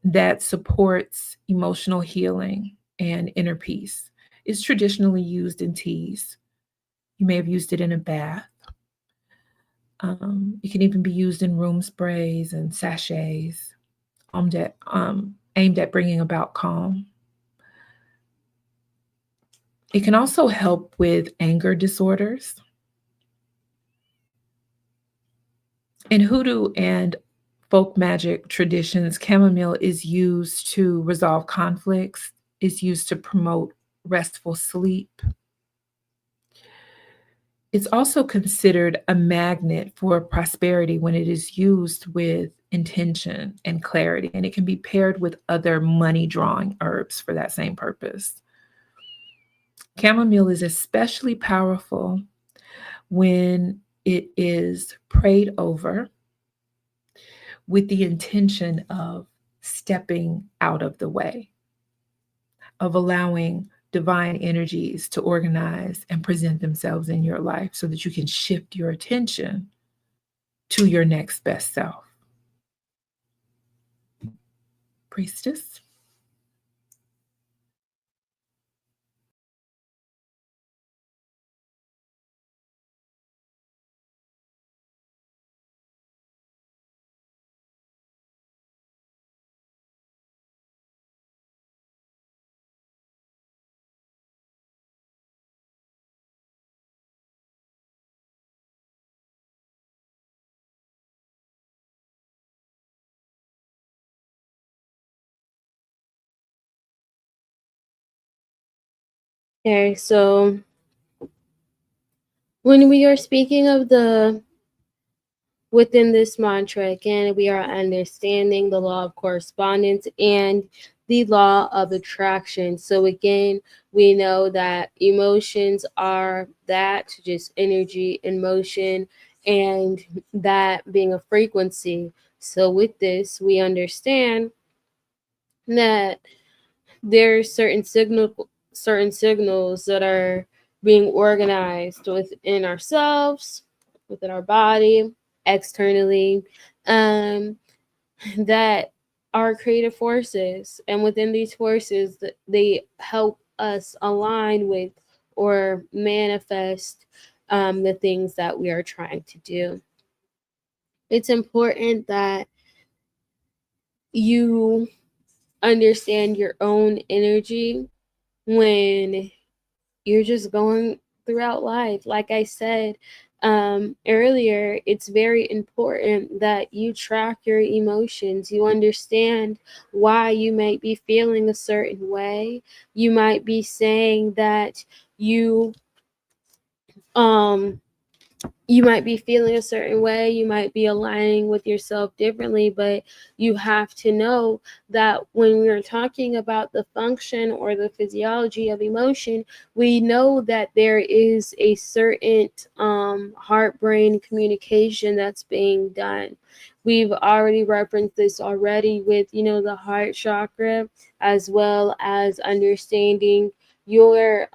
Speaker 3: that supports emotional healing and inner peace. It's traditionally used in teas. You may have used it in a bath. It can even be used in room sprays and sachets aimed at bringing about calm. It can also help with anger disorders. In hoodoo and folk magic traditions, chamomile is used to resolve conflicts, is used to promote restful sleep. It's also considered a magnet for prosperity when it is used with intention and clarity, and it can be paired with other money-drawing herbs for that same purpose. Chamomile is especially powerful when it is prayed over with the intention of stepping out of the way, of allowing divine energies to organize and present themselves in your life so that you can shift your attention to your next best self. Priestess?
Speaker 2: Okay, so when we are speaking of within this mantra, again, we are understanding the law of correspondence and the law of attraction. So again, we know that emotions are that, just energy in motion, and that being a frequency. So with this, we understand that there's certain signals that are being organized within ourselves, within our body, externally, that are creative forces, and within these forces, they help us align with or manifest the things that we are trying to do. It's important that you understand your own energy when you're just going throughout life. Like I said earlier, it's very important that you track your emotions. You understand why you might be feeling a certain way. You might be saying that you might be feeling a certain way, you might be aligning with yourself differently, but you have to know that when we're talking about the function or the physiology of emotion, we know that there is a certain heart-brain communication that's being done. We've already referenced this already with, the heart chakra, as well as understanding your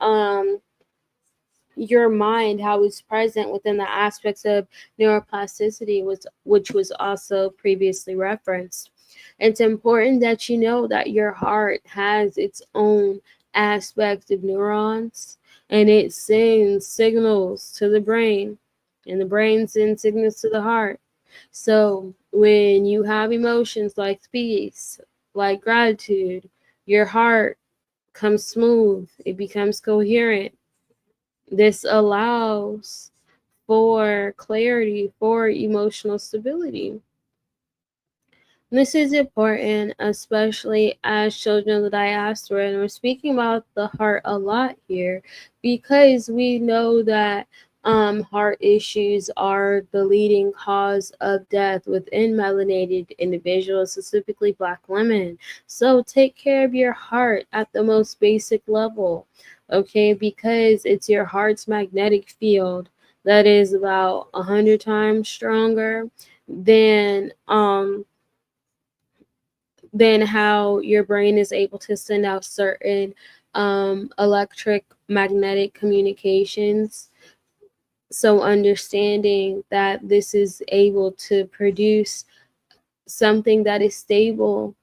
Speaker 2: mind, how it's present within the aspects of neuroplasticity, which was also previously referenced. It's important that you know that your heart has its own aspects of neurons, and it sends signals to the brain, and the brain sends signals to the heart. So when you have emotions like peace, like gratitude, your heart comes smooth, it becomes coherent. This allows for clarity, for emotional stability. This is important, especially as children of the diaspora, and we're speaking about the heart a lot here because we know that heart issues are the leading cause of death within melanated individuals, specifically Black women. So take care of your heart at the most basic level, okay? Because it's your heart's magnetic field that is about 100 times stronger than how your brain is able to send out certain electric magnetic communications. So understanding that this is able to produce something that is stable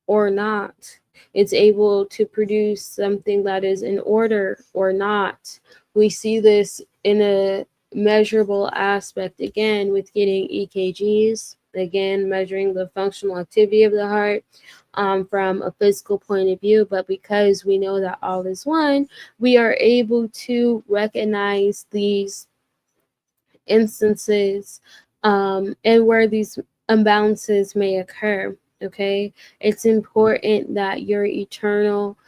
Speaker 2: or not. It's able to produce something that is in order or not. We see this in a measurable aspect again with getting EKGs, again measuring the functional activity of the heart from a physical point of view. But because we know that all is one, we are able to recognize these instances and where these imbalances may occur. Okay, it's important that your eternal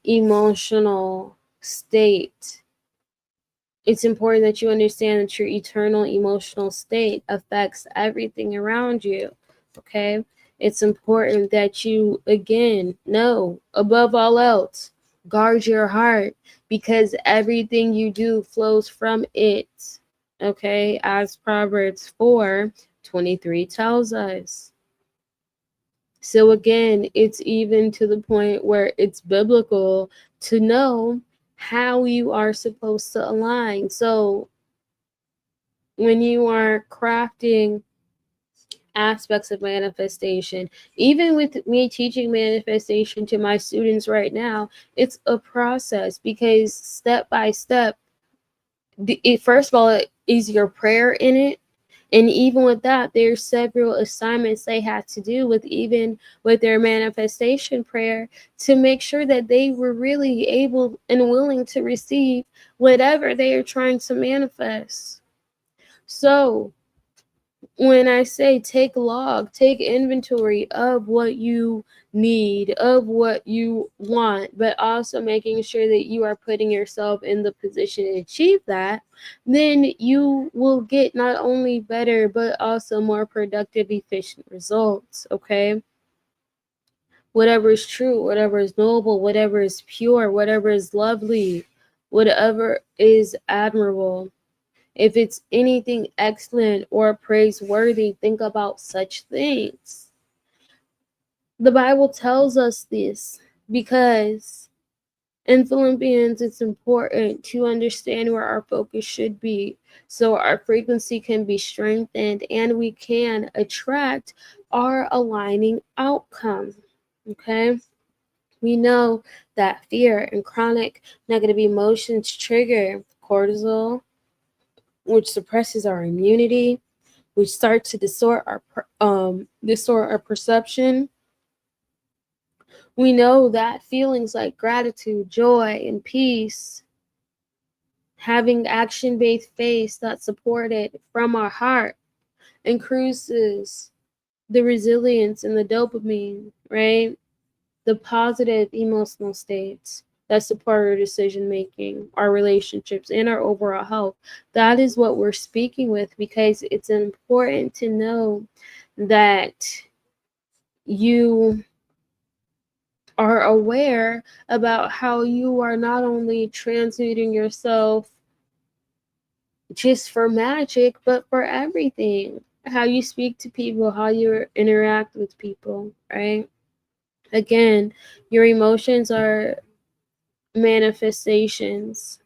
Speaker 2: emotional state, it's important that you understand that your eternal emotional state affects everything around you. Okay, it's important that you again know, above all else, guard your heart, because everything you do flows from it. Okay, as Proverbs 4:23 tells us. So again, it's even to the point where it's biblical to know how you are supposed to align. So when you are crafting aspects of manifestation, even with me teaching manifestation to my students right now, it's a process, because step by step, first of all, is your prayer in it. And even with that, there's several assignments they had to do with, even with their manifestation prayer, to make sure that they were really able and willing to receive whatever they are trying to manifest. So when I say take log, take inventory of what you need, of what you want, but also making sure that you are putting yourself in the position to achieve that, then you will get not only better, but also more productive, efficient results, okay? Whatever is true, whatever is noble, whatever is pure, whatever is lovely, whatever is admirable, if it's anything excellent or praiseworthy, think about such things. The Bible tells us this because in Philippians, it's important to understand where our focus should be so our frequency can be strengthened and we can attract our aligning outcome. Okay? We know that fear and chronic negative emotions trigger cortisol, which suppresses our immunity, which starts to distort our perception. We know that feelings like gratitude, joy, and peace, having action-based faith that's supported from our heart, increases the resilience and the dopamine, right? The positive emotional states that support our decision making, our relationships, and our overall health. That is what we're speaking with, because it's important to know that you are aware about how you are not only transmuting yourself just for magic, but for everything. How you speak to people, how you interact with people, right? Again, your emotions are manifestations,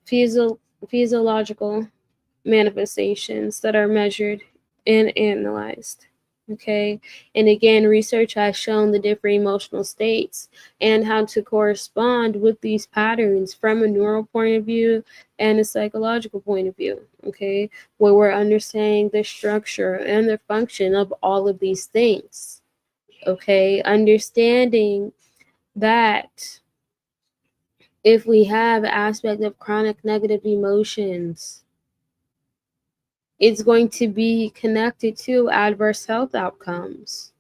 Speaker 2: physiological manifestations that are measured and analyzed. Okay, and again, research has shown the different emotional states and how to correspond with these patterns from a neural point of view and a psychological point of view. Okay, where we're understanding the structure and the function of all of these things. okay? Understanding that if we have aspect of chronic negative emotions, it's going to be connected to adverse health outcomes.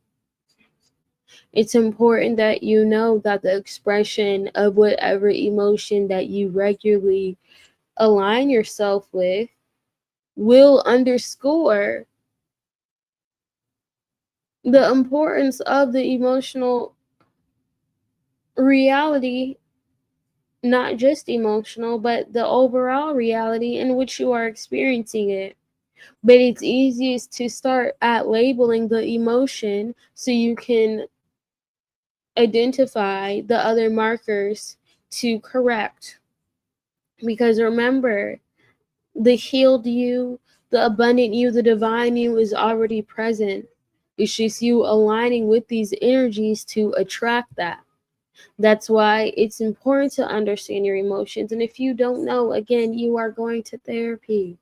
Speaker 2: It's important that you know that the expression of whatever emotion that you regularly align yourself with will underscore the importance of the emotional reality, not just emotional, but the overall reality in which you are experiencing it. But it's easiest to start at labeling the emotion so you can identify the other markers to correct. Because remember, the healed you, the abundant you, the divine you is already present. It's just you aligning with these energies to attract that. That's why it's important to understand your emotions. And if you don't know, again, you are going to therapy.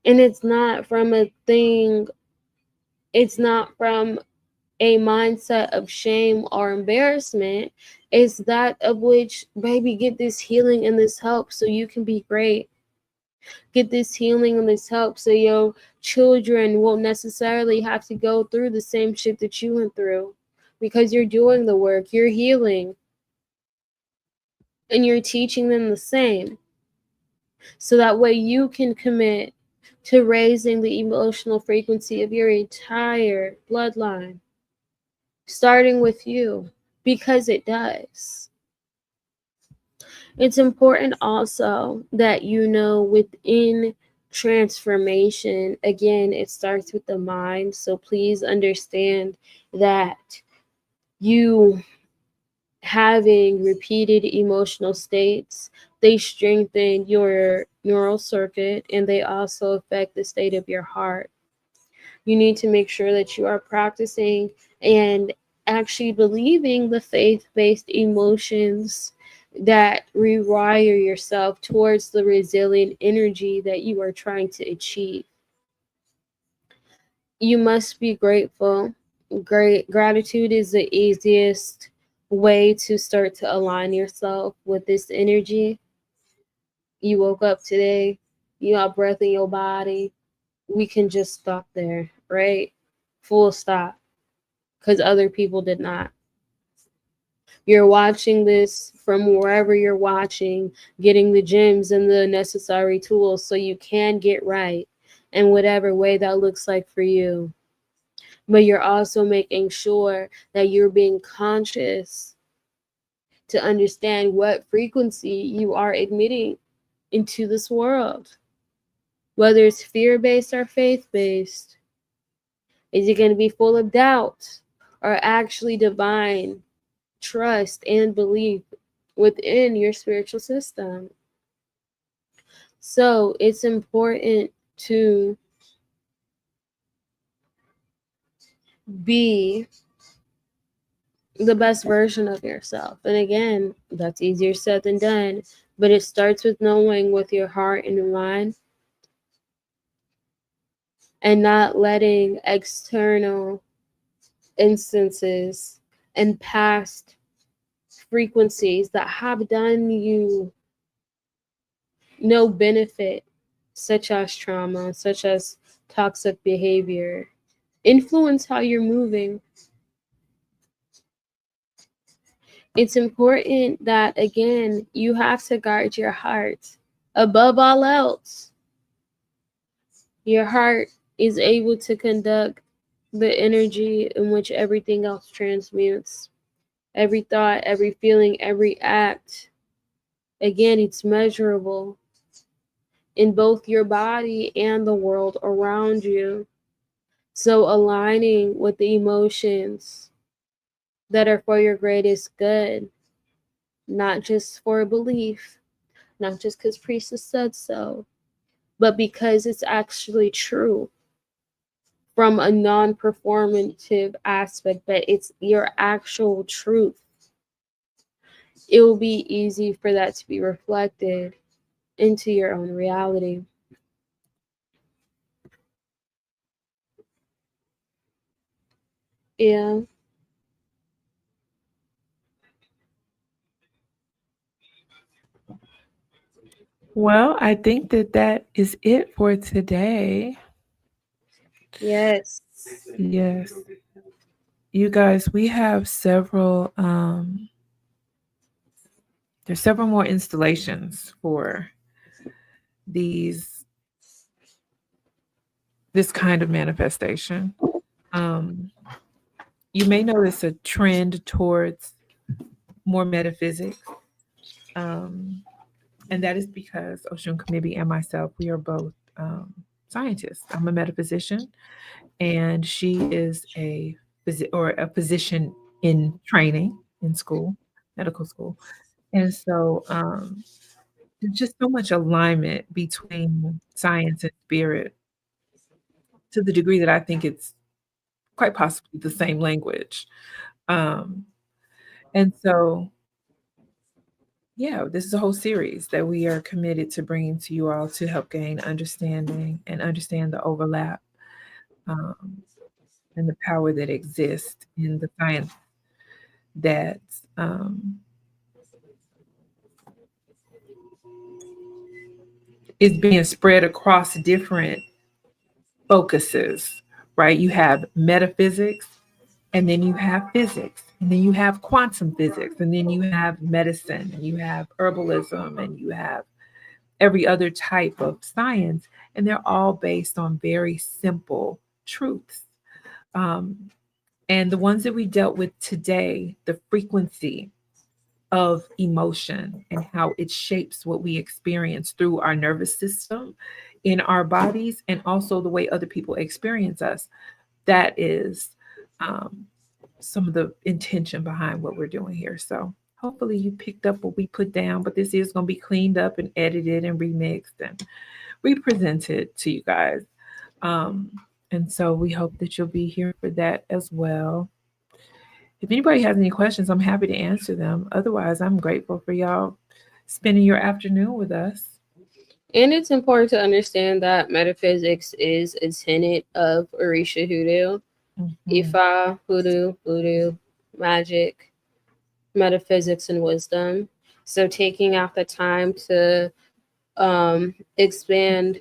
Speaker 2: And it's not from a thing, it's not from a mindset of shame or embarrassment. It's that of which, baby, get this healing and this help so you can be great. Get this healing and this help so your children won't necessarily have to go through the same shit that you went through, because you're doing the work, you're healing, and you're teaching them the same. So that way you can commit to raising the emotional frequency of your entire bloodline, starting with you, because it does. It's important also that you know within transformation, again, it starts with the mind. So please understand that you having repeated emotional states, they strengthen your neural circuit and they also affect the state of your heart. You need to make sure that you are practicing and actually believing the faith-based emotions that rewire yourself towards the resilient energy that you are trying to achieve. You must be grateful. Gratitude is the easiest way to start to align yourself with this energy. You woke up today, you got breath in your body. We can just stop there, right? Full stop. Because other people did not. You're watching this from wherever you're watching, getting the gems and the necessary tools so you can get right in whatever way that looks like for you. But you're also making sure that you're being conscious to understand what frequency you are admitting into this world, whether it's fear-based or faith-based. Is it going to be full of doubt or actually divine trust and belief within your spiritual system? So it's important to be the best version of yourself. And again, that's easier said than done, but it starts with knowing with your heart and your mind and not letting external instances and past frequencies that have done you no benefit, such as trauma, such as toxic behavior, influence how you're moving. It's important that, again, you have to guard your heart above all else. Your heart is able to conduct the energy in which everything else transmutes. Every thought, every feeling, every act. Again, it's measurable in both your body and the world around you. So aligning with the emotions that are for your greatest good, not just for belief, not just because Priestess said so, but because it's actually true from a non-performative aspect, but it's your actual truth. It will be easy for that to be reflected into your own reality. Yeah.
Speaker 3: Well, I think that is it for today.
Speaker 2: Yes.
Speaker 3: Yes. You guys, we have several there's several more installations for these this kind of manifestation. Um you may notice a trend towards more metaphysics. Um and that is because Osun Kemibi and myself, we are both scientists. I'm a metaphysician, and she is a physician in training in school, medical school. And so there's just so much alignment between science and spirit to the degree that I think it's quite possibly the same language. Um, and so, yeah, this is a whole series that we are committed to bringing to you all to help gain understanding and understand the overlap um, and the power that exists in the science that um, is being spread across different focuses, right? You have metaphysics, and then you have physics, and then you have quantum physics, and then you have medicine, and you have herbalism, and you have every other type of science, and they're all based on very simple truths. Um, and the ones that we dealt with today, the frequency of emotion and how it shapes what we experience through our nervous system in our bodies, and also the way other people experience us. That is um, some of the intention behind what we're doing here. So hopefully you picked up what we put down, but this is going to be cleaned up and edited and remixed and represented to you guys. Um, and so we hope that you'll be here for that as well. If anybody has any questions, I'm happy to answer them. Otherwise, I'm grateful for y'all spending your afternoon with us.
Speaker 2: And it's important to understand that metaphysics is a tenet of Orisha Hoodoo, Ifa, Voodoo, magic, metaphysics, and wisdom. So taking out the time to expand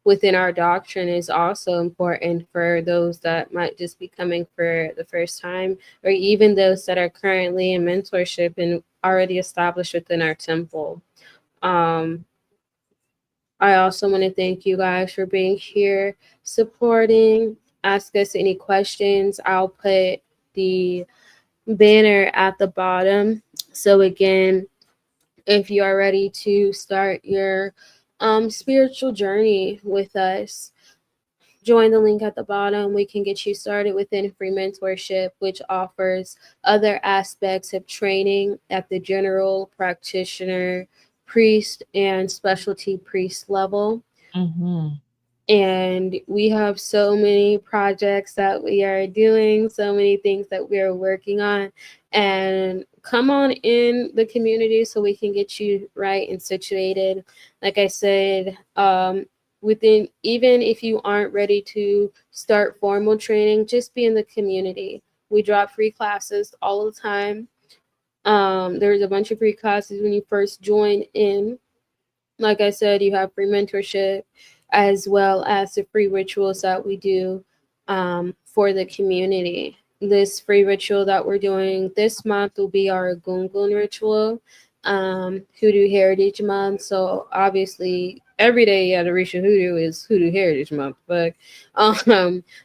Speaker 2: within our doctrine is also important for those that might just be coming for the first time, or even those that are currently in mentorship and already established within our temple. I also want to thank you guys for being here, supporting, ask us any questions. I'll put the banner at the bottom. So again, if you are ready to start your spiritual journey with us, join the link at the bottom. We can get you started within free mentorship, which offers other aspects of training at the general practitioner, priest, and specialty priest level. And we have so many projects that we are doing, so many things that we are working on. And come on in the community so we can get you right and situated. Like I said, within, even if you aren't ready to start formal training, just be in the community. We drop free classes all the time. There's a bunch of free classes when you first join in. Like I said, you have free mentorship as well as the free rituals that we do for the community. This free ritual that we're doing this month will be our Gungun ritual, Hoodoo Heritage Month. So obviously, every day at Orisha Hoodoo is Hoodoo Heritage Month, but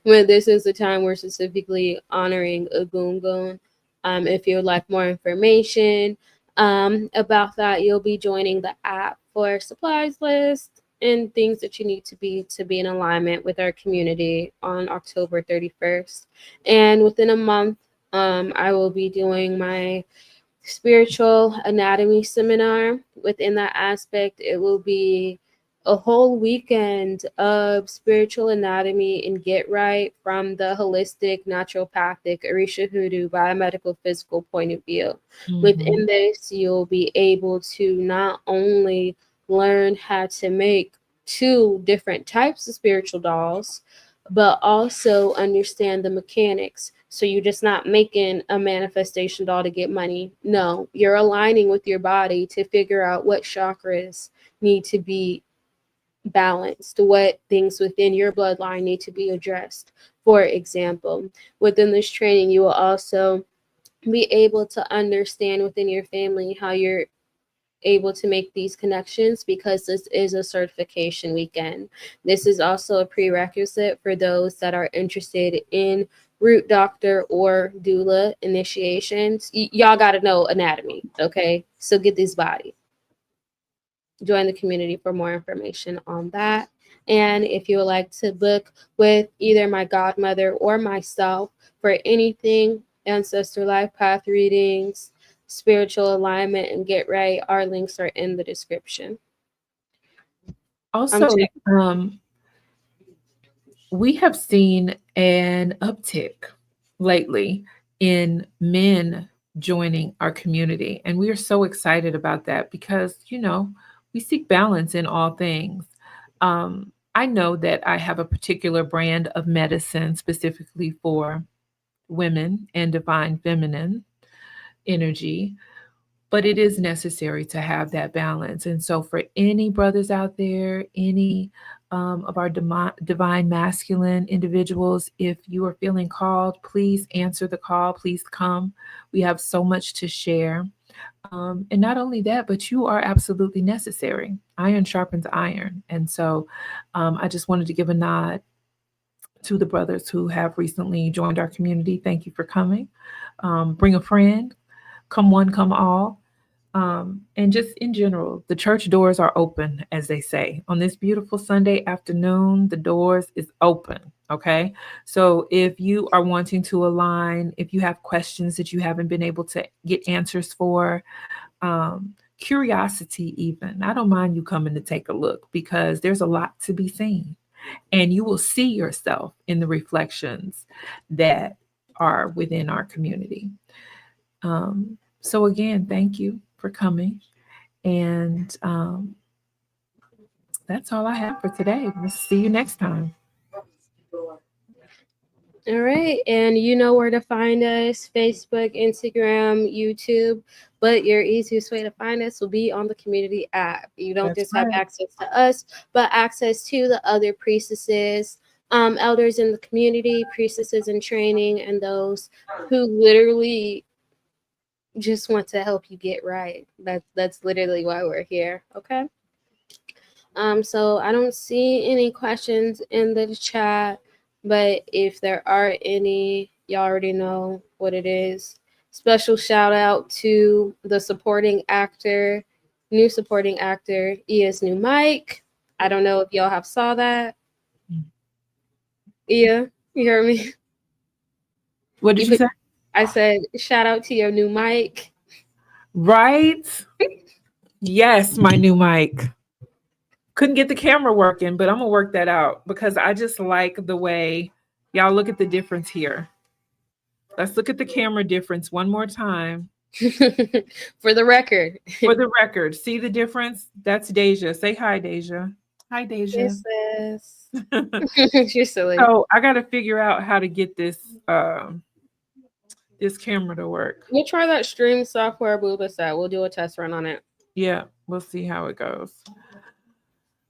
Speaker 2: when this is the time we're specifically honoring a Gungun. If you would like more information about that, you'll be joining the app for supplies list and things that you need to be in alignment with our community on October 31st. And within a month, I will be doing my spiritual anatomy seminar. Within that aspect, it will be a whole weekend of spiritual anatomy and get right from the holistic, naturopathic, Orisha Hoodoo, biomedical, physical point of view. Within this, you'll be able to not only learn how to make 2 different types of spiritual dolls, but also understand the mechanics. So you're just not making a manifestation doll to get money. No, you're aligning with your body to figure out what chakras need to be balanced, what things within your bloodline need to be addressed. For example, within this training, you will also be able to understand within your family how you're able to make these connections, because this is a certification weekend. This is also a prerequisite for those that are interested in root doctor or doula initiations. Y'all got to know anatomy, okay? So get this body. Join the community for more information on that. And if you would like to book with either my godmother or myself for anything ancestor life path readings, spiritual alignment, and get right, our links are in the description.
Speaker 3: Also, we have seen an uptick lately in men joining our community, and we are so excited about that because, you know, we seek balance in all things. I know that I have a particular brand of medicine specifically for women and divine feminine energy, but it is necessary to have that balance. And so, for any brothers out there, any of our divine masculine individuals, if you are feeling called, please answer the call. Please come. We have so much to share. And not only that, but you are absolutely necessary. Iron sharpens iron. And so I just wanted to give a nod to the brothers who have recently joined our community. Thank you for coming. Bring a friend. Come one, come all. And just in general, the church doors are open, as they say. On this beautiful Sunday afternoon, the doors is open. Okay. So if you are wanting to align, if you have questions that you haven't been able to get answers for, curiosity even, I don't mind you coming to take a look, because there's a lot to be seen. And you will see yourself in the reflections that are within our community. So again, thank you for coming. And that's all I have for today. We'll see you next time.
Speaker 2: All right. And you know where to find us: Facebook, Instagram, YouTube. But your easiest way to find us will be on the community app. You don't
Speaker 3: That's
Speaker 2: just have
Speaker 3: right.
Speaker 2: access to us, but access to the other priestesses, elders in the community, priestesses in training, and those who literally just want to help you get right. That's literally why we're here. Okay. So I don't see any questions in the chat, but if there are any, y'all already know what it is. Special shout out to the supporting actor, new supporting actor, Iya's new mic. I don't know if y'all have saw that. Iya, you heard me?
Speaker 3: What did you say?
Speaker 2: I said, shout out to your new mic.
Speaker 3: Right? Yes, my new mic. Couldn't get the camera working, but I'm going to work that out because I just like the way y'all look at the difference here. Let's look at the camera difference one more time.
Speaker 2: For the record.
Speaker 3: For the record, see the difference? That's Deja. Say hi, Deja. Hi, Deja.
Speaker 2: Yes. You're silly.
Speaker 3: So I got to figure out how to get this this camera to work.
Speaker 2: We'll try that stream software Booba set. We'll do a test run on it.
Speaker 3: Yeah, we'll see how it goes.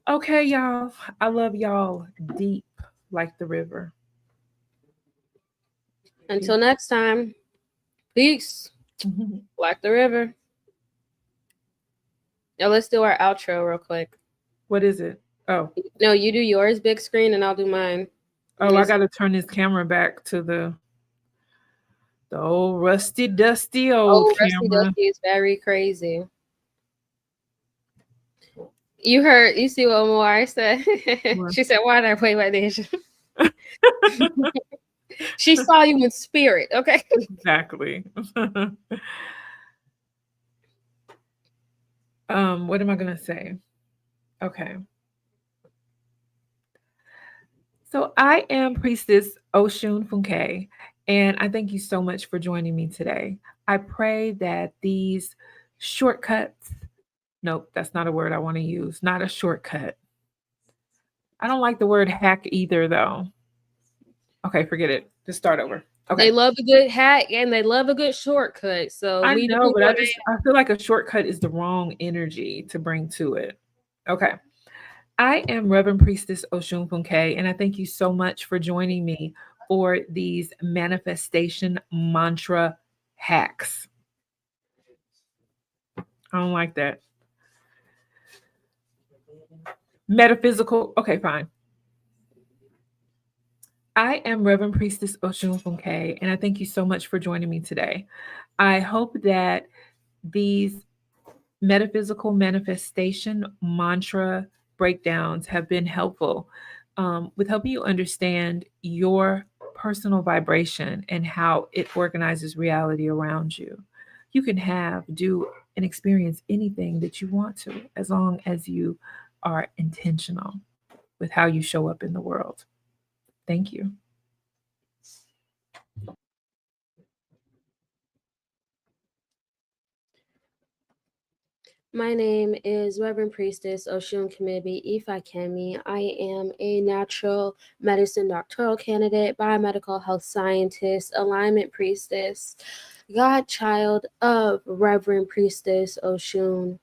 Speaker 3: Okay, y'all. I love y'all deep like the river.
Speaker 2: Until next time, peace. Like the river. Now let's do our outro real quick.
Speaker 3: What is it? Oh.
Speaker 2: No, you do yours big screen and I'll do mine.
Speaker 3: Oh, I got to turn this camera back to the old rusty, dusty old camera.
Speaker 2: Rusty dusty is very crazy. You see what Moai said? She said, why did I play like this? She saw you in spirit, okay?
Speaker 3: Exactly. What am I going to say? Okay. So I am Priestess Osun Funke, and I thank you so much for joining me today. I pray that these shortcuts, nope, that's not a word I want to use, not a shortcut. I don't like the word hack either, though. Okay, forget it. Just start over. Okay.
Speaker 2: They love a good hack and they love a good shortcut. So
Speaker 3: I
Speaker 2: we the
Speaker 3: know, but
Speaker 2: people
Speaker 3: I feel like a shortcut is the wrong energy to bring to it. Okay. I am Reverend Priestess Osun Funke, and I thank you so much for joining me for these manifestation mantra hacks. I don't like that. Metaphysical. Okay, fine. I am Reverend Priestess Osun Funke, and I thank you so much for joining me today. I hope that these metaphysical manifestation mantra breakdowns have been helpful with helping you understand your personal vibration and how it organizes reality around you. You can have, do, and experience anything that you want to as long as you are intentional with how you show up in the world. Thank you.
Speaker 2: My name is Reverend Priestess Osun Kemibi Ifa Kemi. I am a natural medicine doctoral candidate, biomedical health scientist, alignment priestess, godchild of Reverend Priestess Osun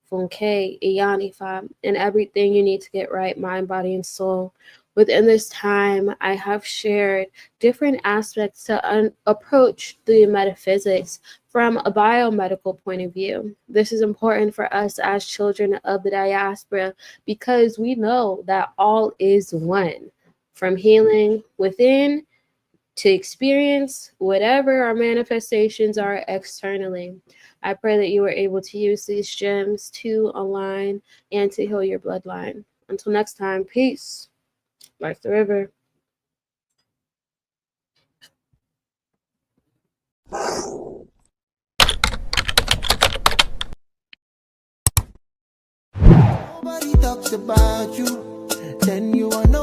Speaker 2: Funke, Iyanifa, and everything you need to get right, mind, body, and soul. Within this time, I have shared different aspects to approach the metaphysics from a biomedical point of view. This is important for us as children of the diaspora because we know that all is one, from healing within to experience whatever our manifestations are externally. I pray that you are able to use these gems to align and to heal your bloodline. Until next time, peace. Like the river.
Speaker 1: Nobody talks about you, then you are no